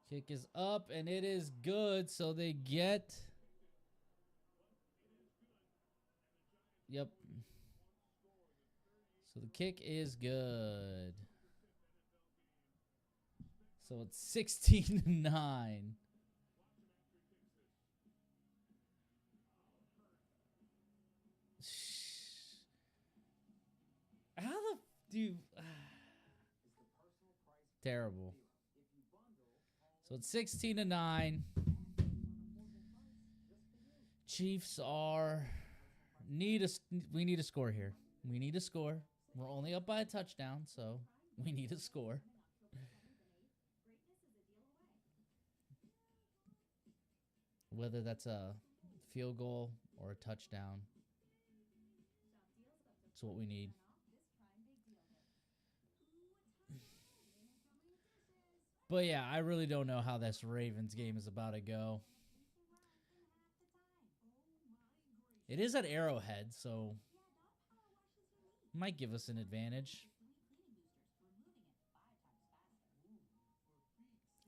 Kick is up, and it is good, so they get... Yep. So the kick is good. So it's 16-9. How the... Dude... Terrible. So it's 16-9. Chiefs are we need a score here. We need a score. We're only up by a touchdown, so we need a score. Whether that's a field goal or a touchdown, that's what we need. But yeah, I really don't know how this Ravens game is about to go. It is at Arrowhead, so might give us an advantage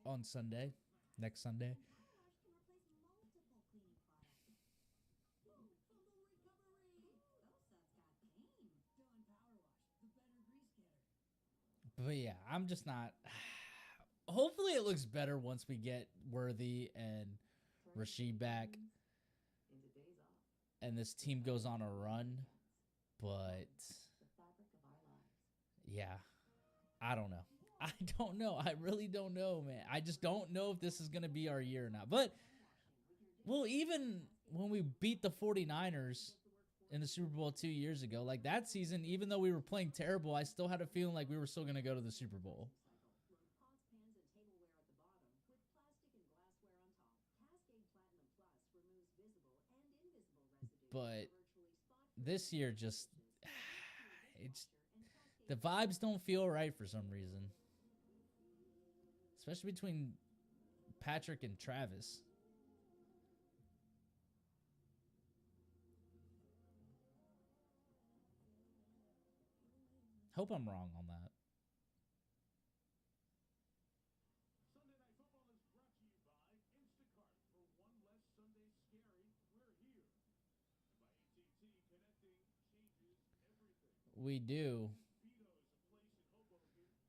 on Sunday, next Sunday. But yeah, I'm just not... Hopefully it looks better once we get Worthy and Rasheed back and this team goes on a run. But yeah, I don't know. I don't know. I really don't know, man. I just don't know if this is going to be our year or not. But, well, even when we beat the 49ers in the Super Bowl 2 years ago, like that season, even though we were playing terrible, I still had a feeling like we were still going to go to the Super Bowl. But this year just it's the vibes don't feel right for some reason. Especially between Patrick and Travis. Hope I'm wrong on that. Sunday Night Football is brought to you by Instacart. For one less Sunday scary, we're here. And by AT&T, connecting changes everything. We do.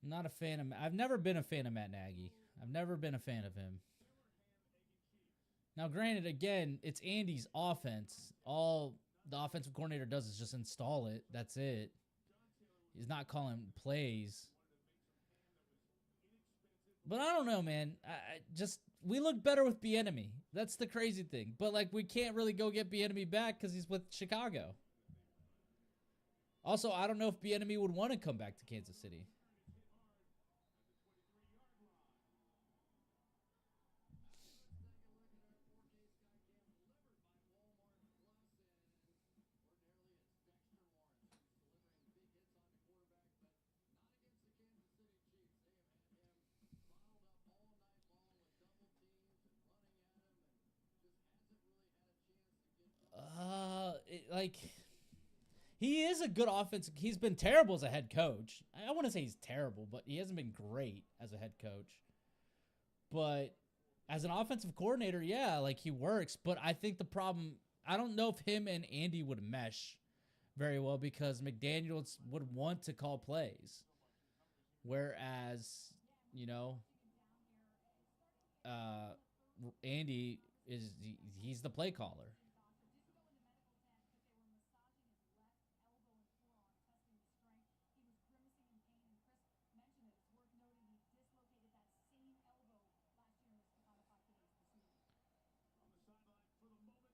I'm not a fan of... I've never been a fan of Matt Nagy. I've never been a fan of him. Now, granted, again, it's Andy's offense. All the offensive coordinator does is just install it. That's it. He's not calling plays. But I don't know, man. We look better with Bieniemy. That's the crazy thing. But, like, we can't really go get Bieniemy back because he's with Chicago. Also, I don't know if Bieniemy would want to come back to Kansas City. like, he is a good offense. He's been terrible as a head coach. I want to say he's terrible, but he hasn't been great as a head coach. But as an offensive coordinator, yeah, like he works. But I think the problem, I don't know if him and Andy would mesh very well because McDaniels would want to call plays. Whereas, you know, Andy he's the play caller.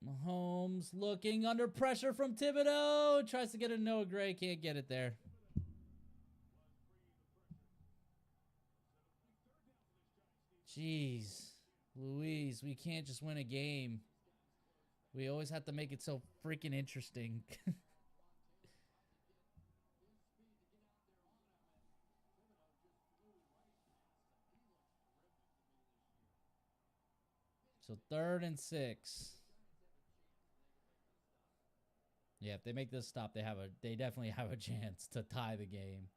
Mahomes looking under pressure from Thibodeau. Tries to get a Noah Gray. Can't get it there. Jeez. Louise, we can't just win a game. We always have to make it so freaking interesting. So 3rd and 6. Yeah, if they make this stop, they definitely have a chance to tie the game.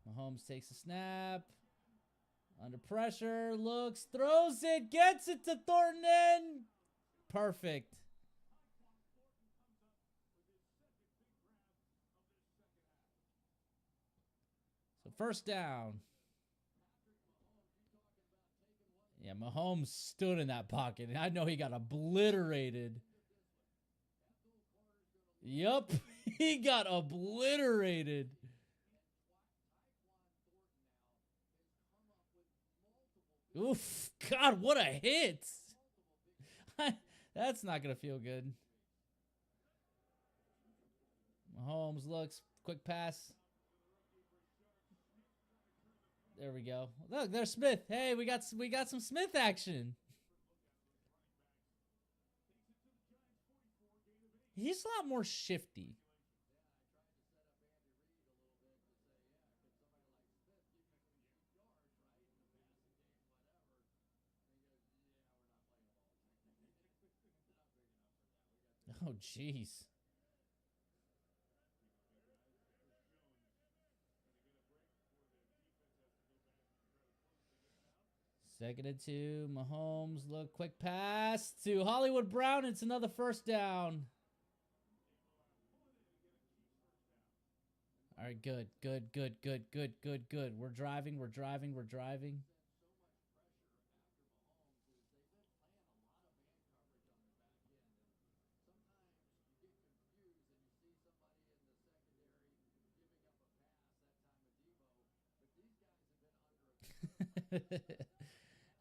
Mahomes takes a snap. Under pressure, looks, throws it, gets it to Thornton. Perfect. So 1st down. Yeah, Mahomes stood in that pocket, and I know he got obliterated. Yup, he got obliterated. Oof, God, what a hit. That's not going to feel good. Mahomes looks, quick pass. There we go. Look, there's Smith. Hey, we got some Smith action. He's a lot more shifty. Oh, jeez. 2nd and 2. Mahomes, look, quick pass to Hollywood Brown. It's another 1st down. All right, good. We're driving.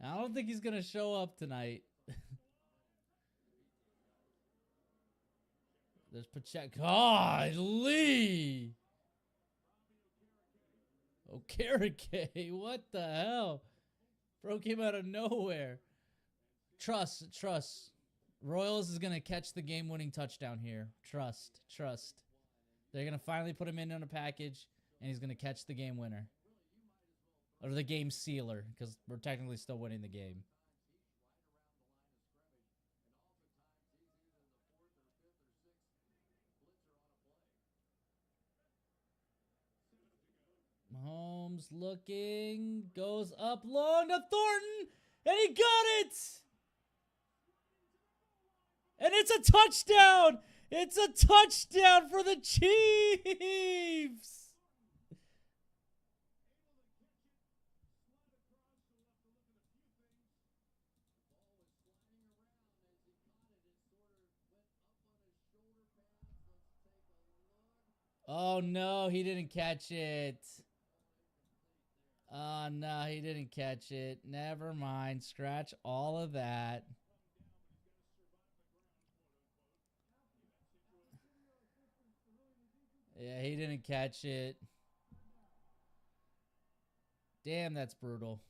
I don't think he's going to show up tonight. There's Pacheco. Golly. Okereke. What the hell? Broke him out of nowhere. Trust. Royals is going to catch the game-winning touchdown here. Trust. They're going to finally put him in on a package, and he's going to catch the game winner. Or the game sealer, because we're technically still winning the game. Mahomes looking, goes up long to Thornton, and he got it! And it's a touchdown! It's a touchdown for the Chiefs! Oh, no, he didn't catch it. Oh, no, he didn't catch it. Never mind. Scratch all of that. Yeah, he didn't catch it. Damn, that's brutal.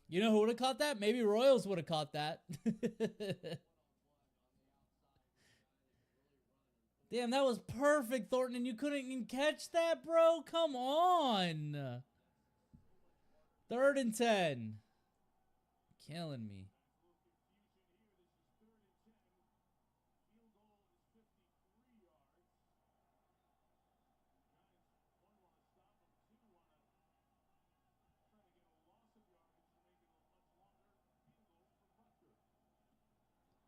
You know who would have caught that? Maybe Royals would have caught that. Damn, that was perfect, Thornton, and you couldn't even catch that, bro? Come on. 3rd and 10. Killing me.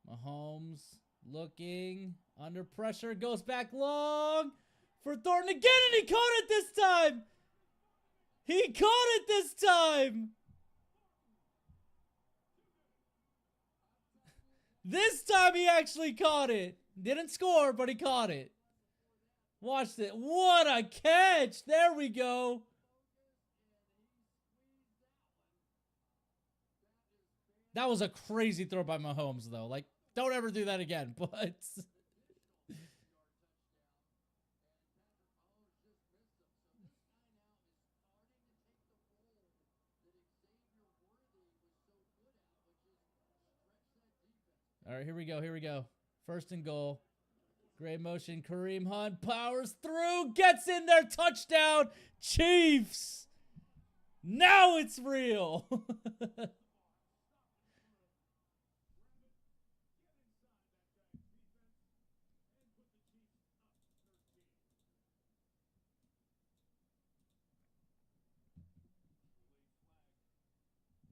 Mahomes looking under pressure, goes back long for Thornton again, and he caught it this time. He caught it this time. This time he actually caught it. Didn't score, but he caught it. Watch it. What a catch. There we go. That was a crazy throw by Mahomes, though. Like, don't ever do that again, but... All right, here we go. Here we go. 1st and goal. Great motion. Kareem Hunt powers through. Gets in there. Touchdown. Chiefs. Now it's real.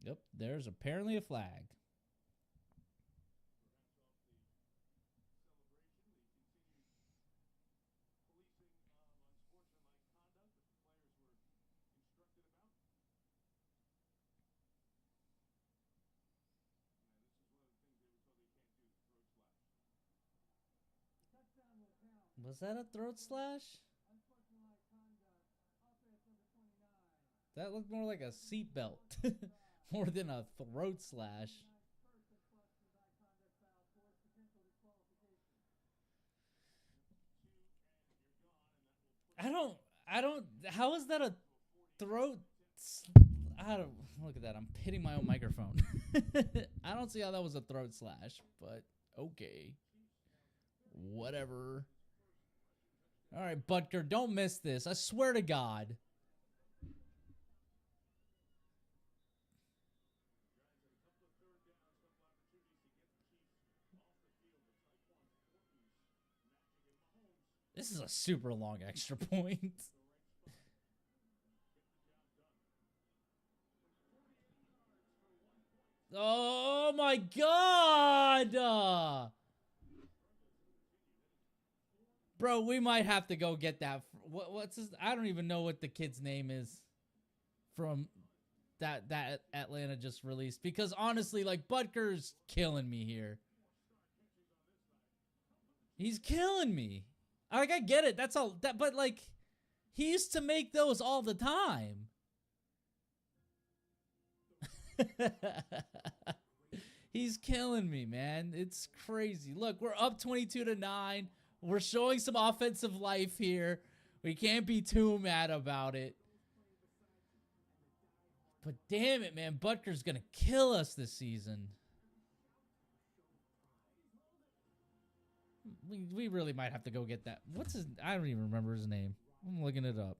Yep, there's apparently a flag. Was that a throat slash? That looked more like a seatbelt. More than a throat slash. I don't, how is that a throat? I don't, look at that. I'm hitting my own microphone. I don't see how that was a throat slash, but okay. Whatever. All right, Butker, don't miss this. I swear to God. This is a super long extra point. Oh my God! Bro, we might have to go get that. What's his? I don't even know what the kid's name is from that Atlanta just released. Because honestly, like, Butker's killing me here. He's killing me. Like, I get it. That's all. But like, he used to make those all the time. He's killing me, man. It's crazy. Look, we're up 22-9. We're showing some offensive life here. We can't be too mad about it. But damn it, man. Butker's going to kill us this season. We really might have to go get that. What's his... I don't even remember his name. I'm looking it up.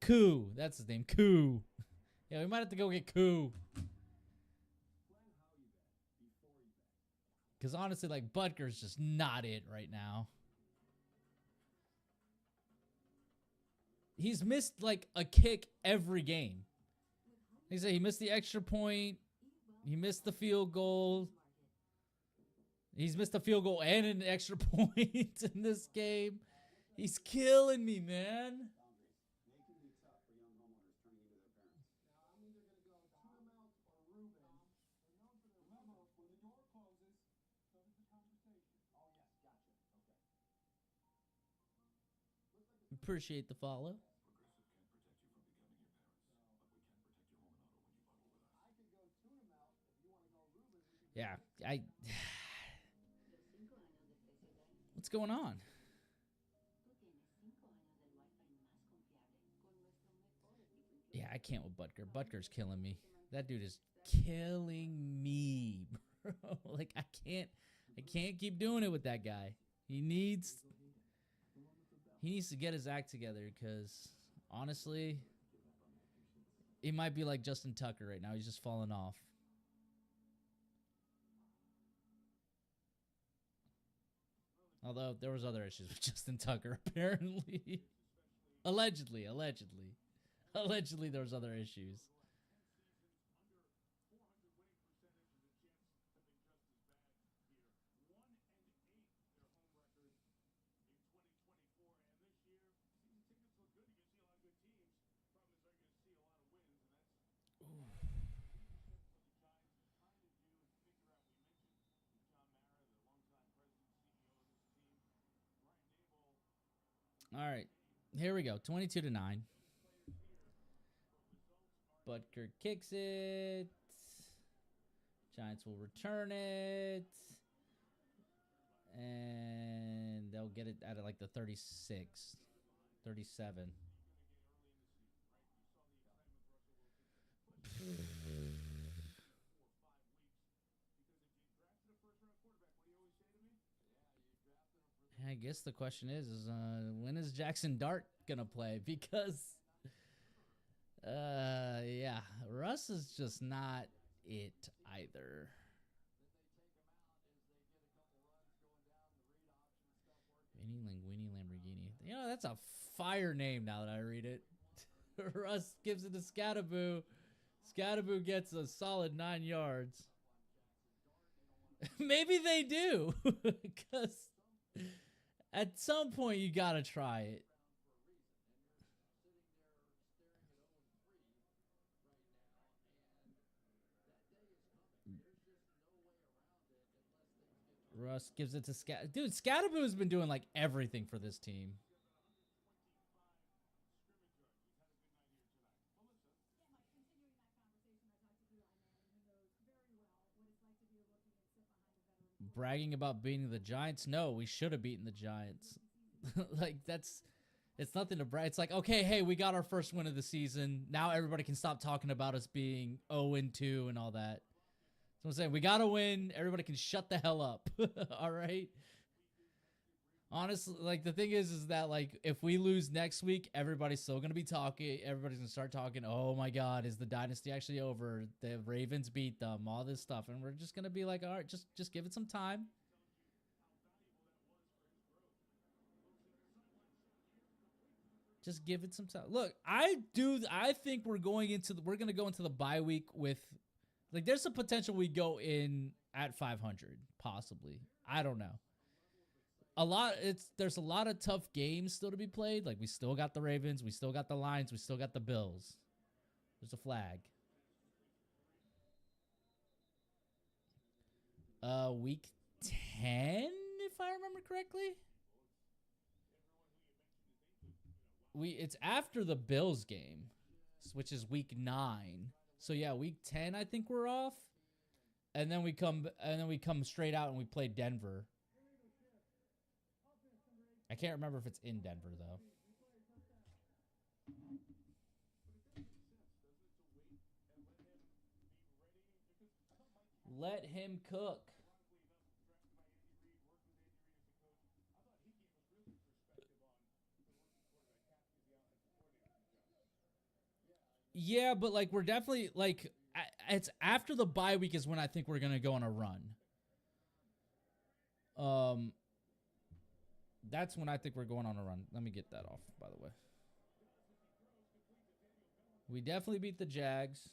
Koo. That's his name. Koo. Yeah, we might have to go get Koo. Because honestly, like, Butker's just not it right now. He's missed, like, a kick every game. Like I say, he missed the extra point. He missed the field goal. He's missed a field goal and an extra point in this game. He's killing me, man. Appreciate the follow. Yeah, what's going on? I can't with Butker. Butker's killing me. That dude is killing me, bro. Like I can't keep doing it with that guy. He needs to get his act together because honestly, he might be like Justin Tucker right now. He's just falling off. Although there was other issues with Justin Tucker apparently. Allegedly there was other issues. All right, here we go. 22-9. Butker kicks it. Giants will return it. And they'll get it at like the 36, 37. I guess the question is when is Jackson Dart gonna play? Because, yeah, Russ is just not it either. Vinny Linguini Lamborghini. You know, that's a fire name now that I read it. Russ gives it to Scadaboo. Scadaboo gets a solid 9 yards. Maybe they do. Because at some point you got to try it. Russ gives it to Scat. Dude, Scadaboo has been doing like everything for this team. Bragging about beating the Giants? No, we should have beaten the Giants. Like, it's nothing to brag. It's like, okay, hey, we got our first win of the season. Now everybody can stop talking about us being 0-2 and all that. So I'm saying we got to win. Everybody can shut the hell up. All right. Honestly, like the thing is that like if we lose next week, everybody's still going to be talking. Everybody's going to start talking. Oh my God, is the dynasty actually over? The Ravens beat them, all this stuff. And we're just going to be like, all right, just give it some time. Just give it some time. Look, I think we're going to go into the bye week with, like, there's a potential we go in at 500, possibly. I don't know. There's a lot of tough games still to be played. Like, we still got the Ravens, we still got the Lions, we still got the Bills. There's a flag. Week 10, if I remember correctly. It's after the Bills game, which is week 9. So yeah, week 10 I think we're off. And then we come straight out and we play Denver. I can't remember if it's in Denver though. Let him cook. Yeah, but like we're definitely like it's after the bye week is when I think we're gonna go on a run. That's when I think we're going on a run. Let me get that off, by the way. We definitely beat the Jags.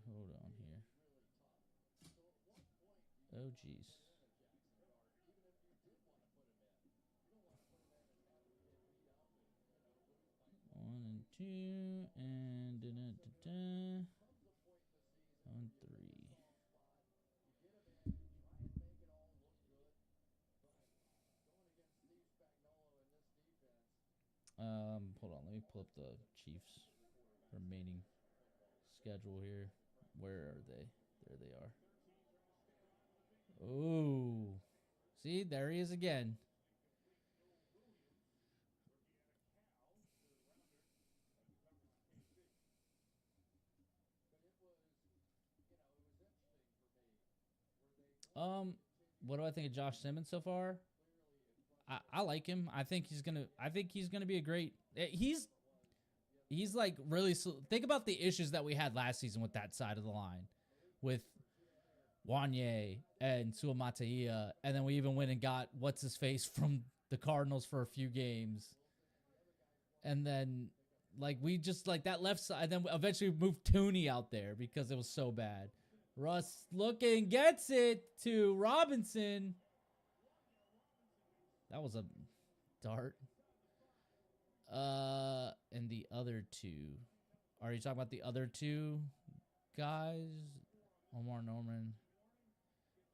Hold on here. Oh, jeez. One and two, and on 3. Hold on. Let me pull up the Chiefs' remaining schedule here. Where are they? There they are. Oh, See, there he is again. What do I think of Josh Simmons so far? I like him. I think he's gonna be a great. He's like really. Think about the issues that we had last season with that side of the line, with Wanye and Suamatea, and then we even went and got what's his face from the Cardinals for a few games, and then like we just like that left side, and then eventually moved Tooney out there because it was so bad. Russ looking, gets it to Robinson. That was a dart. And the other two. Are you talking about the other two guys? Omar Norman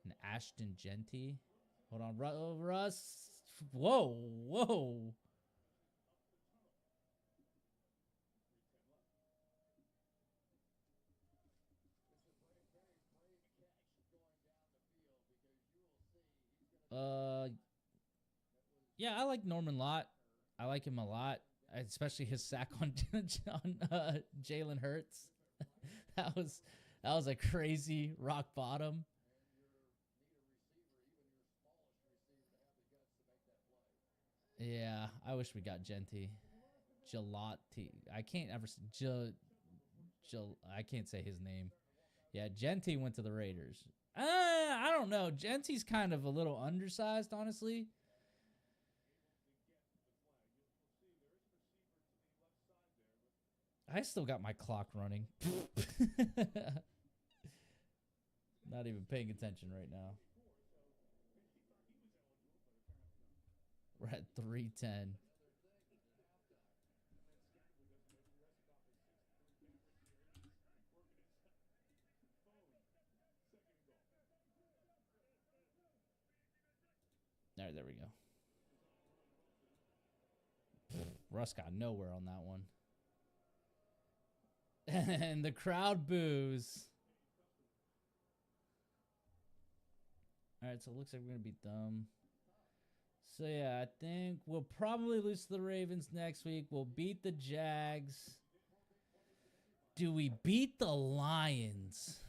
and Ashton Genty. Hold on, Russ. Whoa, whoa. Yeah, I like Norman Lott. I like him a lot, especially his sack on Jalen Hurts. that was a crazy rock bottom. Yeah, I wish we got Genty. Gelati. I can't ever I can't say his name. Yeah, Genty went to the Raiders. I don't know. Genty's kind of a little undersized, honestly. I still got my clock running. Not even paying attention right now. We're at 3:10. There we go. Russ got nowhere on that one. And the crowd boos. All right, so it looks like we're going to beat them. So, yeah, I think we'll probably lose to the Ravens next week. We'll beat the Jags. Do we beat the Lions?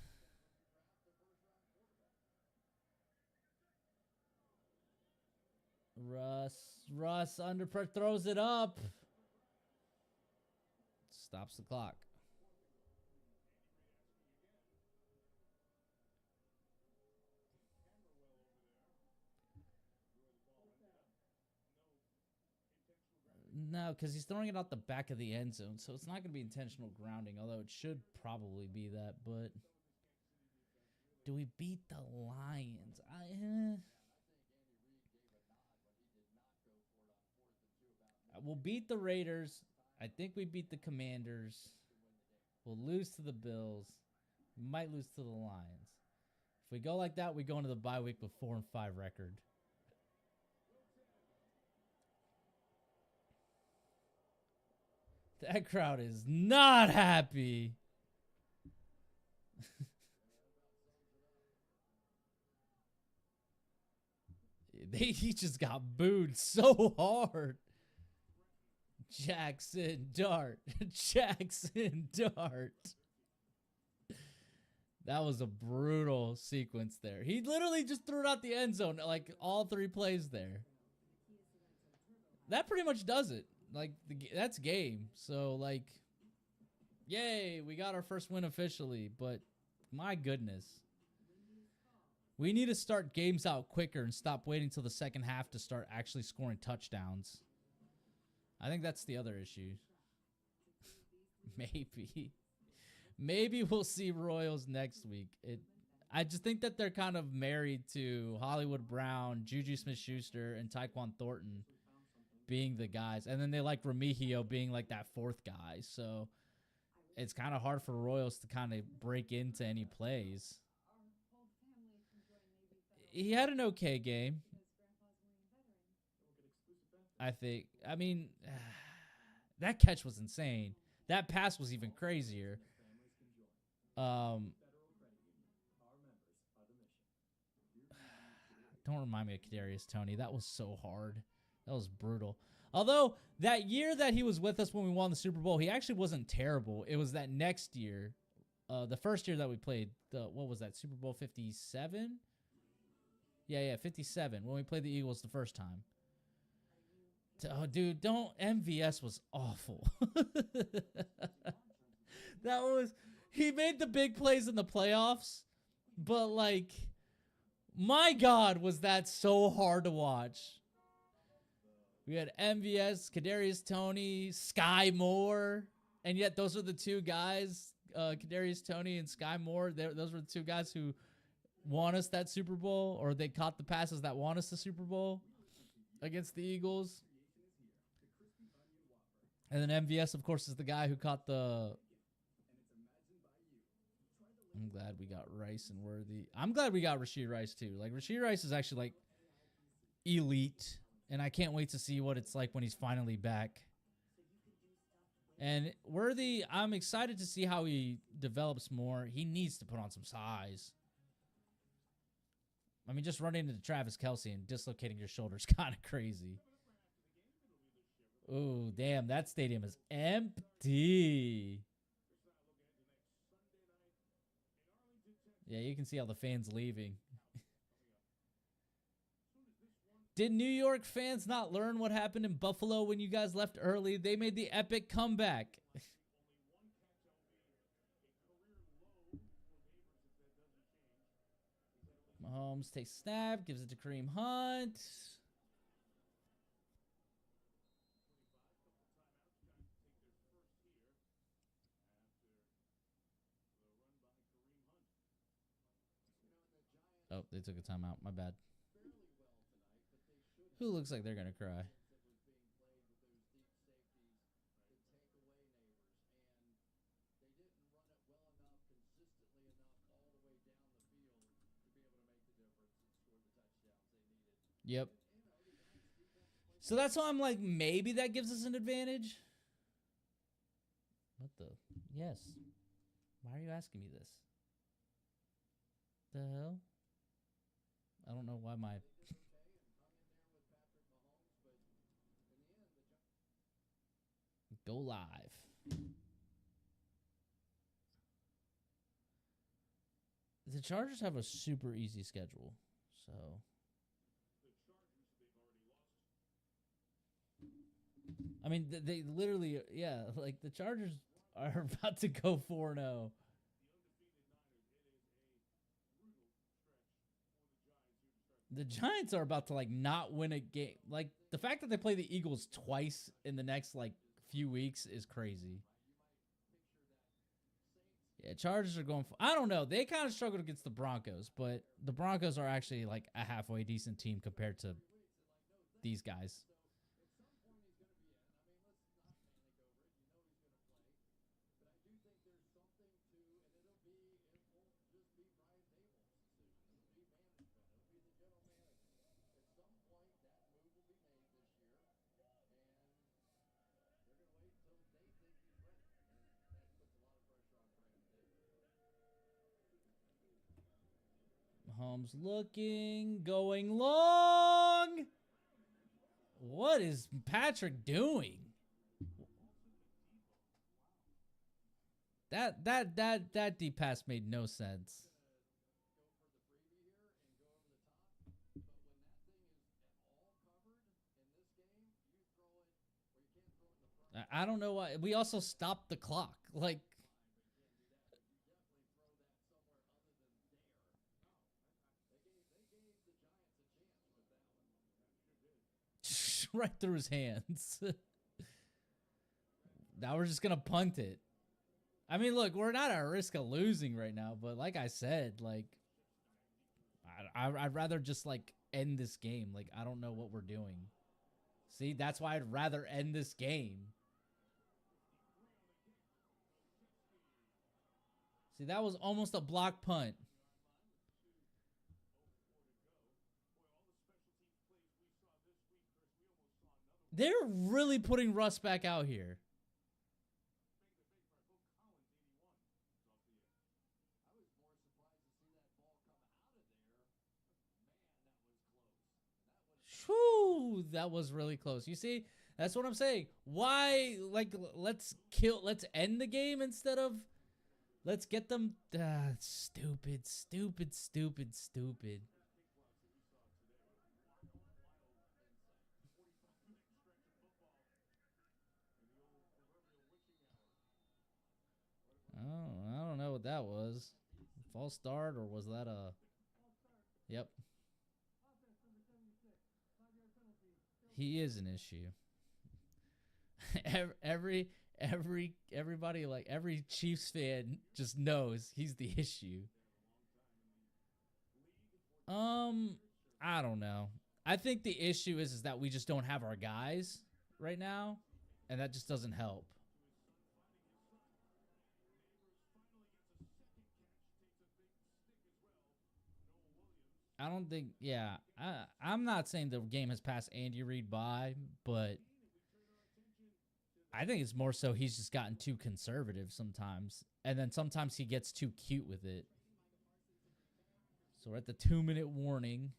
Russ under pressure, throws it up. Stops the clock. No, because he's throwing it out the back of the end zone, so it's not going to be intentional grounding, although it should probably be that. But do we beat the Lions? We'll beat the Raiders. I think we beat the Commanders. We'll lose to the Bills. We might lose to the Lions. If we go like that, we go into the bye week with 4-5 record. That crowd is not happy. He just got booed so hard. Jackson Dart. Jackson Dart. That was a brutal sequence there. He literally just threw it out the end zone, like all 3 plays there. That pretty much does it. Like, that's game. So, like, yay, we got our first win officially. But, my goodness. We need to start games out quicker and stop waiting till the second half to start actually scoring touchdowns. I think that's the other issue. Maybe. Maybe we'll see Royals next week. I just think that they're kind of married to Hollywood Brown, Juju Smith-Schuster, and Tyquan Thornton being the guys. And then they like Remigio being like that 4th guy. So it's kind of hard for Royals to kind of break into any plays. He had an okay game, I think. I mean, that catch was insane. That pass was even crazier. Don't remind me of Kadarius Toney. That was so hard. That was brutal. Although that year that he was with us when we won the Super Bowl, he actually wasn't terrible. It was that next year, the first year that we played. What was that? Super Bowl 57? Yeah, 57 when we played the Eagles the first time. Oh, dude, MVS was awful. That was, he made the big plays in the playoffs, but like, my God, was that so hard to watch. We had MVS, Kadarius Toney, Sky Moore, and yet those are the two guys, Kadarius Toney and Sky Moore. Those were the two guys who won us that Super Bowl, or they caught the passes that won us the Super Bowl against the Eagles. And then MVS, of course, is the guy who caught the... I'm glad we got Rice and Worthy. I'm glad we got Rashid Rice, too. Like, Rashid Rice is actually, like, elite. And I can't wait to see what it's like when he's finally back. And Worthy, I'm excited to see how he develops more. He needs to put on some size. I mean, just running into Travis Kelce and dislocating your shoulder is kind of crazy. Oh, damn. That stadium is empty. Yeah, you can see all the fans leaving. Did New York fans not learn what happened in Buffalo when you guys left early? They made the epic comeback. Mahomes takes snap, gives it to Kareem Hunt. Oh, they took a timeout. My bad. Who looks like they're going to cry? Yep. So that's why I'm like, maybe that gives us an advantage. What the? Yes. Why are you asking me this? The hell? I don't know why my... Go live. The Chargers have a super easy schedule, so... I mean, they literally, yeah, like the Chargers are about to go 4-0. The Giants are about to like not win a game. Like the fact that they play the Eagles twice in the next like few weeks is crazy. Yeah, Chargers are going for, I don't know. They kind of struggled against the Broncos, but the Broncos are actually like a halfway decent team compared to these guys. Mahomes looking, going long. What is Patrick doing? That deep pass made no sense. I don't know why. We also stopped the clock. Like, right through his hands. Now we're just going to punt it. I mean, look, we're not at risk of losing right now, but like I said, like, I'd rather just, like, end this game. Like, I don't know what we're doing. See, that's why I'd rather end this game. See, that was almost a block punt. They're really putting Russ back out here. that was really close. You see, that's what I'm saying. Why, like, let's end the game instead of let's get them. Stupid. Oh, I don't know what that was. False start, or was that a? Yep. He is an issue. Everybody, like every Chiefs fan just knows he's the issue. I don't know. I think the issue is that we just don't have our guys right now, and that just doesn't help. I don't think, yeah. I'm not saying the game has passed Andy Reid by, but I think it's more so he's just gotten too conservative sometimes. And then sometimes he gets too cute with it. So we're at the 2-minute warning.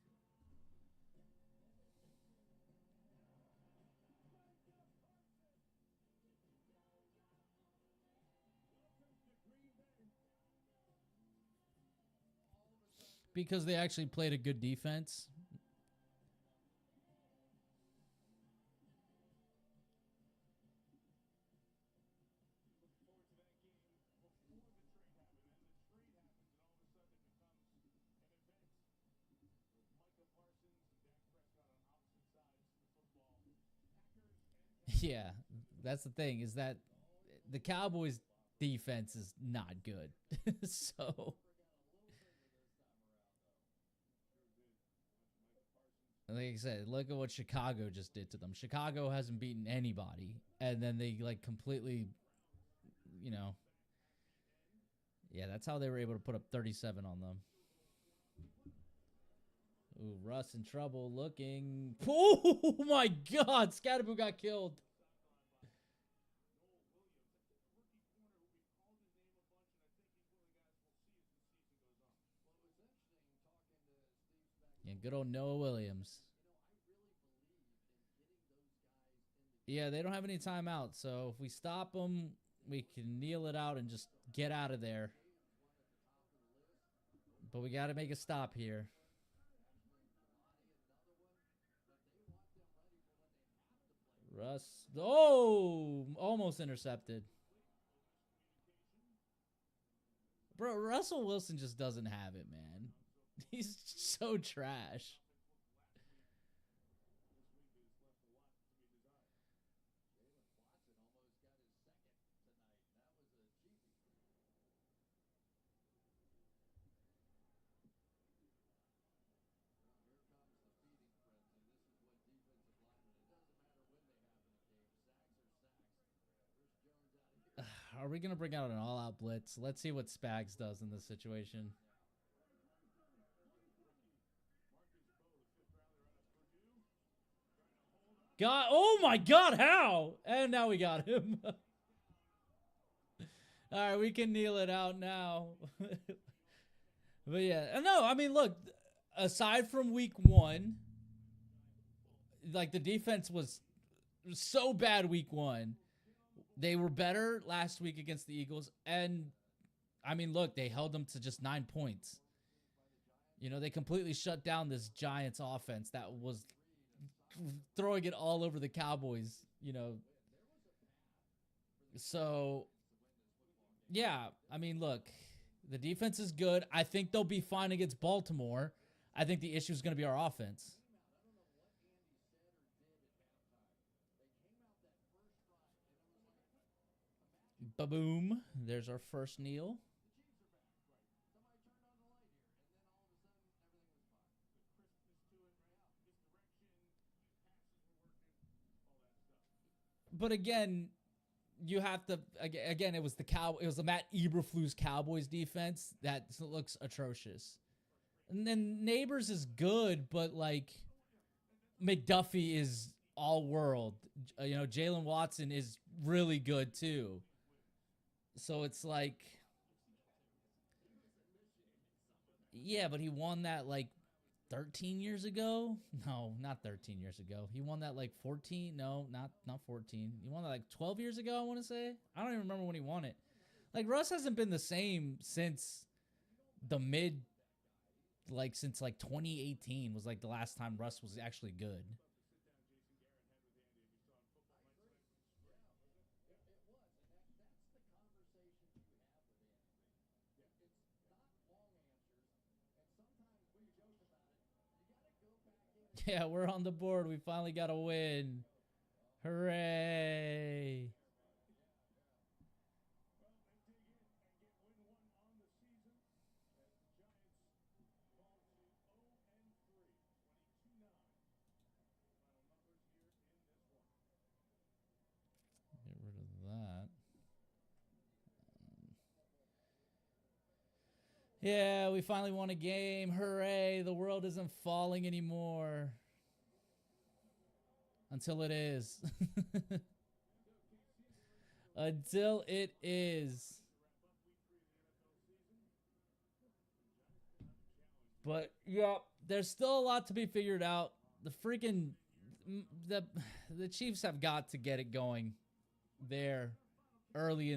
Because they actually played a good defense. Yeah, that's the thing, is that the Cowboys' defense is not good. So, like I said, look at what Chicago just did to them. Chicago hasn't beaten anybody, and then they like completely, you know. Yeah, that's how they were able to put up 37 on them. Ooh, Russ in trouble looking. Oh my God, Scatterboo got killed. Yeah, good old Noah Williams. Yeah, they don't have any timeouts, so if we stop them, we can kneel it out and just get out of there. But we got to make a stop here. Russ. Oh, almost intercepted. Bro, Russell Wilson just doesn't have it, man. He's so trash. Are we going to bring out an all-out blitz? Let's see what Spags does in this situation. God, oh my God, how? And now we got him. All right, we can kneel it out now. But yeah, no, I mean, look, aside from week 1, like the defense was so bad week 1. They were better last week against the Eagles. And, I mean, look, they held them to just 9 points. You know, they completely shut down this Giants offense that was throwing it all over the Cowboys, you know. So, yeah, I mean, look, the defense is good. I think they'll be fine against Baltimore. I think the issue is going to be our offense. Ba-boom. There's our first kneel. But again, you have to again. It was the Matt Eberflus Cowboys defense that looks atrocious. And then Neighbors is good, but like McDuffie is all world. You know, Jalen Watson is really good too. So it's like, yeah, but he won that like 13 years ago. No, not 13 years ago. He won that like 14. No, not 14. He won that like 12 years ago, I want to say. I don't even remember when he won it. Like, Russ hasn't been the same since the mid, like, since like 2018 was like the last time Russ was actually good. Yeah, we're on the board. We finally got a win. Hooray. Get rid of that. Yeah, we finally won a game. Hooray. The world isn't falling anymore. Until it is. Until it is. But, yeah, there's still a lot to be figured out. The freaking... The Chiefs have got to get it going there earlier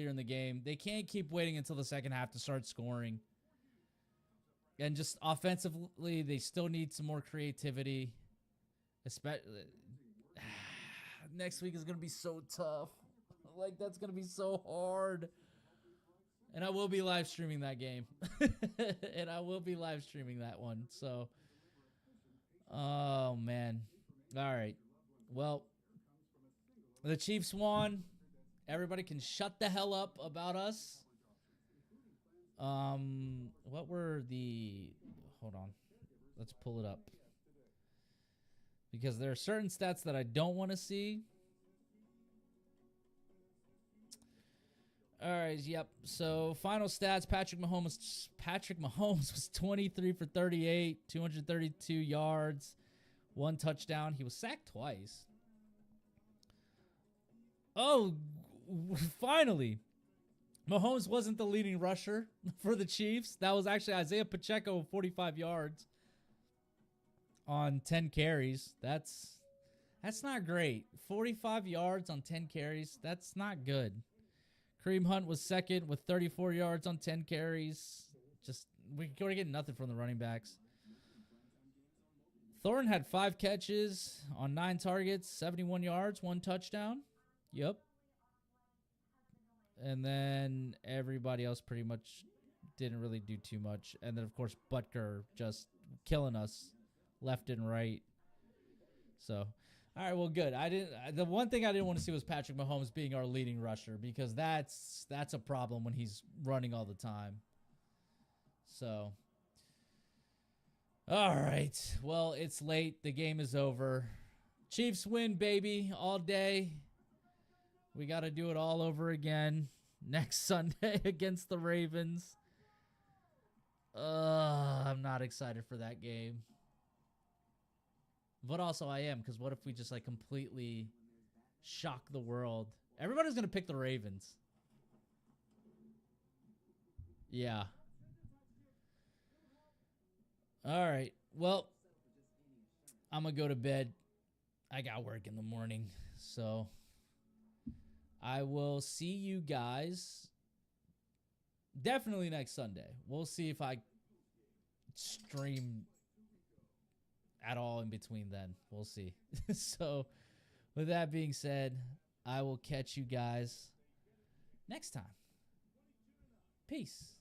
in the game. They can't keep waiting until the second half to start scoring. And just offensively, they still need some more creativity. Especially next week is going to be so tough. Like, that's going to be so hard. And I will be live streaming that game. And I will be live streaming that one. So, oh, man. All right. Well, the Chiefs won. Everybody can shut the hell up about us. What were the... Hold on. Let's pull it up. Because there are certain stats that I don't want to see. All right, yep. So, final stats, Patrick Mahomes was 23 for 38, 232 yards, 1 touchdown. He was sacked twice. Oh, finally. Mahomes wasn't the leading rusher for the Chiefs. That was actually Isaiah Pacheco, 45 yards on 10 carries. That's not great. 45 yards on 10 carries. That's not good. Kareem Hunt was second with 34 yards on 10 carries. Just, we're going to get nothing from the running backs. Thornton had 5 catches on 9 targets, 71 yards, 1 touchdown. Yep. And then everybody else pretty much didn't really do too much. And then, of course, Butker just killing us left and right. So, all right, well, good. The one thing I didn't want to see was Patrick Mahomes being our leading rusher, because that's a problem when he's running all the time. So, all right. Well, it's late. The game is over. Chiefs win, baby, all day. We got to do it all over again next Sunday against the Ravens. I'm not excited for that game. But also I am, because what if we just like completely shock the world? Everybody's going to pick the Ravens. Yeah. All right. Well, I'm going to go to bed. I got work in the morning. So I will see you guys definitely next Sunday. We'll see if I stream at all in between then. We'll see. So with that being said, I will catch you guys next time. Peace.